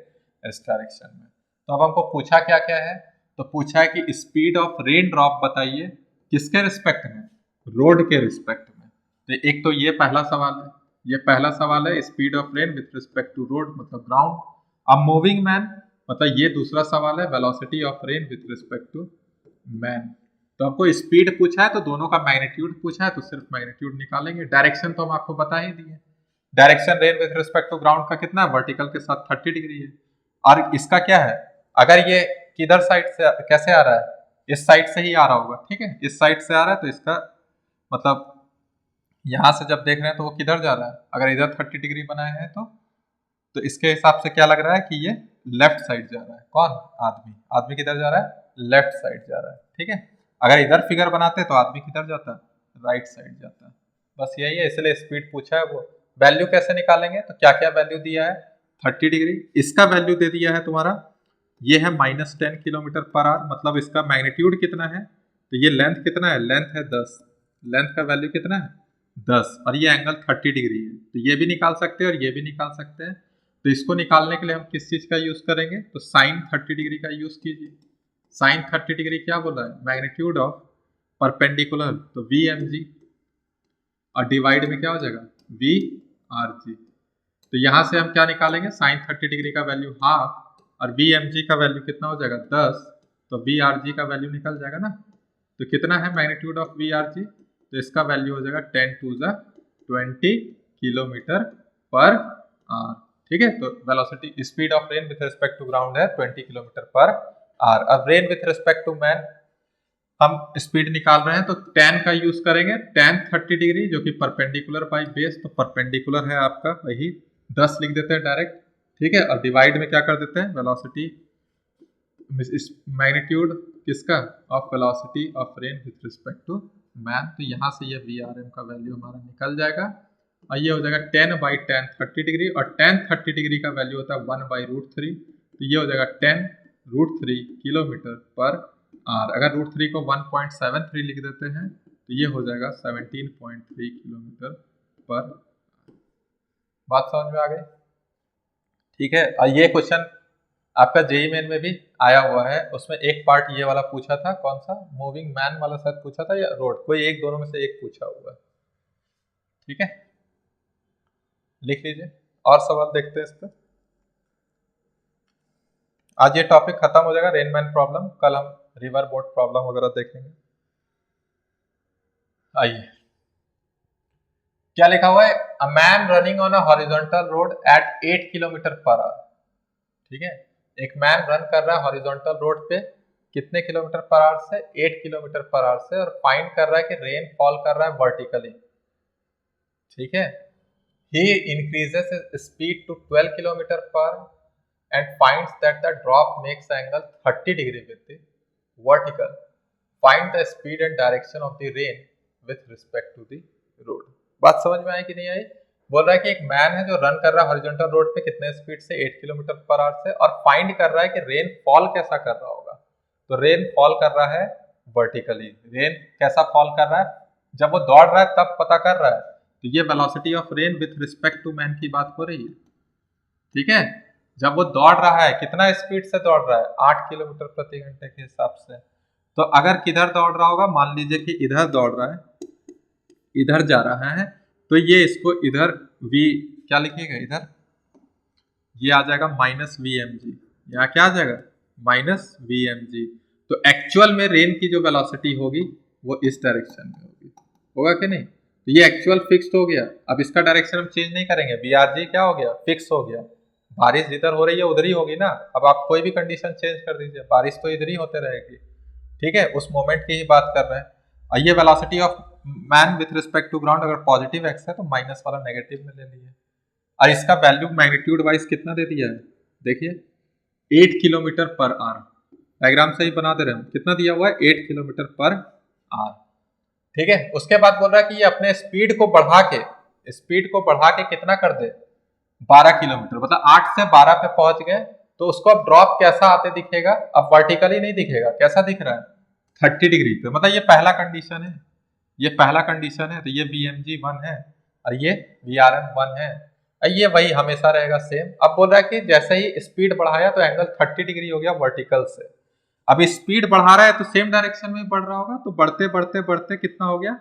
इस डायरेक्शन में। तो अब हमको पूछा क्या क्या है, तो पूछा है कि स्पीड ऑफ रेन ड्रॉप बताइए किसके रिस्पेक्ट में, रोड के रिस्पेक्ट में। तो एक तो ये पहला सवाल है, ये पहला सवाल है speed of rain with respect to road मतलब ग्राउंड। अब मूविंग मैन मतलब ये दूसरा सवाल है velocity of rain with respect to man. तो आपको स्पीड पूछा है तो दोनों का मैग्नीट्यूड पूछा है, तो सिर्फ मैग्नीट्यूड निकालेंगे। डायरेक्शन तो हम आपको बता ही दिए, direction rain with respect to ground का कितना है, वर्टिकल के साथ 30 डिग्री है। और इसका क्या है, अगर ये किधर साइड से कैसे आ रहा है, इस साइड से ही आ रहा होगा। ठीक है, इस साइड से आ रहा है तो इसका मतलब यहां से जब देख रहे हैं तो वो किधर जा रहा है, अगर इधर 30 डिग्री बनाए हैं तो इसके हिसाब से क्या लग रहा है कि ये लेफ्ट साइड जा रहा है। कौन, आदमी। आदमी किधर जा रहा है, लेफ्ट साइड जा रहा है। ठीक है, अगर इधर फिगर बनाते तो आदमी किधर जाता, राइट साइड जाता। बस यही है, इसलिए स्पीड पूछा है। वो वैल्यू कैसे निकालेंगे, तो क्या क्या वैल्यू दिया है, 30 डिग्री, इसका वैल्यू दे दिया है तुम्हारा, ये है -10 किलोमीटर पर आवर, मतलब इसका मैग्नीट्यूड कितना है, तो ये लेंथ कितना है, लेंथ है 10, लेंथ का वैल्यू कितना है 10, और ये एंगल 30 डिग्री है। तो ये भी निकाल सकते हैं और ये भी निकाल सकते हैं। तो इसको निकालने के लिए हम किस चीज का यूज करेंगे, तो साइन 30 डिग्री का यूज कीजिए। साइन 30 डिग्री क्या बोल रहा है, मैग्नीट्यूड ऑफ परपेंडिकुलर, तो VMG, और डिवाइड में क्या हो जाएगा VRG। तो यहां से हम क्या निकालेंगे, साइन 30 डिग्री का वैल्यू हाफ और VMG का वैल्यू कितना हो जाएगा 10, तो VRG का वैल्यू निकल जाएगा ना। तो कितना है मैग्नीट्यूड ऑफ VRG, तो इसका वैल्यू हो जाएगा 10 to the 20 kilometre per hour. ठीक है, तो velocity speed of rain with respect to ground है 20 किलोमीटर पर आवर। अब rain with respect to man हम स्पीड निकाल रहे हैं, तो tan का यूज करेंगे, tan 30 डिग्री जो कि परपेंडिकुलर बाई बेस, तो परपेंडिकुलर है आपका वही 10 लिख देते हैं डायरेक्ट। ठीक है, और डिवाइड में क्या कर देते हैं, वेलोसिटी मैग्नीट्यूड किसका, of velocity of rain with respect to man. तो यहाँ से ये VRM का वैल्यू हमारा निकल जाएगा, और ये हो जाएगा 10/tan 30 डिग्री, और tan 30 डिग्री का वैल्यू होता है 1/√3, तो ये हो जाएगा 10√3 किलोमीटर पर आवर। अगर √3 को 1.73 लिख देते हैं तो ये हो जाएगा 17.3 किलोमीटर पर। बात समझ में आ गई। ठीक है, और ये क्वेश्चन आपका JEE मेन में भी आया हुआ है, उसमें एक पार्ट ये वाला पूछा था, कौन सा, मूविंग मैन वाला शायद पूछा था या रोड, कोई एक दोनों में से एक पूछा हुआ है। ठीक है, लिख लीजिए, और सवाल देखते हैं इस पर। आज ये टॉपिक खत्म हो जाएगा, रेनमैन प्रॉब्लम, कल हम रिवर बोट प्रॉब्लम वगैरह देखेंगे। आइए, क्या लिखा हुआ है, a man running on a horizontal road at 8 kilometre per hour. ठीक है, एक मैन रन कर रहा है हॉरिजॉन्टल रोड पे कितने किलोमीटर पर आवर से, 8 किलोमीटर पर आवर से, और फाइंड कर रहा है कि रेन फॉल कर रहा है वर्टिकली। ठीक है, he increases his speed to 12 kilometre पर and finds that the drop makes angle 30 degree with the vertical. Find the speed and direction of the rain with respect to the road. बात समझ में आई कि नहीं आई। बोल रहा है कि एक मैन है जो रन कर रहा है हॉरिजॉन्टल रोड पे कितने स्पीड से, 8 किलोमीटर पर आवर से, और फाइंड कर रहा है कि रेन फॉल कैसा कर रहा होगा। तो रेन फॉल कर रहा है वर्टिकली। रेन कैसा फॉल कर रहा है, जब वो दौड़ रहा है तब पता कर रहा है, तो ये velocity of rain with respect to man की बात हो रही है, ठीक है। जब वो दौड़ रहा है, कितना स्पीड से दौड़ रहा है, 8 किलोमीटर प्रति घंटे के हिसाब से। तो अगर किधर दौड़ रहा होगा, मान लीजिए कि इधर दौड़ रहा है, इधर जा रहा है, तो ये इसको इधर v क्या लिखिएगा, इधर ये आ जाएगा -vmg, यहाँ क्या आ जाएगा -vmg। तो एक्चुअल में रेन की जो वेलोसिटी होगी वो इस डायरेक्शन में होगी, होगा कि नहीं। तो ये एक्चुअल फिक्स्ड हो गया, अब इसका डायरेक्शन हम चेंज नहीं करेंगे, vrg क्या हो गया, फिक्स हो गया। बारिश जिधर हो रही है उधर ही होगी ना, अब आप कोई भी कंडीशन चेंज कर दीजिए, बारिश तो इधर ही होते रहेगी, ठीक है, उस मोमेंट की ही बात कर रहे हैं। और ये velocity of man with respect to ground, अगर पॉजिटिव एक्स है तो माइनस वाला नेगेटिव में ले लिए, और इसका वैल्यू मैग्नीट्यूड वाइज कितना दे दिया है, देखिए 8 किलोमीटर पर आवर। डायग्राम से ही बना दे रहे हैं, कितना दिया हुआ है, 8 किलोमीटर पर आवर, ठीक है। उसके बाद बोल रहा है कि ये अपने स्पीड को बढ़ा के कितना कर दे, 12 किलोमीटर, मतलब 8 से 12 पे पहुंच गए। तो उसको अब ड्रॉप कैसा आते दिखेगा, अब वर्टिकली नहीं दिखेगा, कैसा दिख रहा है, 30 डिग्री पे, मतलब ये पहला कंडीशन है, ये पहला कंडीशन है। तो ये VMG1 है और ये VRM1 है, ये वही हमेशा रहेगा सेम। अब बोल रहा है कि जैसे ही स्पीड बढ़ाया तो एंगल 30 डिग्री हो गया वर्टिकल से। अब स्पीड बढ़ा रहा है तो सेम डायरेक्शन में बढ़ रहा होगा, तो बढ़ते बढ़ते बढ़ते कितना हो गया,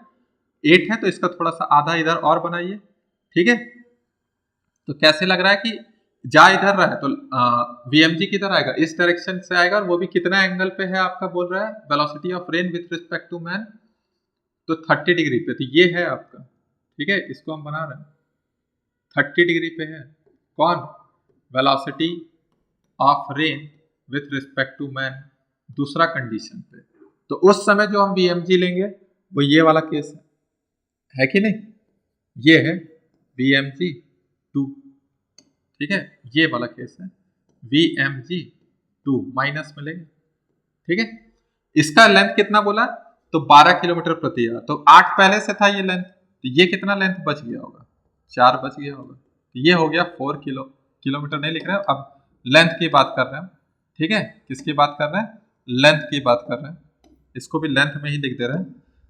8 है, तो इसका थोड़ा सा आधा इधर और बनाइए, ठीक है। तो कैसे लग रहा है कि जा इधर रहा है, तो VMG किधर आएगा, इस डायरेक्शन से आएगा, और वो भी कितना एंगल पे है आपका, बोल रहा है velocity of rain with respect to man, तो 30 डिग्री पे। तो ये है आपका, ठीक है, इसको हम बना रहे हैं 30 डिग्री पे है, कौन, velocity of rain with respect to man, दूसरा कंडीशन पे। तो उस समय जो हम VMG लेंगे वो ये वाला केस है कि नहीं, ये है VMG2, ठीक है, ये वाला केस है VMG2 माइनस में लेंगे, ठीक है। इसका लेंथ कितना बोला, तो 12 किलोमीटर प्रति आवर, तो 8 पहले से था ये लेंथ, तो ये कितना लेंथ बच गया होगा, 4 बच गया होगा, तो ये हो गया 4 किलोमीटर नहीं लिख रहे हैं, अब लेंथ की बात कर रहे हैं, ठीक है, किसकी बात कर रहे हैं, लेंथ की बात कर रहे हैं, इसको भी लेंथ में ही लिख दे रहे हैं।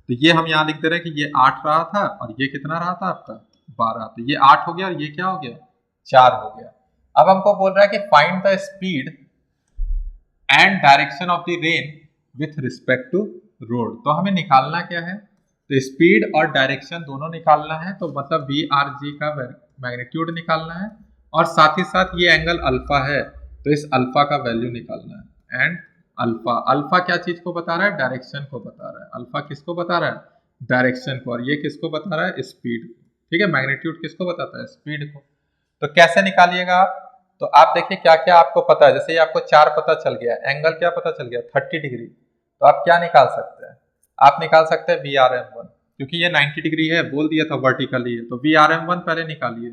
तो ये हम यहाँ लिख दे रहे हैं कि ये 8 रहा था और ये कितना रहा था आपका 12, तो ये 8 हो गया और ये क्या हो गया 4 हो गया। अब हमको बोल रहा है कि find the speed and direction of the rain with respect to road. तो हमें निकालना क्या है, तो स्पीड और डायरेक्शन दोनों निकालना है, तो मतलब VRG का मैग्नीट्यूड निकालना है, और साथ ही साथ ये एंगल अल्फा है, तो इस अल्फा का वैल्यू निकालना है। एंड अल्फा क्या चीज को बता रहा है, डायरेक्शन को बता रहा है, अल्फा किसको बता रहा है, डायरेक्शन को, और ये किसको बता रहा है, स्पीड को, ठीक है। मैग्नीट्यूड किसको बताता है, स्पीड को। तो कैसे निकालिएगा आप, तो आप देखिए क्या क्या आपको पता है, जैसे ये आपको 4 पता चल गया, एंगल क्या पता चल गया 30 डिग्री, तो आप क्या निकाल सकते हैं, आप निकाल सकते हैं VRM1, क्योंकि ये 90 डिग्री है, बोल दिया था वर्टिकली है, तो VRM1 पहले निकालिए।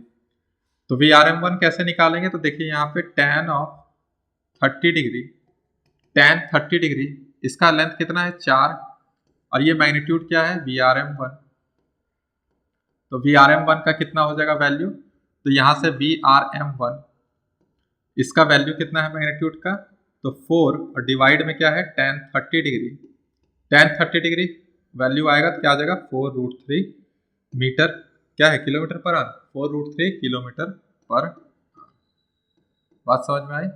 तो VRM1 कैसे निकालेंगे, तो देखिए यहाँ पे tan of 30 degree, tan 30 degree, इसका लेंथ कितना है 4, और ये मैग्नीट्यूड क्या है VRM1, तो VRM1 का कितना हो जाएगा वैल्यू, तो यहाँ से VRM1 इसका वैल्यू कितना है मैग्नीट्यूड का, तो 4, और डिवाइड में क्या है tan 30 degree, tan 30 degree value आएगा तो क्या आ जाएगा 4√3 मीटर, क्या है किलोमीटर पर आवर, 4√3 किलोमीटर पर, बात समझ में आई।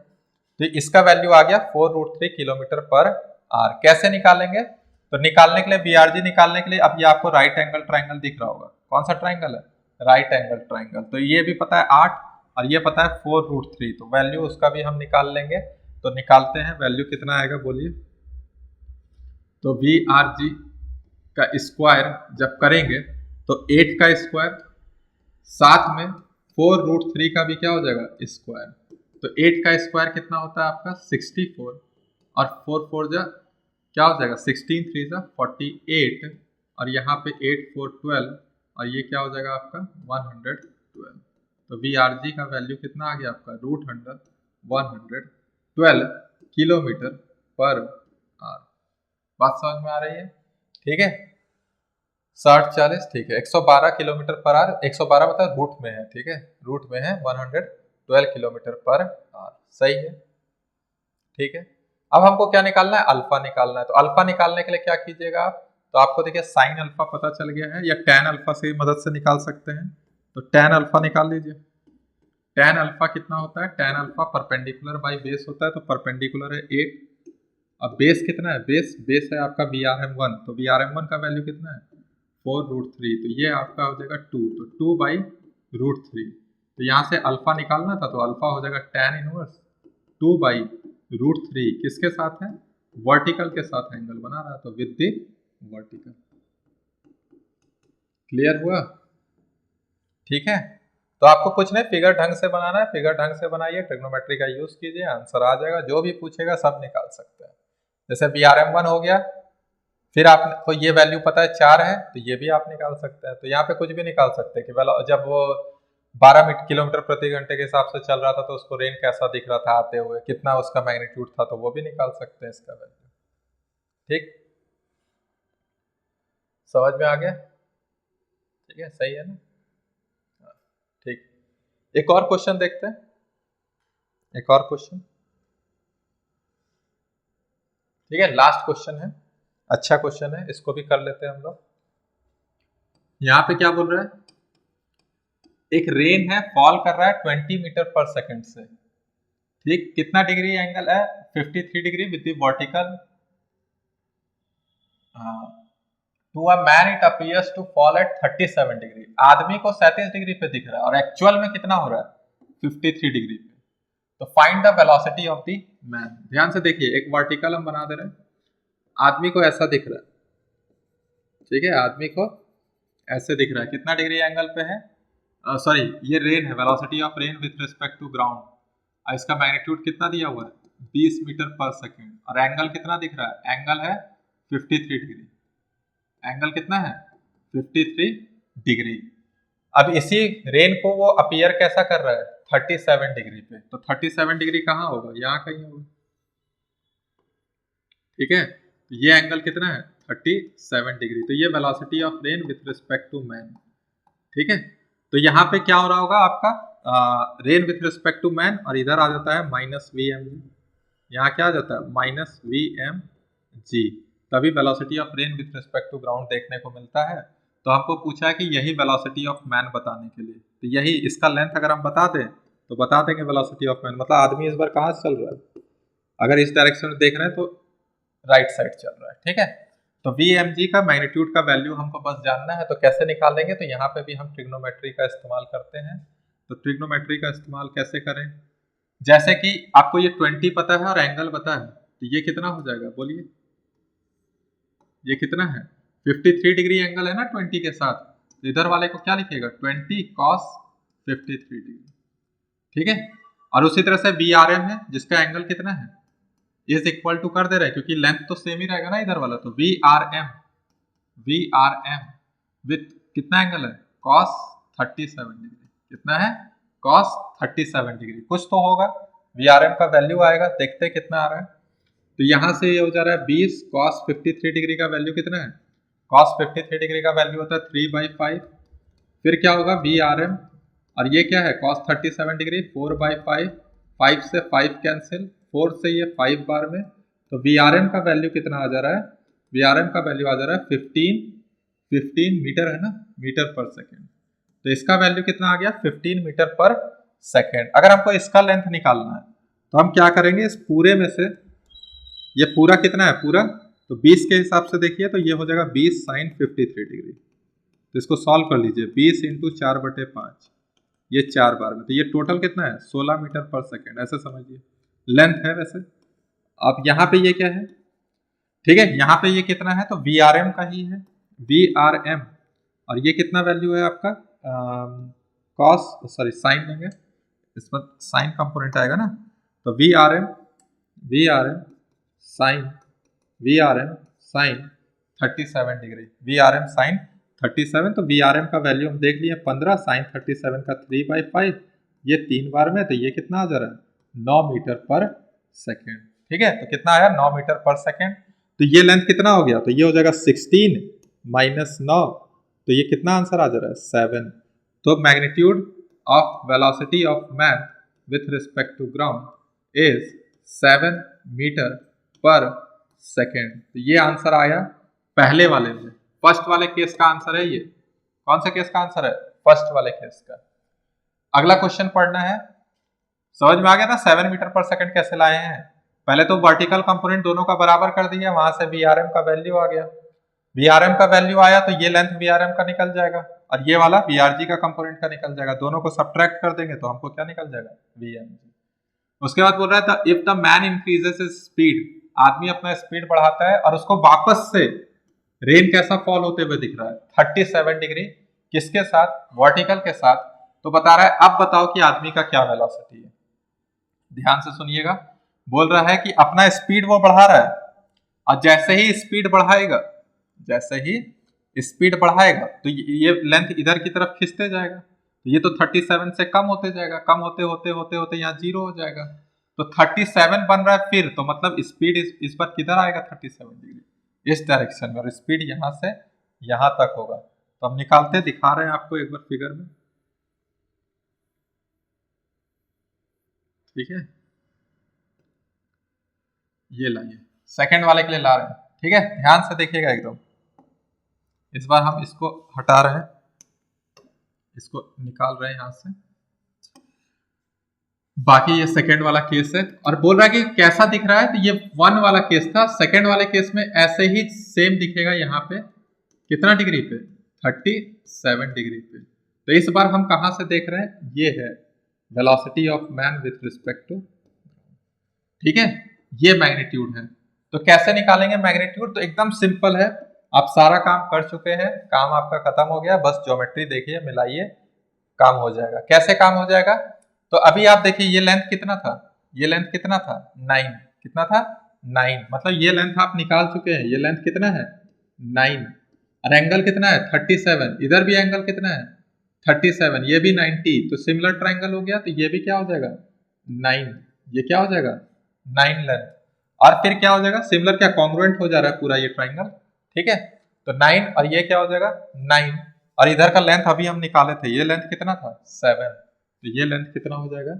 तो इसका वैल्यू आ गया 4√3 किलोमीटर पर आवर। कैसे निकालेंगे, तो निकालने के लिए VRG निकालने के लिए, अब ये आपको राइट एंगल ट्राइंगल दिख रहा होगा, कौन सा ट्राइंगल है, राइट एंगल ट्राइंगल, तो ये भी पता है 8 और ये पता है 4√3, तो वैल्यू उसका भी हम निकाल लेंगे। तो निकालते हैं, वैल्यू कितना आएगा बोलिए, तो VRG का स्क्वायर जब करेंगे तो 8 का स्क्वायर, साथ में 4√3 का भी क्या हो जाएगा स्क्वायर, तो 8 का स्क्वायर कितना होता है आपका 64, और 4 जा क्या हो जाएगा 16 3 जा 48, और यहाँ पे 8 4 12, और ये क्या हो जाएगा आपका 112। तो VRG का वैल्यू कितना आ गया आपका √112 किलोमीटर पर आवर। बात समझ में आ रही है, ठीक है, 60-40, ठीक है, 112 किलोमीटर पर आवर, 112 मतलब रूट में है, ठीक है, रूट में है 112 किलोमीटर पर आवर, सही है, ठीक है। अब हमको क्या निकालना है, अल्फा निकालना है। तो अल्फा निकालने के लिए क्या कीजिएगा आप, तो आपको देखिए साइन अल्फा पता चल गया है, या टैन अल्फा से मदद से निकाल सकते हैं। तो टैन अल्फा निकाल लीजिए। टैन अल्फा कितना होता है, tan alpha perpendicular by base होता है, तो परपेंडिकुलर है 8। अब बेस कितना है, बेस है आपका VRM1, तो VRM1 का वैल्यू कितना है 4√3, तो ये आपका हो जाएगा 2, तो 2/√3। तो यहाँ से अल्फा निकालना था, तो अल्फा हो जाएगा टैन इनवर्स 2/√3, किसके साथ है, वर्टिकल के साथ एंगल बना रहा है, तो विद द वर्टिकल। क्लियर हुआ? ठीक है, तो आपको कुछ नहीं, फिगर ढंग से बनाना है, फिगर ढंग से बनाइए, ट्रिग्नोमेट्री का यूज कीजिए, आंसर आ जाएगा। जो भी पूछेगा सब निकाल सकते हैं। जैसे VRM1 हो गया, फिर आपको ये वैल्यू पता है 4 है, तो ये भी आप निकाल सकते हैं। तो यहाँ पे कुछ भी निकाल सकते हैं कि जब वो 12 किलोमीटर प्रति घंटे के हिसाब से चल रहा था, तो उसको रेन कैसा दिख रहा था आते हुए, कितना उसका मैग्नीट्यूड था, तो वो भी निकाल सकते हैं इसका वैल्यू। ठीक, समझ में आ गया? ठीक है, सही है ना? ठीक, एक और क्वेश्चन देखते हैं, एक और क्वेश्चन। ठीक है, लास्ट क्वेश्चन है, अच्छा क्वेश्चन है, इसको भी कर लेते हैं हम लोग। यहाँ पे क्या बोल रहा है, एक रेन है, फॉल कर रहा है 20 मीटर पर सेकंड से। ठीक, कितना डिग्री एंगल है, 53 degree with the vertical. To a man it appears to fall at 37 degree. आदमी को 37 डिग्री पे दिख रहा है, और एक्चुअल में कितना हो रहा है 53 डिग्री पे। तो find the velocity of the man. ध्यान से देखिए, एक वर्टिकल हम बना दे रहे हैं, आदमी को ऐसा दिख रहा है, ठीक है, आदमी को ऐसे दिख रहा है, कितना डिग्री एंगल पे है, सॉरी ये रेन है, velocity of rain with respect to ground. इसका मैग्नीट्यूड कितना दिया हुआ है 20 मीटर पर सेकेंड, और एंगल कितना दिख रहा है, एंगल है 53 डिग्री। एंगल कितना है 53 डिग्री। अब इसी रेन को वो अपीयर कैसा कर रहा है 37 डिग्री पे, तो 37 डिग्री कहाँ होगा, यहाँ कहीं होगा। ठीक है, तो ये एंगल कितना है 37 डिग्री। तो ये velocity of rain with respect to man. ठीक है, तो यहाँ पे क्या हो रहा होगा आपका, rain with respect to man, और इधर आ जाता है -VmG। यहाँ क्या आ जाता है -VmG, तभी velocity of rain with respect to ground देखने को मिलता है। तो हमको पूछा है कि यही वेलोसिटी ऑफ मैन बताने के लिए, तो यही इसका लेंथ अगर हम बता दें तो बता देंगे वेलोसिटी ऑफ मैन। मतलब आदमी इस बार कहाँ से चल रहा है, अगर इस डायरेक्शन में देख रहे हैं तो राइट साइड चल रहा है। ठीक है, तो VmG का मैग्नीट्यूड का वैल्यू हमको बस जानना है, तो कैसे निकालेंगे, तो यहाँ पे भी हम ट्रिग्नोमेट्री का इस्तेमाल करते हैं। तो ट्रिग्नोमेट्री का इस्तेमाल कैसे करें, जैसे कि आपको ये 20 पता है और एंगल पता है, तो ये कितना हो जाएगा बोलिए, ये कितना है 53 डिग्री एंगल है ना 20 के साथ, तो इधर वाले को क्या लिखेगा 20 cos 53 डिग्री। ठीक है, और उसी तरह से VRM है, जिसका एंगल कितना है इज इक्वल टू कर दे रहे हैं, क्योंकि लेंथ तो सेम ही रहेगा ना इधर वाला, तो VRM विथ कितना एंगल है cos 37 डिग्री। कितना है cos 37 डिग्री, कुछ तो होगा, VRM का वैल्यू आएगा, देखते हैं कितना आ रहा है। तो यहां से ये हो जा रहा है 20 cos 53 डिग्री का वैल्यू कितना है, cos 53 डिग्री का वैल्यू होता है 3/5। फिर क्या होगा VRM, और ये क्या है cos 37 डिग्री 4/5, 5 से 5 कैंसिल, 4 से ये 5 बार में, तो VRM का वैल्यू कितना आ जा रहा है, VRM का वैल्यू आ जा रहा है 15 मीटर है ना, मीटर पर सेकेंड। तो इसका वैल्यू कितना आ गया 15 मीटर पर सेकेंड। अगर हमको इसका लेंथ निकालना है तो हम क्या करेंगे, इस पूरे में से ये पूरा कितना है पूरा, तो 20 के हिसाब से देखिए, तो ये हो जाएगा 20 sin 53 डिग्री। तो इसको सॉल्व कर लीजिए, 20 × 4/5, ये 4 बार में, तो ये टोटल कितना है 16 मीटर पर सेकेंड, ऐसे समझिए लेंथ है वैसे। अब यहाँ पे ये क्या है, ठीक है, यहाँ पे ये कितना है, तो VRM का ही है, VRM, और ये कितना वैल्यू है आपका साइन लेंगे, इस पर साइन कंपोनेंट आएगा ना, तो VRM sine 37 degree, VRM sine 37, तो VRM का वैल्यू हम देख लिए 15, साइन 37 का 3/5, ये 3 बार में, तो ये कितना आ जा रहा है 9 मीटर पर सेकेंड। ठीक है, तो कितना आया 9 मीटर पर सेकेंड। तो ये लेंथ कितना हो गया, तो ये हो जाएगा 16 - 9, तो ये कितना आंसर आ जा रहा है 7। तो magnitude of velocity of man with respect to ground is 7 metre per second. तो ये आंसर आया पहले वाले में, फर्स्ट वाले केस का आंसर है ये। कौन सा केस का आंसर है? फर्स्ट वाले केस का। अगला क्वेश्चन पढ़ना है। समझ में आ गया ना 7 मीटर पर सेकंड कैसे लाए हैं? पहले तो वर्टिकल कंपोनेंट दोनों का बराबर कर दिया, वहां से VRM का वैल्यू आ गया। VRM का वैल्यू आया तो ये लेंथ VRM का निकल जाएगा और ये वाला VRG का कंपोनेंट का निकल जाएगा। दोनों को सब्ट्रैक्ट कर देंगे तो हमको क्या निकल जाएगा? VMG। उसके बाद बोल रहा था if the man increases his speed, आदमी अपना स्पीड बढ़ाता है और उसको वापस से रेन कैसा फॉल होते हुए दिख रहा है? 37 डिग्री। किसके साथ? वर्टिकल के साथ। तो बता रहा है अब बताओ कि आदमी का क्या वेलोसिटी है। ध्यान से सुनिएगा। बोल रहा है कि अपना स्पीड वो बढ़ा रहा है और जैसे ही स्पीड बढ़ाएगा, जैसे ही स्पीड बढ़ाएगा तो ये लेंथ इधर की तरफ खींचते जाएगा। तो ये तो 37 से कम होते जाएगा, कम होते होते होते होते यहाँ 0 हो जाएगा। तो 37 बन रहा है फिर, तो मतलब स्पीड इस पर किधर आएगा? 37 डिग्री इस डायरेक्शन में, और स्पीड यहाँ से यहाँ तक होगा। तो हम निकालते दिखा रहे हैं आपको एक बार फिगर में, ठीक है। ये लाइए, सेकंड वाले के लिए ला रहे हैं, ठीक है। ध्यान से देखिएगा एकदम। इस बार हम इसको हटा रहे हैं, इसको निकाल रहे हैं यहां से। बाकी ये सेकंड वाला केस है और बोल रहा है कि कैसा दिख रहा है, तो ये 1 वाला केस था। सेकंड वाले केस में ऐसे ही सेम दिखेगा यहाँ पे, कितना डिग्री पे? 37 डिग्री पे। तो इस बार हम कहां से देख रहे हैं? ये है velocity of man with respect to, ठीक है। ये मैग्नीट्यूड है। तो कैसे निकालेंगे मैग्नीट्यूड? तो एकदम सिंपल है, आप सारा काम कर चुके हैं, काम आपका खत्म हो गया, बस ज्योमेट्री देखिए, मिलाइए, काम हो जाएगा। कैसे काम हो जाएगा? तो अभी आप देखिए ये लेंथ कितना था? ये लेंथ कितना था? 9। कितना था? 9। मतलब ये लेंथ आप निकाल चुके हैं। ये लेंथ कितना है? 9। और एंगल कितना है? 37। इधर भी एंगल कितना है? 37। ये भी 90। तो सिमिलर ट्राइंगल हो गया। तो ये भी क्या हो जाएगा? 9। ये क्या हो जाएगा? 9 लेंथ। और फिर क्या हो जाएगा? सिमिलर क्या, कॉन्ग्रुएंट हो जा रहा है पूरा ये ट्राइंगल, ठीक है। तो 9 और ये क्या हो जाएगा? 9। और इधर का लेंथ अभी हम निकाले थे, ये लेंथ कितना था? 7। तो ये लेंथ कितना हो जाएगा?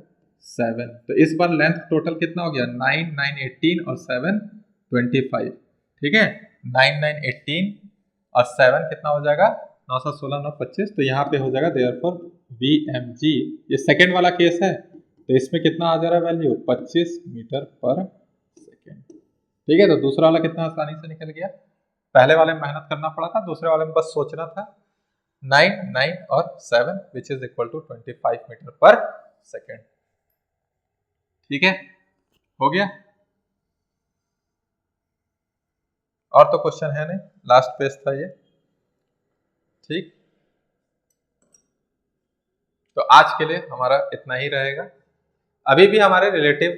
7। तो इस बार लेंथ टोटल कितना हो गया? 9 9 18 और 7 25, ठीक है। 9 9 18 और 7 कितना हो जाएगा? 9 16 9 25। तो यहाँ पे हो जाएगा देयरफॉर VMG। ये सेकेंड वाला केस है, तो इसमें कितना आ जा रहा है वैल्यू? 25 मीटर पर सेकेंड, ठीक है। तो दूसरा वाला कितना आसानी से निकल गया। पहले वाले में मेहनत करना पड़ा था, दूसरे वाले में बस सोचना था। 9 9 और 7 which is equal to 25 metre per second, ठीक है। हो गया। और तो क्वेश्चन है नहीं, लास्ट पेज था ये, ठीक। तो आज के लिए हमारा इतना ही रहेगा। अभी भी हमारे रिलेटिव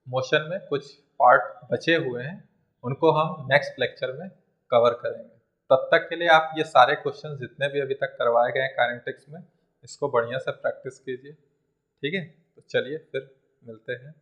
मोशन में कुछ पार्ट बचे हुए हैं, उनको हम नेक्स्ट लेक्चर में कवर करेंगे। तब तक के लिए आप ये सारे क्वेश्चन जितने भी अभी तक करवाए गए हैं काइनेटिक्स में, इसको बढ़िया से प्रैक्टिस कीजिए, ठीक है। तो चलिए फिर मिलते हैं।